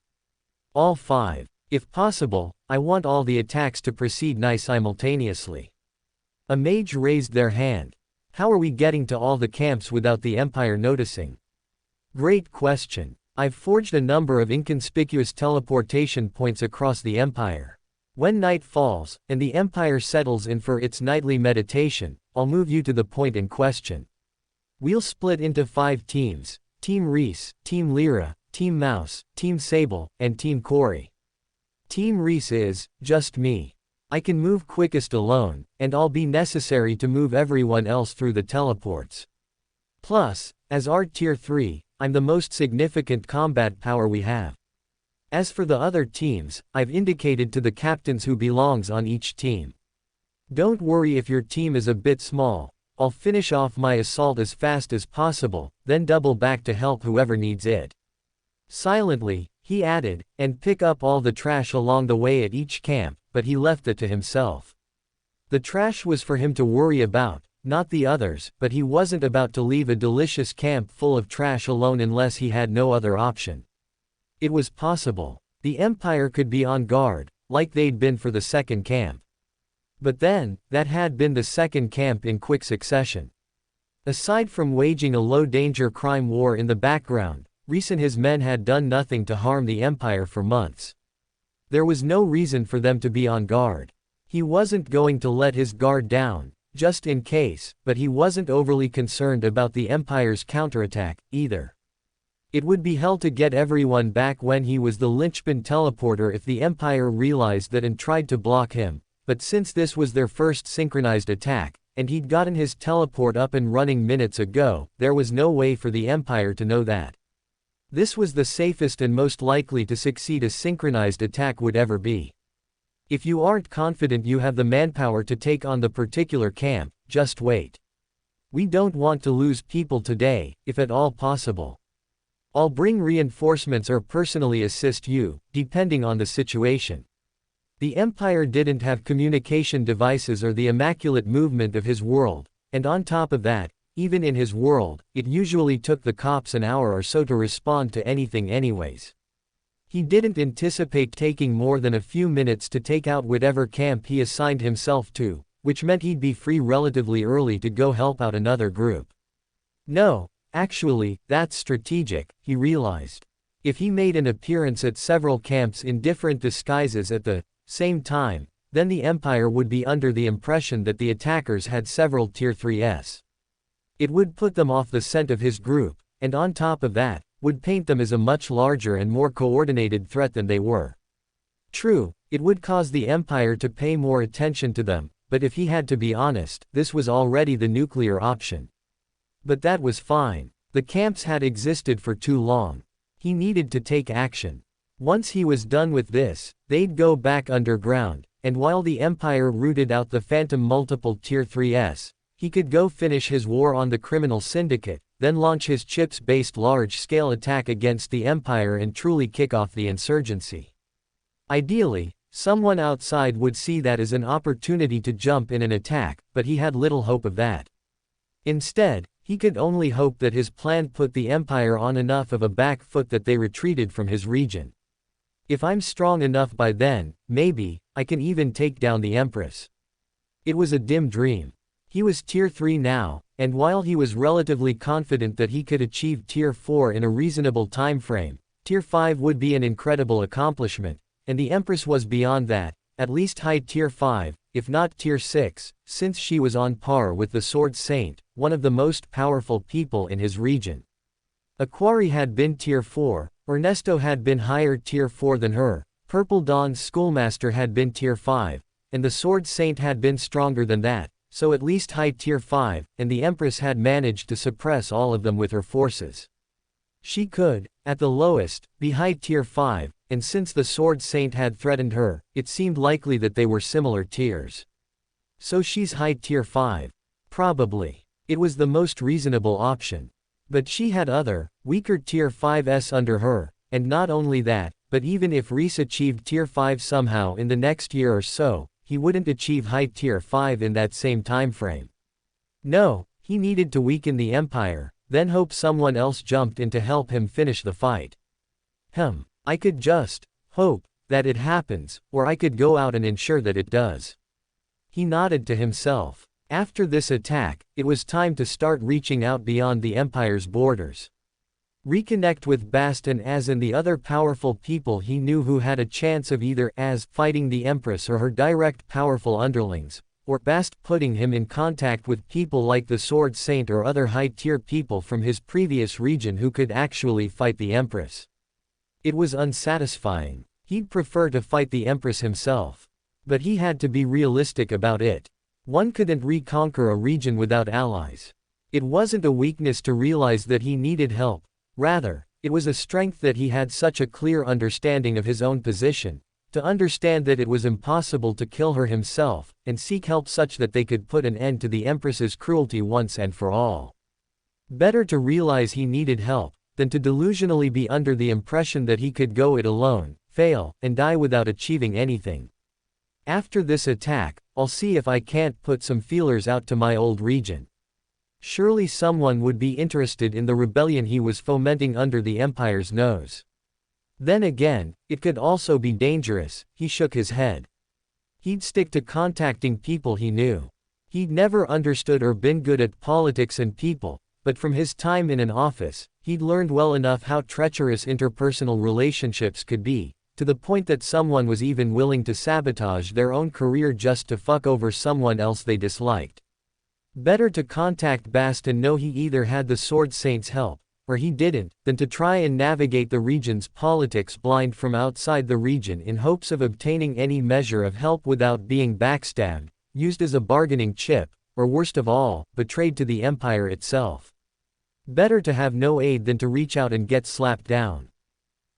All 5. If possible, I want all the attacks to proceed simultaneously." A mage raised their hand. "How are we getting to all the camps without the Empire noticing?" "Great question. I've forged a number of inconspicuous teleportation points across the Empire. When night falls, and the Empire settles in for its nightly meditation, I'll move you to the point in question. We'll split into 5 teams, Team Rhys, Team Lyra, Team Mouse, Team Sable, and Team Corey. Team Rhys is, just me. I can move quickest alone, and I'll be necessary to move everyone else through the teleports. Plus, as our Tier 3, I'm the most significant combat power we have. As for the other teams, I've indicated to the captains who belongs on each team. Don't worry if your team is a bit small, I'll finish off my assault as fast as possible, then double back to help whoever needs it. Silently, he added, and pick up all the trash along the way at each camp, but he left it to himself. The trash was for him to worry about, not the others, but he wasn't about to leave a delicious camp full of trash alone unless he had no other option. It was possible. The Empire could be on guard, like they'd been for the second camp. But then, that had been the second camp in quick succession. Aside from waging a low-danger crime war in the background, Rhys and his men had done nothing to harm the Empire for months. There was no reason for them to be on guard. He wasn't going to let his guard down, just in case, but he wasn't overly concerned about the Empire's counterattack, either. It would be hell to get everyone back when he was the linchpin teleporter if the Empire realized that and tried to block him, but since this was their first synchronized attack, and he'd gotten his teleport up and running minutes ago, there was no way for the Empire to know that. This was the safest and most likely to succeed a synchronized attack would ever be. If you aren't confident you have the manpower to take on the particular camp, just wait. We don't want to lose people today, if at all possible. I'll bring reinforcements or personally assist you, depending on the situation. The Empire didn't have communication devices or the immaculate movement of his world, and on top of that, even in his world, it usually took the cops an hour or so to respond to anything anyways. He didn't anticipate taking more than a few minutes to take out whatever camp he assigned himself to, which meant he'd be free relatively early to go help out another group. No, actually, that's strategic, he realized. If he made an appearance at several camps in different disguises at the same time, then the Empire would be under the impression that the attackers had several Tier 3s. It would put them off the scent of his group, and on top of that, would paint them as a much larger and more coordinated threat than they were. True, it would cause the Empire to pay more attention to them, but if he had to be honest, this was already the nuclear option. But that was fine. The camps had existed for too long. He needed to take action. Once he was done with this, they'd go back underground, and while the Empire rooted out the phantom multiple Tier 3s, he could go finish his war on the criminal syndicate, then launch his chips-based large-scale attack against the Empire and truly kick off the insurgency. Ideally, someone outside would see that as an opportunity to jump in an attack, but he had little hope of that. Instead, he could only hope that his plan put the Empire on enough of a back foot that they retreated from his region. If I'm strong enough by then, maybe, I can even take down the Empress. It was a dim dream. He was Tier 3 now, and while he was relatively confident that he could achieve Tier 4 in a reasonable time frame, Tier 5 would be an incredible accomplishment, and the Empress was beyond that, at least high Tier 5, if not Tier 6, since she was on par with the Sword Saint, one of the most powerful people in his region. Aquari had been Tier 4, Ernesto had been higher Tier 4 than her, Purple Dawn's Schoolmaster had been Tier 5, and the Sword Saint had been stronger than that, so at least high Tier 5, and the Empress had managed to suppress all of them with her forces. She could, at the lowest, be high Tier 5, and since the Sword Saint had threatened her, it seemed likely that they were similar tiers. So she's high Tier 5. Probably. It was the most reasonable option. But she had other, weaker Tier 5s under her, and not only that, but even if Rhys achieved Tier 5 somehow in the next year or so, he wouldn't achieve high Tier 5 in that same time frame. No, he needed to weaken the Empire, then hope someone else jumped in to help him finish the fight. I could just hope that it happens, or I could go out and ensure that it does. He nodded to himself. After this attack, it was time to start reaching out beyond the Empire's borders. Reconnect with Bast and Az and the other powerful people he knew who had a chance of either Az fighting the Empress or her direct powerful underlings, or Bast putting him in contact with people like the Sword Saint or other high-tier people from his previous region who could actually fight the Empress. It was unsatisfying. He'd prefer to fight the Empress himself. But he had to be realistic about it. One couldn't reconquer a region without allies. It wasn't a weakness to realize that he needed help. Rather, it was a strength that he had such a clear understanding of his own position, to understand that it was impossible to kill her himself, and seek help such that they could put an end to the Empress's cruelty once and for all. Better to realize he needed help, than to delusionally be under the impression that he could go it alone, fail, and die without achieving anything. After this attack, I'll see if I can't put some feelers out to my old region. Surely someone would be interested in the rebellion he was fomenting under the Empire's nose. Then again, it could also be dangerous. He shook his head. He'd stick to contacting people he knew. He'd never understood or been good at politics and people, but from his time in an office, he'd learned well enough how treacherous interpersonal relationships could be, to the point that someone was even willing to sabotage their own career just to fuck over someone else they disliked. Better to contact Bast and know he either had the Sword Saint's help, or he didn't, than to try and navigate the region's politics blind from outside the region in hopes of obtaining any measure of help without being backstabbed, used as a bargaining chip, or worst of all, betrayed to the Empire itself. Better to have no aid than to reach out and get slapped down.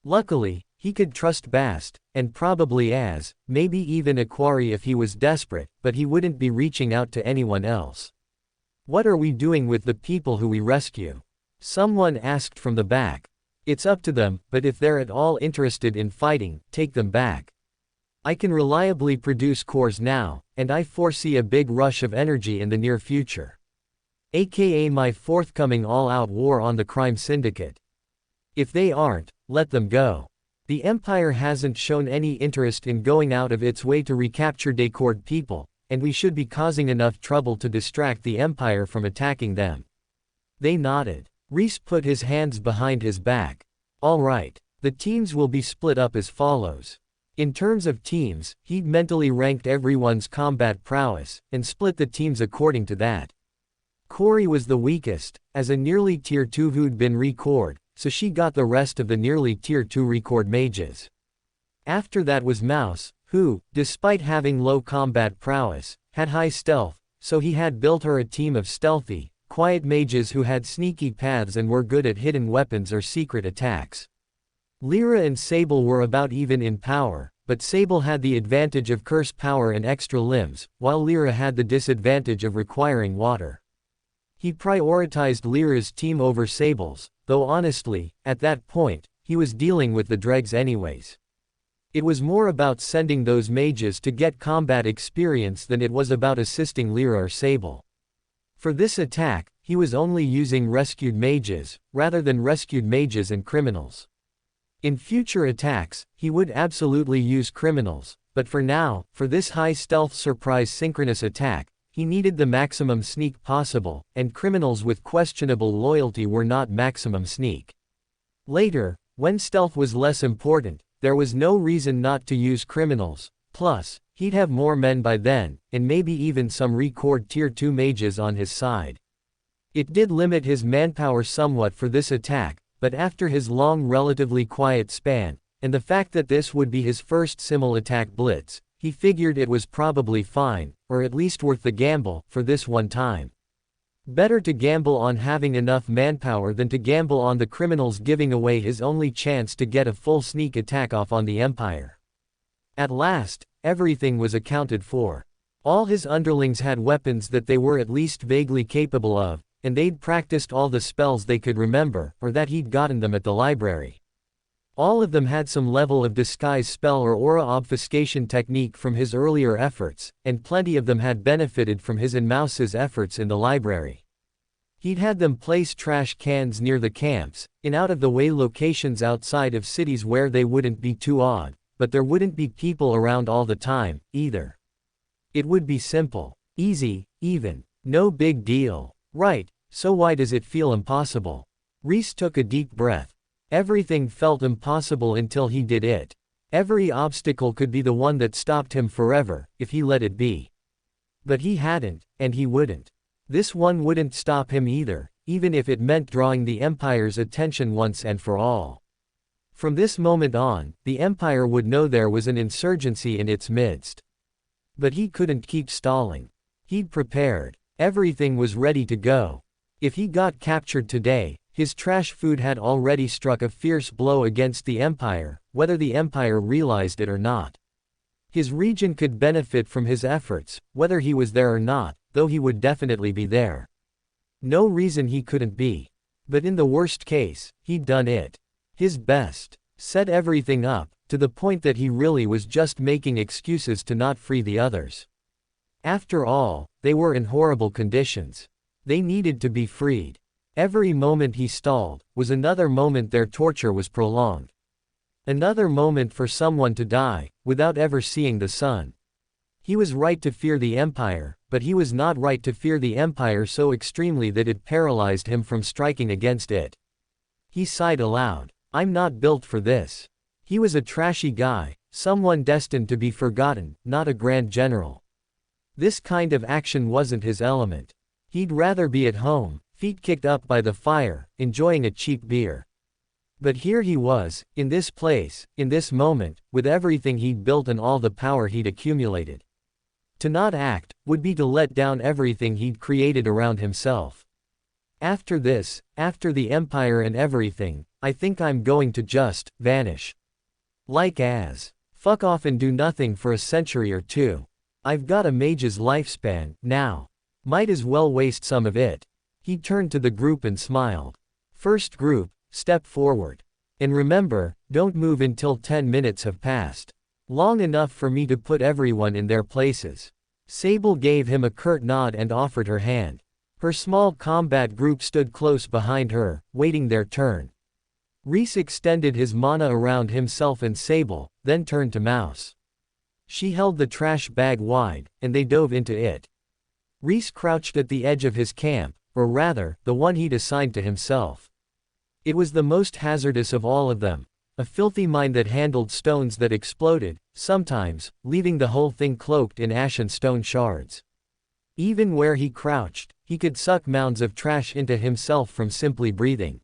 Luckily, he could trust Bast, and probably maybe even Aquari if he was desperate, but he wouldn't be reaching out to anyone else. What are we doing with the people who we rescue? Someone asked from the back. It's up to them, but if they're at all interested in fighting, take them back. I can reliably produce cores now, and I foresee a big rush of energy in the near future. AKA my forthcoming all-out war on the crime syndicate. If they aren't, let them go. The Empire hasn't shown any interest in going out of its way to recapture Decord people, and we should be causing enough trouble to distract the Empire from attacking them. They nodded. Rhys put his hands behind his back. All right. The teams will be split up as follows. In terms of teams, he'd mentally ranked everyone's combat prowess, and split the teams according to that. Corey was the weakest, as a nearly tier 2 who'd been recored, so she got the rest of the nearly tier 2 record mages. After that was Mouse, who, despite having low combat prowess, had high stealth, so he had built her a team of stealthy, quiet mages who had sneaky paths and were good at hidden weapons or secret attacks. Lyra and Sable were about even in power, but Sable had the advantage of curse power and extra limbs, while Lyra had the disadvantage of requiring water. He prioritized Lyra's team over Sable's, though honestly, at that point, he was dealing with the dregs anyways. It was more about sending those mages to get combat experience than it was about assisting Lyra or Sable. For this attack, he was only using rescued mages, rather than rescued mages and criminals. In future attacks, he would absolutely use criminals, but for now, for this high stealth surprise synchronous attack, he needed the maximum sneak possible, and criminals with questionable loyalty were not maximum sneak. Later, when stealth was less important, there was no reason not to use criminals, plus, he'd have more men by then, and maybe even some record tier 2 mages on his side. It did limit his manpower somewhat for this attack, but after his long relatively quiet span, and the fact that this would be his first simul attack blitz, he figured it was probably fine, or at least worth the gamble, for this one time. Better to gamble on having enough manpower than to gamble on the criminals giving away his only chance to get a full sneak attack off on the Empire. At last, everything was accounted for. All his underlings had weapons that they were at least vaguely capable of, and they'd practiced all the spells they could remember, or that he'd gotten them at the library. All of them had some level of disguise spell or aura obfuscation technique from his earlier efforts, and plenty of them had benefited from his and Mouse's efforts in the library. He'd had them place trash cans near the camps, in out-of-the-way locations outside of cities where they wouldn't be too odd, but there wouldn't be people around all the time, either. It would be simple, easy, even. No big deal. Right, so why does it feel impossible? Rhys took a deep breath. Everything felt impossible until he did it. Every obstacle could be the one that stopped him forever, if he let it be. But he hadn't, and he wouldn't. This one wouldn't stop him either, even if it meant drawing the Empire's attention once and for all. From this moment on, the Empire would know there was an insurgency in its midst. But he couldn't keep stalling. He'd prepared. Everything was ready to go. If he got captured today, his trash food had already struck a fierce blow against the Empire, whether the Empire realized it or not. His region could benefit from his efforts, whether he was there or not, though he would definitely be there. No reason he couldn't be. But in the worst case, he'd done it. His best. Set everything up, to the point that he really was just making excuses to not free the others. After all, they were in horrible conditions. They needed to be freed. Every moment he stalled, was another moment their torture was prolonged. Another moment for someone to die, without ever seeing the sun. He was right to fear the Empire, but he was not right to fear the Empire so extremely that it paralyzed him from striking against it. He sighed aloud. I'm not built for this. He was a trashy guy, someone destined to be forgotten, not a grand general. This kind of action wasn't his element. He'd rather be at home, feet kicked up by the fire, enjoying a cheap beer. But here he was, in this place, in this moment, with everything he'd built and all the power he'd accumulated. To not act, would be to let down everything he'd created around himself. After this, after the Empire and everything, I think I'm going to just vanish. Like as. Fuck off and do nothing for a century or two. I've got a mage's lifespan, now. Might as well waste some of it. He turned to the group and smiled. First group, step forward. And remember, don't move until 10 minutes have passed. Long enough for me to put everyone in their places. Sable gave him a curt nod and offered her hand. Her small combat group stood close behind her, waiting their turn. Rhys extended his mana around himself and Sable, then turned to Mouse. She held the trash bag wide, and they dove into it. Rhys crouched at the edge of his camp, or rather, the one he'd assigned to himself. It was the most hazardous of all of them, a filthy mine that handled stones that exploded, sometimes, leaving the whole thing cloaked in ash and stone shards. Even where he crouched, he could suck mounds of trash into himself from simply breathing.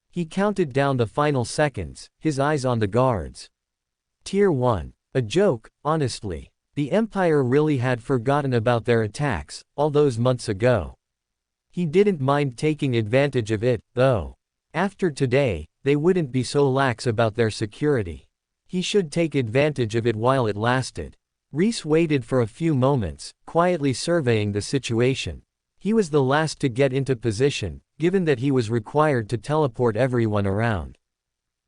He counted down the final seconds, his eyes on the guards. Tier 1. A joke, honestly. The Empire really had forgotten about their attacks, all those months ago. He didn't mind taking advantage of it, though. After today, they wouldn't be so lax about their security. He should take advantage of it while it lasted. Rhys waited for a few moments, quietly surveying the situation. He was the last to get into position, given that he was required to teleport everyone around.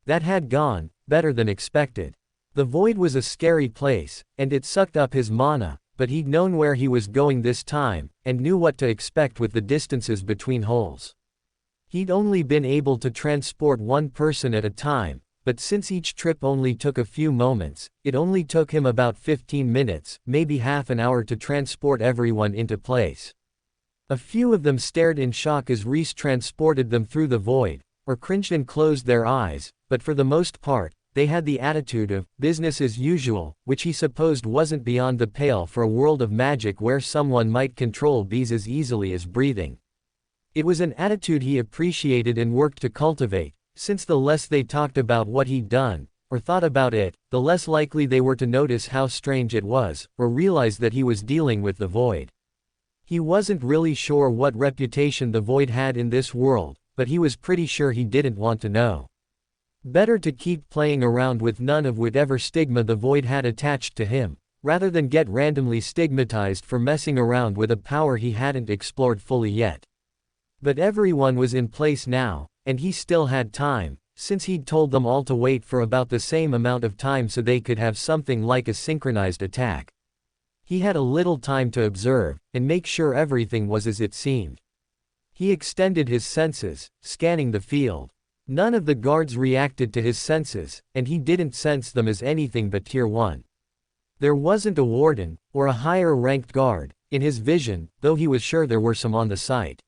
That had gone better than expected. The void was a scary place, and it sucked up his mana, but he'd known where he was going this time, and knew what to expect with the distances between holes. He'd only been able to transport one person at a time, but since each trip only took a few moments, it only took him about 15 minutes, maybe half an hour to transport everyone into place. A few of them stared in shock as Rhys transported them through the void, or cringed and closed their eyes, but for the most part, they had the attitude of business as usual, which he supposed wasn't beyond the pale for a world of magic where someone might control bees as easily as breathing. It was an attitude he appreciated and worked to cultivate, since the less they talked about what he'd done, or thought about it, the less likely they were to notice how strange it was, or realize that he was dealing with the void. He wasn't really sure what reputation the void had in this world, but he was pretty sure he didn't want to know. Better to keep playing around with none of whatever stigma the void had attached to him, rather than get randomly stigmatized for messing around with a power he hadn't explored fully yet. But everyone was in place now, and he still had time, since he'd told them all to wait for about the same amount of time so they could have something like a synchronized attack. He had a little time to observe, and make sure everything was as it seemed. He extended his senses, scanning the field. None of the guards reacted to his senses, and he didn't sense them as anything but Tier 1. There wasn't a warden, or a higher-ranked guard, in his vision, though he was sure there were some on the site.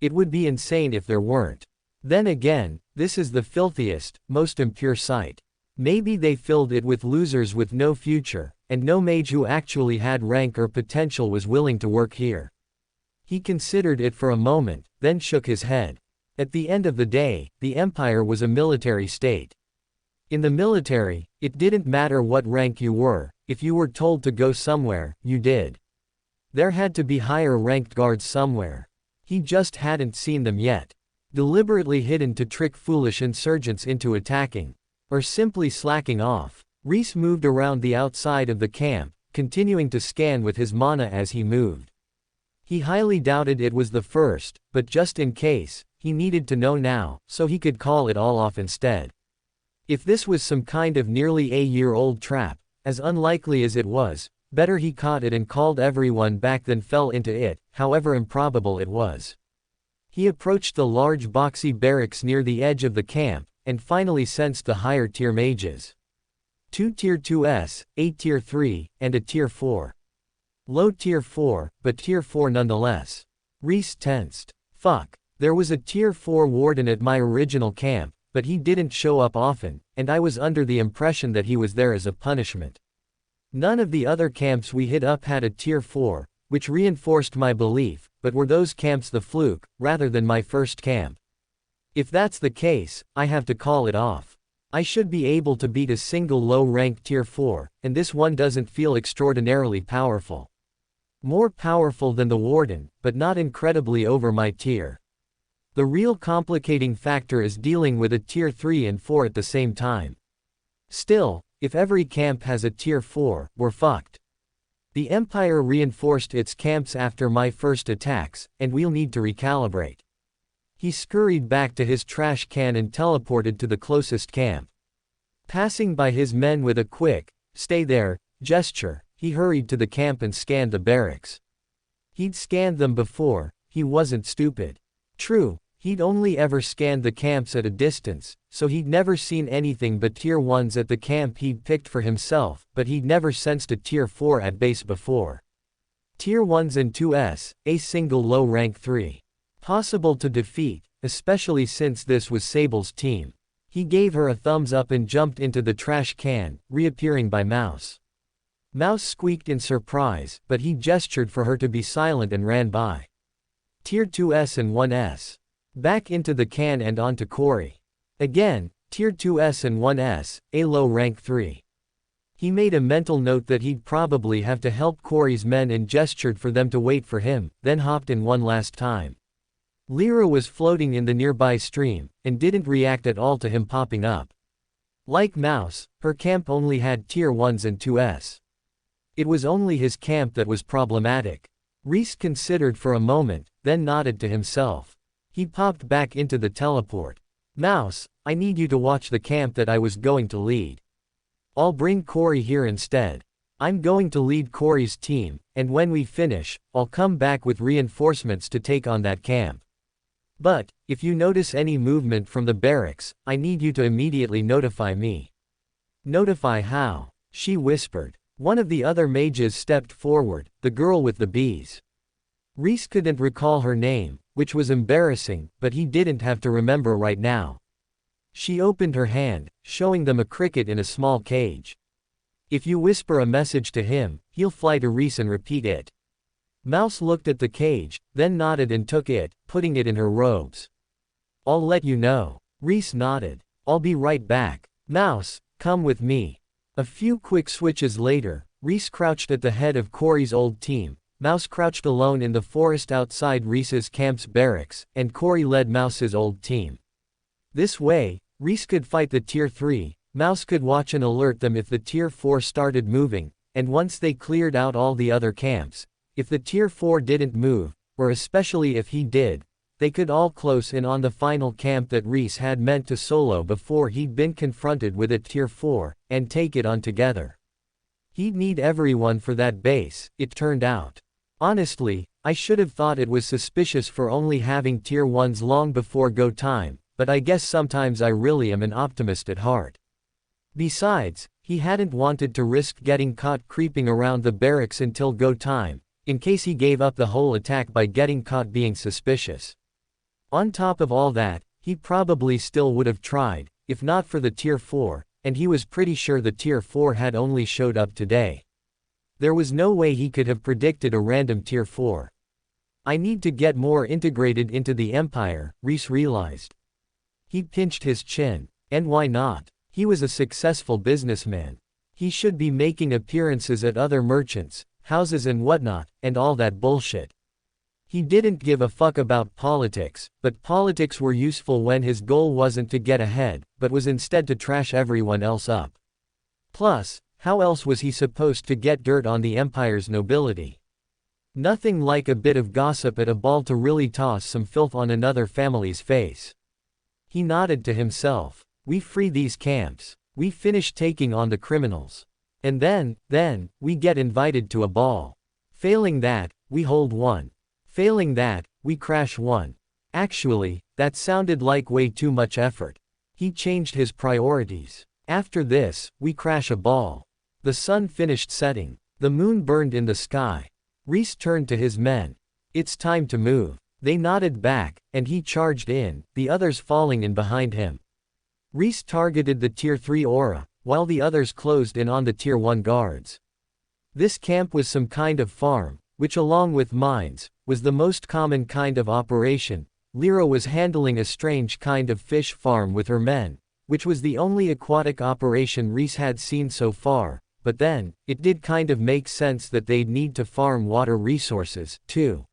It would be insane if there weren't. Then again, this is the filthiest, most impure site. Maybe they filled it with losers with no future, and no mage who actually had rank or potential was willing to work here. He considered it for a moment, then shook his head. At the end of the day, the Empire was a military state. In the military, it didn't matter what rank you were, if you were told to go somewhere, you did. There had to be higher ranked guards somewhere. He just hadn't seen them yet. Deliberately hidden to trick foolish insurgents into attacking. Or simply slacking off. Rhys moved around the outside of the camp, continuing to scan with his mana as he moved. He highly doubted it was the first, but just in case, he needed to know now, so he could call it all off instead. If this was some kind of nearly a year-old trap, as unlikely as it was, better he caught it and called everyone back than fell into it, however improbable it was. He approached the large boxy barracks near the edge of the camp, and finally sensed the higher tier mages. 2 tier 2s, a tier 3, and a tier 4. Low tier 4, but tier 4 nonetheless. Rhys tensed. Fuck. There was a tier 4 warden at my original camp, but he didn't show up often, and I was under the impression that he was there as a punishment. None of the other camps we hit up had a tier 4, which reinforced my belief, but were those camps the fluke, rather than my first camp? If that's the case, I have to call it off. I should be able to beat a single low-ranked tier 4, and this one doesn't feel extraordinarily powerful. More powerful than the warden, but not incredibly over my tier. The real complicating factor is dealing with a tier 3 and 4 at the same time. Still, if every camp has a tier 4, we're fucked. The Empire reinforced its camps after my first attacks, and we'll need to recalibrate. He scurried back to his trash can and teleported to the closest camp. Passing by his men with a quick, "Stay there," gesture, he hurried to the camp and scanned the barracks. He'd scanned them before, he wasn't stupid. True, he'd only ever scanned the camps at a distance, so he'd never seen anything but tier 1s at the camp he'd picked for himself, but he'd never sensed a tier 4 at base before. Tier 1s and 2s, a single low rank 3. Possible to defeat, especially since this was Sable's team. He gave her a thumbs up and jumped into the trash can, reappearing by Mouse. Mouse squeaked in surprise, but he gestured for her to be silent and ran by. Tier 2s and 1s. Back into the can and onto Corey. Again, Tier 2s and 1s, a low rank 3. He made a mental note that he'd probably have to help Corey's men and gestured for them to wait for him, then hopped in one last time. Lyra was floating in the nearby stream, and didn't react at all to him popping up. Like Mouse, her camp only had tier 1s and 2s. It was only his camp that was problematic. Rhys considered for a moment, then nodded to himself. He popped back into the teleport. "Mouse, I need you to watch the camp that I was going to lead. I'll bring Corey here instead. I'm going to lead Corey's team, and when we finish, I'll come back with reinforcements to take on that camp. But, if you notice any movement from the barracks, I need you to immediately notify me." "Notify how?" she whispered. One of the other mages stepped forward, the girl with the bees. Rhys couldn't recall her name, which was embarrassing, but he didn't have to remember right now. She opened her hand, showing them a cricket in a small cage. "If you whisper a message to him, he'll fly to Rhys and repeat it." Mouse looked at the cage, then nodded and took it, putting it in her robes. "I'll let you know." Rhys nodded. "I'll be right back. Mouse, come with me." A few quick switches later, Rhys crouched at the head of Corey's old team, Mouse crouched alone in the forest outside Rhys's camp's barracks, and Corey led Mouse's old team. This way, Rhys could fight the tier 3, Mouse could watch and alert them if the tier 4 started moving, and once they cleared out all the other camps, if the tier 4 didn't move, or especially if he did, they could all close in on the final camp that Rhys had meant to solo before he'd been confronted with at tier 4, and take it on together. He'd need everyone for that base, it turned out. Honestly, I should have thought it was suspicious for only having tier 1s long before go time, but I guess sometimes I really am an optimist at heart. Besides, he hadn't wanted to risk getting caught creeping around the barracks until go time, in case he gave up the whole attack by getting caught being suspicious. On top of all that, he probably still would have tried, if not for the tier 4, and he was pretty sure the Tier 4 had only showed up today. There was no way he could have predicted a random Tier 4. I need to get more integrated into the Empire, Rhys realized. He pinched his chin. And why not? He was a successful businessman. He should be making appearances at other merchants, houses and whatnot, and all that bullshit. He didn't give a fuck about politics, but politics were useful when his goal wasn't to get ahead, but was instead to trash everyone else up. Plus, how else was he supposed to get dirt on the Empire's nobility? Nothing like a bit of gossip at a ball to really toss some filth on another family's face. He nodded to himself. We free these camps. We finish taking on the criminals. And then, we get invited to a ball. Failing that, we hold one. Failing that, we crash one. Actually, that sounded like way too much effort. He changed his priorities. After this, we crash a ball. The sun finished setting. The moon burned in the sky. Rhys turned to his men. It's time to move. They nodded back, and he charged in, the others falling in behind him. Rhys targeted the Tier 3 aura, while the others closed in on the Tier 1 guards. This camp was some kind of farm, which along with mines, was the most common kind of operation. Lyra was handling a strange kind of fish farm with her men, which was the only aquatic operation Rhys had seen so far, but then, it did kind of make sense that they'd need to farm water resources, too.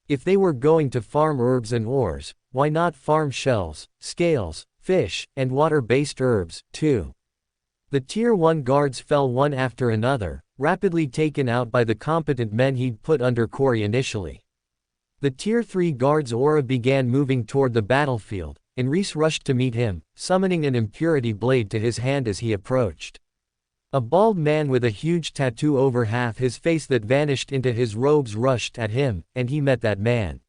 If they were going to farm herbs and ores, why not farm shells, scales, fish, and water-based herbs, too? The Tier 1 guards fell one after another, rapidly taken out by the competent men he'd put under Corey initially. The Tier 3 guard's aura began moving toward the battlefield, and Rhys rushed to meet him, summoning an impurity blade to his hand as he approached. A bald man with a huge tattoo over half his face that vanished into his robes rushed at him, and he met that man.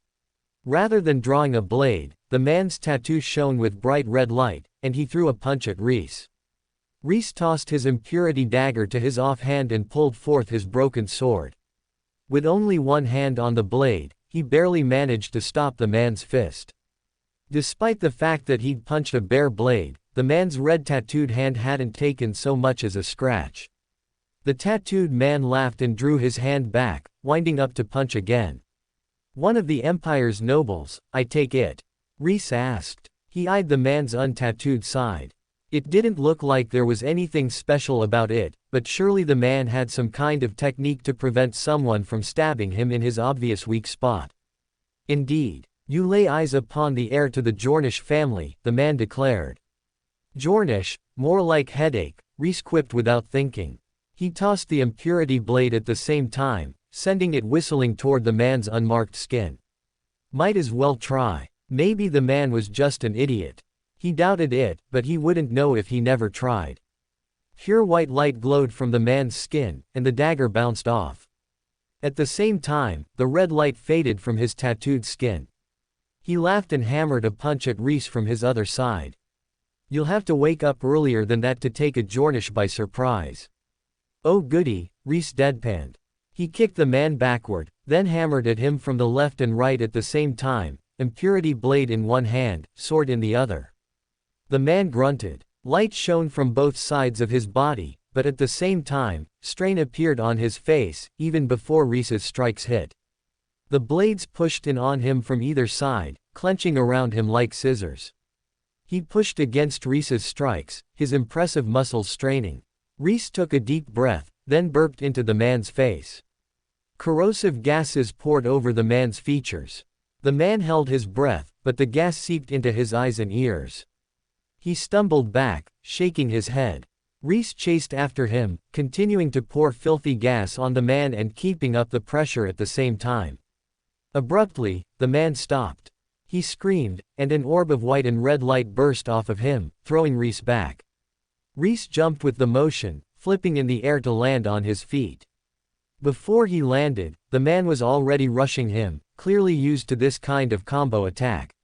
Rather than drawing a blade, the man's tattoo shone with bright red light, and he threw a punch at Rhys. Rhys tossed his impurity dagger to his offhand and pulled forth his broken sword. With only one hand on the blade, he barely managed to stop the man's fist. Despite the fact that he'd punched a bare blade, the man's red tattooed hand hadn't taken so much as a scratch. The tattooed man laughed and drew his hand back, winding up to punch again. One of the Empire's nobles, I take it? Rhys asked. He eyed the man's untattooed side. It didn't look like there was anything special about it, but surely the man had some kind of technique to prevent someone from stabbing him in his obvious weak spot. Indeed. You lay eyes upon the heir to the Jornish family, the man declared. Jornish, more like headache, Rhys quipped without thinking. He tossed the impurity blade at the same time, sending it whistling toward the man's unmarked skin. Might as well try. Maybe the man was just an idiot. He doubted it, but he wouldn't know if he never tried. Pure white light glowed from the man's skin, and the dagger bounced off. At the same time, the red light faded from his tattooed skin. He laughed and hammered a punch at Rhys from his other side. You'll have to wake up earlier than that to take a Jornish by surprise. Oh goody, Rhys deadpanned. He kicked the man backward, then hammered at him from the left and right at the same time, impurity blade in one hand, sword in the other. The man grunted. Light shone from both sides of his body, but at the same time, strain appeared on his face, even before Rhys's strikes hit. The blades pushed in on him from either side, clenching around him like scissors. He pushed against Rhys's strikes, his impressive muscles straining. Rhys took a deep breath, then burped into the man's face. Corrosive gases poured over the man's features. The man held his breath, but the gas seeped into his eyes and ears. He stumbled back, shaking his head. Rhys chased after him, continuing to pour filthy gas on the man and keeping up the pressure at the same time. Abruptly, the man stopped. He screamed, and an orb of white and red light burst off of him, throwing Rhys back. Rhys jumped with the motion, flipping in the air to land on his feet. Before he landed, the man was already rushing him, clearly used to this kind of combo attack.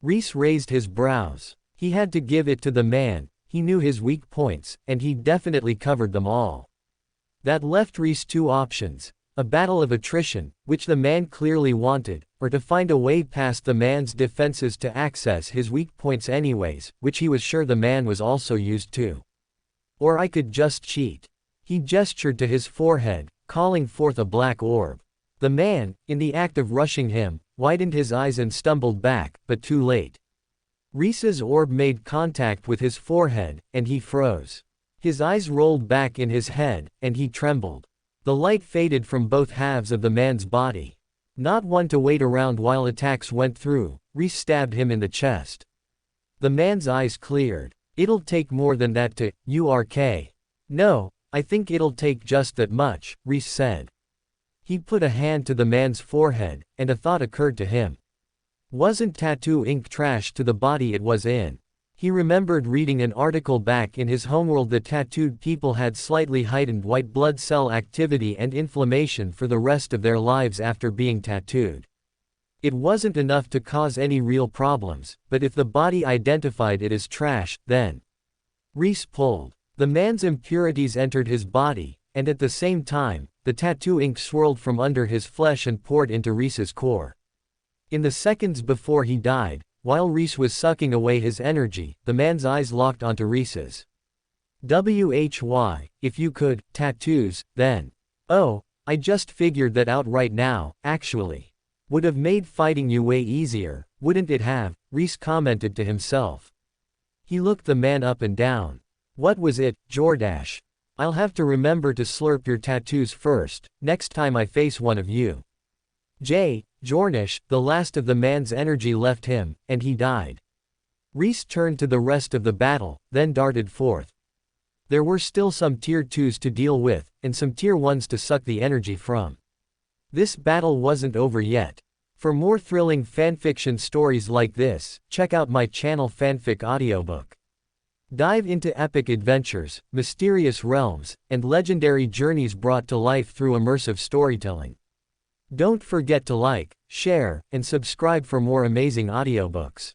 Rhys raised his brows. He had to give it to the man, he knew his weak points, and he definitely covered them all. That left Rhys two options. A battle of attrition, which the man clearly wanted, or to find a way past the man's defenses to access his weak points anyways, which he was sure the man was also used to. Or I could just cheat. He gestured to his forehead, calling forth a black orb. The man, in the act of rushing him, widened his eyes and stumbled back, but too late. Rhys's orb made contact with his forehead, and he froze. His eyes rolled back in his head, and he trembled. The light faded from both halves of the man's body. Not one to wait around while attacks went through, Rhys stabbed him in the chest. The man's eyes cleared. It'll take more than that to, URK. No, I think it'll take just that much, Rhys said. He put a hand to the man's forehead, and a thought occurred to him. Wasn't tattoo ink trash to the body it was in? He remembered reading an article back in his homeworld that tattooed people had slightly heightened white blood cell activity and inflammation for the rest of their lives after being tattooed. It wasn't enough to cause any real problems, but if the body identified it as trash, then Rhys pulled. The man's impurities entered his body, and at the same time, the tattoo ink swirled from under his flesh and poured into Rhys's core. In the seconds before he died, while Rhys was sucking away his energy, the man's eyes locked onto Rhys's. WHY, if you could, tattoos, then. Oh, I just figured that out right now, actually. Would have made fighting you way easier, wouldn't it have, Rhys commented to himself. He looked the man up and down. What was it, Jordash? I'll have to remember to slurp your tattoos first, next time I face one of you. Jornish, the last of the man's energy left him, and he died. Rhys turned to the rest of the battle, then darted forth. There were still some tier 2s to deal with, and some tier 1s to suck the energy from. This battle wasn't over yet. For more thrilling fanfiction stories like this, check out my channel Fanfic Audiobook. Dive into epic adventures, mysterious realms, and legendary journeys brought to life through immersive storytelling. Don't forget to like, share, and subscribe for more amazing audiobooks.